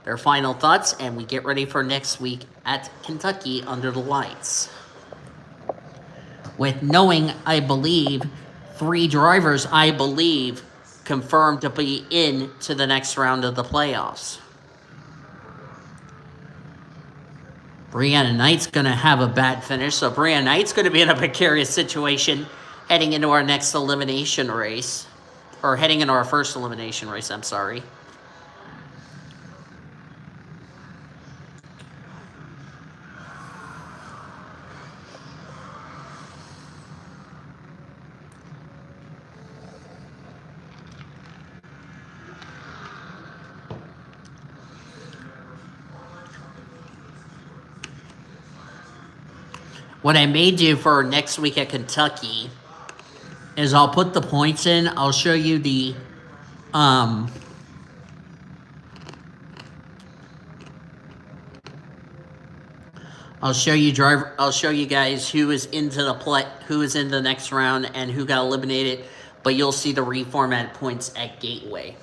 their final thoughts, and we get ready for next week at Kentucky under the lights. With knowing, I believe, 3 drivers, I believe, confirmed to be in to the next round of the playoffs. Brianna Knight's going to have a bad finish, so Brianna Knight's going to be in a precarious situation heading into our next elimination race. Or heading into our first elimination race, I'm sorry. What I may do for next week at Kentucky is I'll put the points in. I'll show you the I'll show you guys who is into the next round and who got eliminated, but you'll see the reformatted points at Gateway.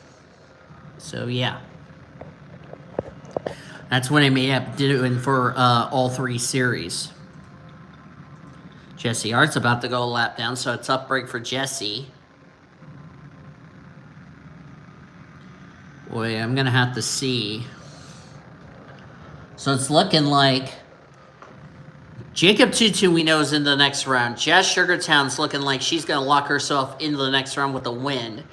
So yeah. That's what I may up doing for all 3 series. Jesse Art's about to go a lap down, so it's up break for Jesse. Boy, I'm going to have to see. So it's looking like Jacob Tutu, we know, is in the next round. Jazz Sugartown's looking like she's going to lock herself into the next round with a win.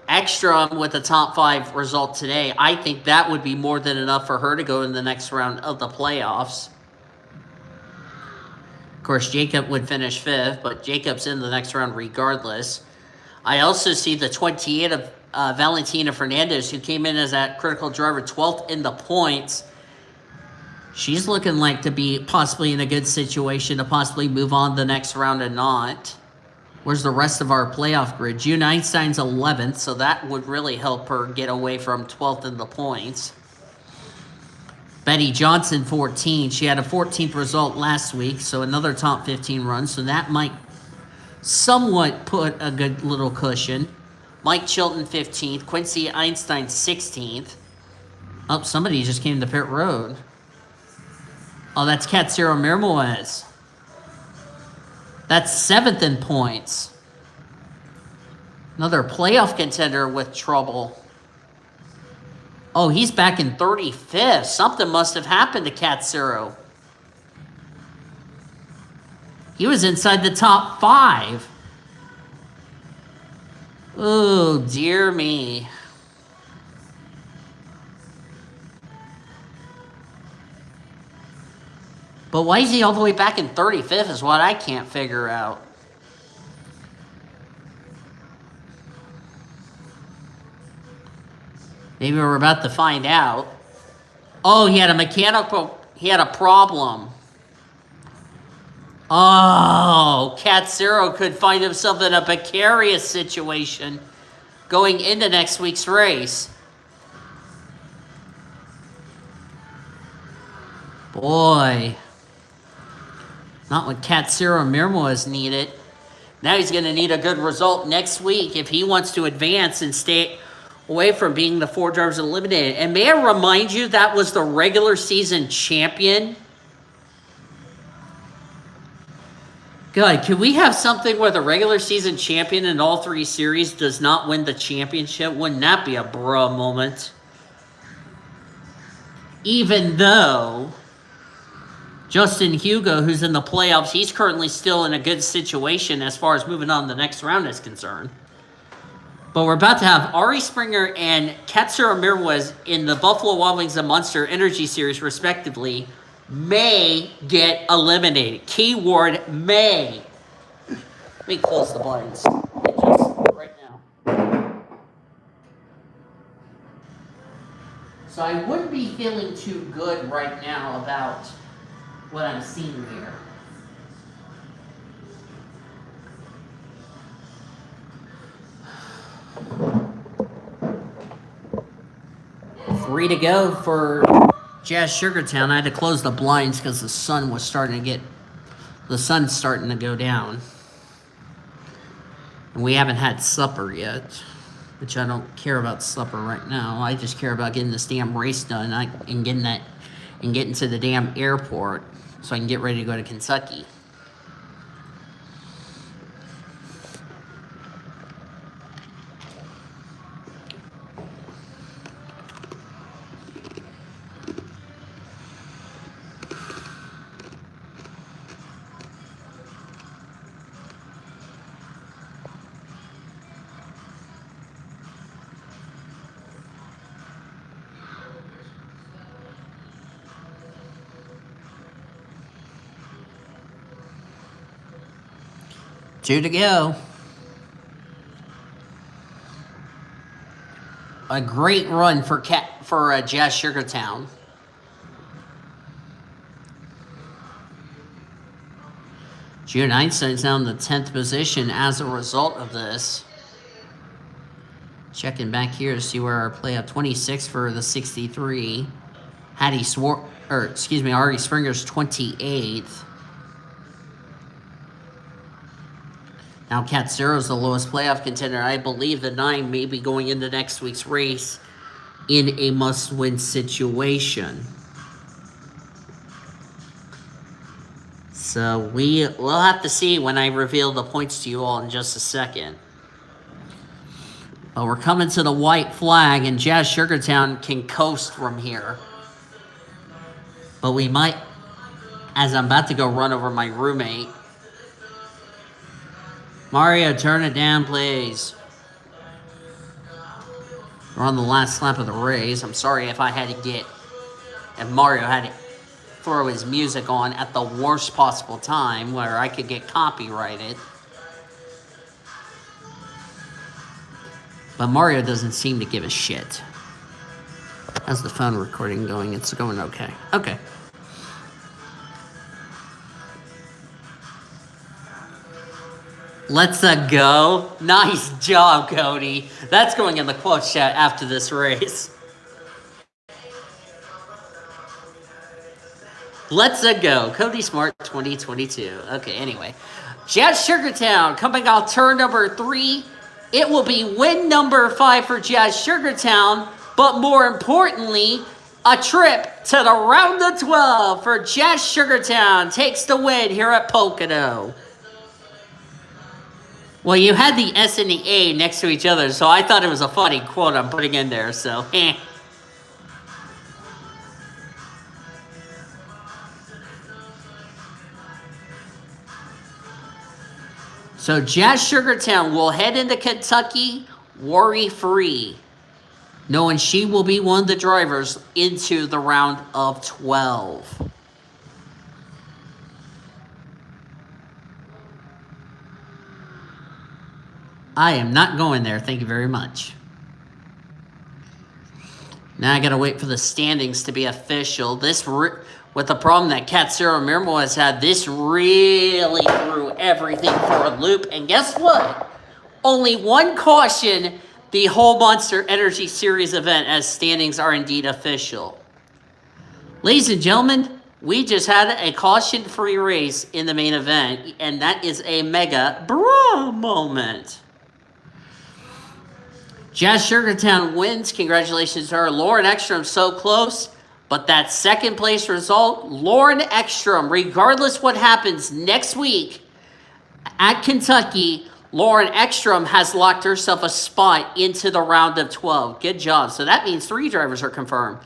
Ekstrom with the top 5 result today. I think that would be more than enough for her to go in the next round of the playoffs. Of course, Jacob would finish 5th, but Jacob's in the next round regardless. I also see the 28 of Valentina Fernandez, who came in as that critical driver 12th in the points. She's looking like to be possibly in a good situation to possibly move on the next round or not. Where's the rest of our playoff grid? June Einstein's 11th, so that would really help her get away from 12th in the points. Betty Johnson, 14. She had a 14th result last week, so another top 15 run. So that might somewhat put a good little cushion. Mike Chilton 15th, Quincy Einstein 16th. Oh, somebody just came to pit road. Oh, that's Katsuro Mirmoez. That's 7th in points. Another playoff contender with trouble. Oh, he's back in 35th. Something must have happened to Katsuro. He was inside the top 5. Oh, dear me. But why is he all the way back in 35th is what I can't figure out. Maybe we're about to find out. Oh, he had a problem. Oh, Katsuro could find himself in a precarious situation going into next week's race. Boy. Not what Katsuro Mirmoez needed. Now he's going to need a good result next week if he wants to advance and stay away from being the 4 drivers eliminated. And may I remind you, that was the regular season champion. God, can we have something where the regular season champion in all 3 series does not win the championship? Wouldn't that be a bruh moment? Even though Justin Hugo, who's in the playoffs, he's currently still in a good situation as far as moving on to the next round is concerned. But we're about to have Ari Springer and Katsuro Mirmoez in the Buffalo Wild Wings and Monster Energy Series, respectively, may get eliminated. Keyword may. Let me close the blinds. Just right now. So I wouldn't be feeling too good right now about what I'm seeing here. Three to go for Jazz Sugartown. I had to close the blinds because the sun was starting to sun's starting to go down. And we haven't had supper yet, which I don't care about supper right now. I just care about getting this damn race done and getting to the damn airport so I can get ready to go to Kentucky. Two to go. A great run for Jazz Sugartown. June Einstein's now in the 10th position as a result of this. Checking back here to see where our playoff 26 for the 63. Ari Springer's 28th. Now, Katsuro's the lowest playoff contender. I believe the 9 may be going into next week's race in a must-win situation. So we'll have to see when I reveal the points to you all in just a second. But we're coming to the white flag, and Jazz Sugartown can coast from here. But we might, as I'm about to go run over my roommate. Mario, turn it down, please. We're on the last lap of the race. I'm sorry if Mario had to throw his music on at the worst possible time where I could get copyrighted. But Mario doesn't seem to give a shit. How's the phone recording going? It's going okay. Okay. Let's go. Nice job, Cody. That's going in the quote chat after this race. Let's go. Cody Smart 2022. Okay, anyway. Jazz Sugartown coming off turn number 3. It will be win number 5 for Jazz Sugartown, but more importantly, a trip to the round of 12 for Jazz Sugartown takes the win here at Pocono. Well, you had the S and the A next to each other, so I thought it was a funny quote I'm putting in there, so So Jazz Sugartown will head into Kentucky worry-free, knowing she will be one of the drivers into the round of 12. I am not going there, thank you very much. Now I gotta wait for the standings to be official. With the problem that Katsura Mirmo has had, this really threw everything for a loop. And guess what? Only one caution the whole Monster Energy Series event, as standings are indeed official. Ladies and gentlemen, we just had a caution-free race in the main event, and that is a mega bra moment. Jazz Sugartown wins. Congratulations to her. Lauren Ekstrom, so close. But that second place result, Lauren Ekstrom, regardless what happens next week at Kentucky, Lauren Ekstrom has locked herself a spot into the round of 12. Good job. So that means 3 drivers are confirmed.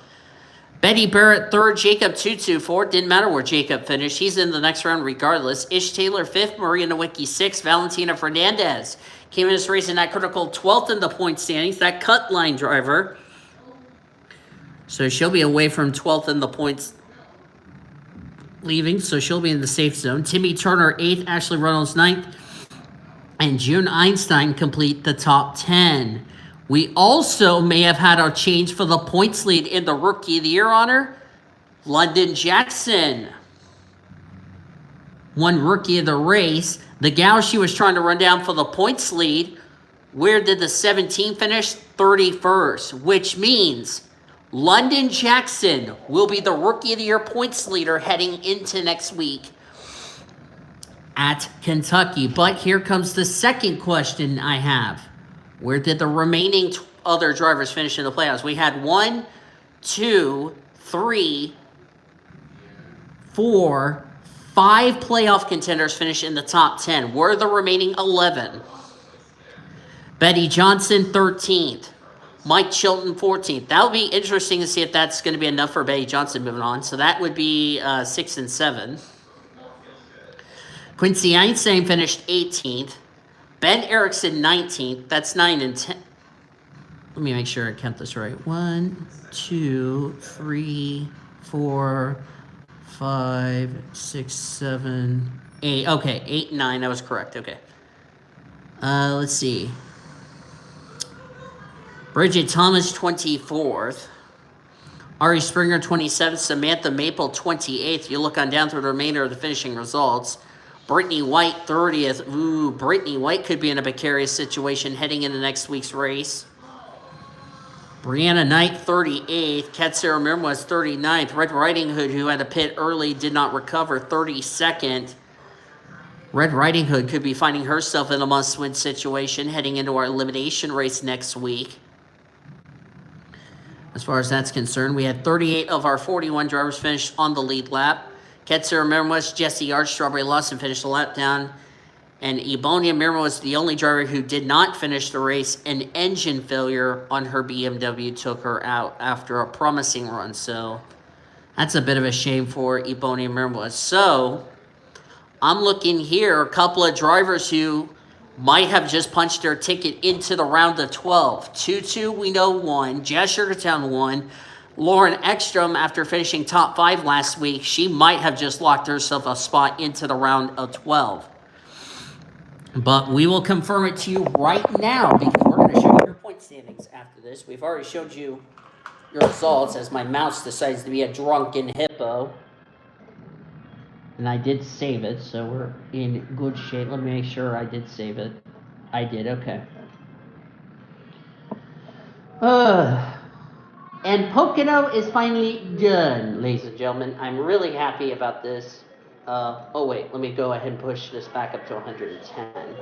Betty Barrett, 3rd. Jacob Tutu, 4th. Didn't matter where Jacob finished. He's in the next round regardless. Ish Taylor, 5th. Maria Nowicki, 6th. Valentina Fernandez came in this race in that critical 12th in the point standings. That cut line driver. So she'll be away from 12th in the points leaving, so she'll be in the safe zone. Timmy Turner, 8th. Ashley Reynolds, 9th. And June Einstein complete the top 10. We also may have had a change for the points lead in the Rookie of the Year honor. London Jackson won Rookie of the Race. The gal she was trying to run down for the points lead, where did the 17 finish? 31st, which means London Jackson will be the Rookie of the Year points leader heading into next week at Kentucky. But here comes the second question I have. Where did the remaining other drivers finish in the playoffs? We had 1, 2, 3, 4, 5 playoff contenders finish in the top 10. Where are the remaining 11? Betty Johnson, 13th. Mike Chilton, 14th. That'll be interesting to see if that's going to be enough for Betty Johnson moving on. So that would be 6 and 7. Quincy Einstein finished 18th. Ben Erickson, 19th. That's 9 and 10. Let me make sure I count this right. 1, 2, 3, 4, 5, 6, 7, 8. Okay, 8 and 9. I was correct. Okay. Let's see. Bridget Thomas, 24th. Ari Springer, 27th. Samantha Maple, 28th. You look on down through the remainder of the finishing results. Brittany White, 30th. Ooh, Brittany White could be in a precarious situation heading into next week's race. Brianna Knight, 38th. Katsura Mirmo, 39th. Red Riding Hood, who had a pit early, did not recover, 32nd. Red Riding Hood could be finding herself in a must-win situation heading into our elimination race next week. As far as that's concerned, we had 38 of our 41 drivers finish on the lead lap. Katsura Mirmo, Jesse Arch, Strawberry Lawson finished the lap down. And Ebonia Mirmo was the only driver who did not finish the race. An engine failure on her BMW took her out after a promising run. So that's a bit of a shame for Ebonia Mirmo. So I'm looking here, a couple of drivers who might have just punched their ticket into the round of 12. Tutu, we know, won. Jazz Sugartown won. Lauren Ekstrom, after finishing top 5 last week, she might have just locked herself a spot into the round of 12. But we will confirm it to you right now because we're going to show you your point standings after this. We've already showed you your results as my mouse decides to be a drunken hippo. And I did save it, so we're in good shape. Let me make sure I did save it. I did, okay. And Pocono is finally done, ladies and gentlemen. I'm really happy about this. Oh wait, let me go ahead and push this back up to 110.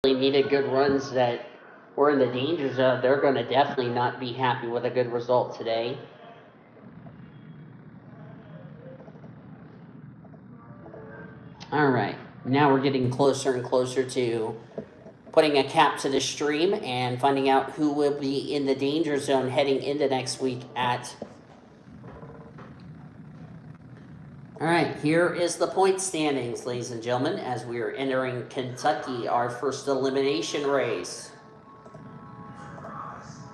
Needed good runs that were in the danger zone. They're going to definitely not be happy with a good result today. All right, now we're getting closer and closer to putting a cap to the stream and finding out who will be in the danger zone heading into next week at... All right, here is the point standings, ladies and gentlemen, as we are entering Kentucky, our first elimination race.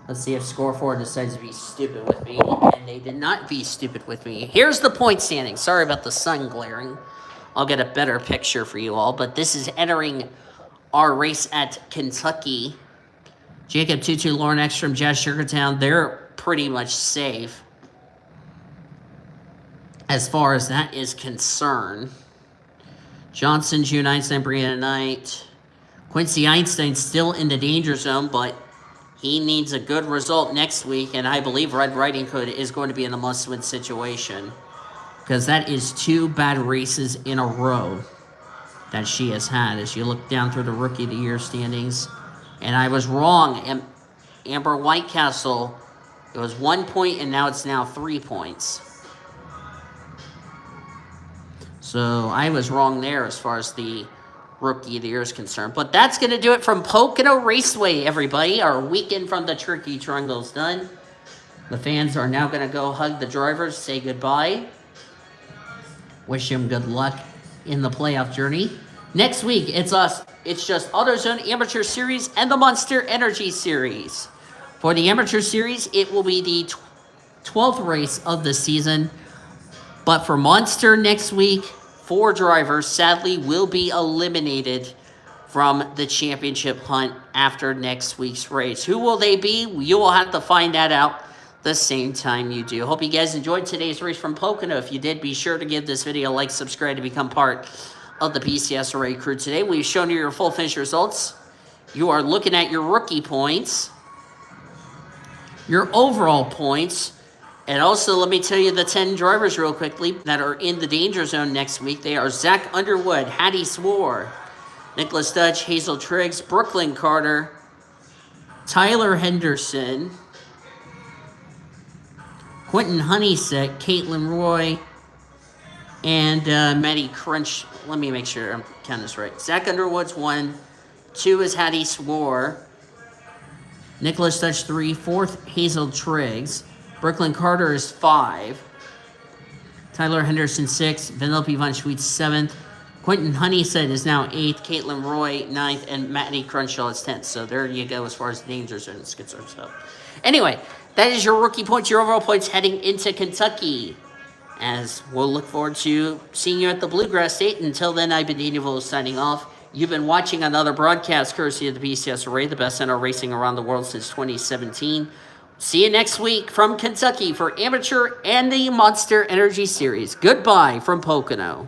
Let's see if Score 4 decides to be stupid with me, and they did not be stupid with me. Here's the point standings. Sorry about the sun glaring. I'll get a better picture for you all, but this is entering our race at Kentucky. Jacob Tutu, Lauren Ekstrom, Jazz Sugartown, they're pretty much safe as far as that is concerned. Johnson, June Einstein, Brianna Knight. Quincy Einstein still in the danger zone, but he needs a good result next week, and I believe Red Riding Hood is going to be in a must-win situation because that is 2 bad races in a row that she has had as you look down through the Rookie of the Year standings. And I was wrong. Amber Whitecastle, it was 1 point, and now it's 3 points. So I was wrong there as far as the Rookie of the Year is concerned. But that's going to do it from Pocono Raceway, everybody. Our weekend from the Turkey Triangle is done. The fans are now going to go hug the drivers, say goodbye. Wish them good luck in the playoff journey. Next week, it's us. It's just AutoZone Amateur Series and the Monster Energy Series. For the Amateur Series, it will be the 12th race of the season. But for Monster next week, 4 drivers sadly will be eliminated from the championship hunt after next week's race. Who will they be? You will have to find that out the same time you do. Hope you guys enjoyed today's race from Pocono. If you did, be sure to give this video a like, subscribe to become part of the PCS Array crew today. We've shown you your full finish results. You are looking at your rookie points, your overall points, and also let me tell you the 10 drivers real quickly that are in the danger zone next week. They are Zach Underwood, Hattie Swore, Nicholas Dutch, Hazel Triggs, Brooklyn Carter, Tyler Henderson, Quentin Honeysett, Caitlin Roy, And Matty Crunch, let me make sure I'm counting this right. Zach Underwood's 1. 2 is Hattie Swore. Nicholas Dutch 3. 4th, Hazel Triggs. Brooklyn Carter is 5. Tyler Henderson 6. Vanellope Von Schweetz 7th. Quentin Honeysett is now 8th. Caitlin Roy 9th. And Matty Crenshaw is 10th. So there you go as far as names are concerned. So anyway, that is your rookie points, your overall points heading into Kentucky. As we'll look forward to seeing you at the Bluegrass State. Until then, I've been Daniel signing off. You've been watching another broadcast courtesy of the PCS Array, the best center racing around the world since 2017. See you next week from Kentucky for Amateur and the Monster Energy Series. Goodbye from Pocono.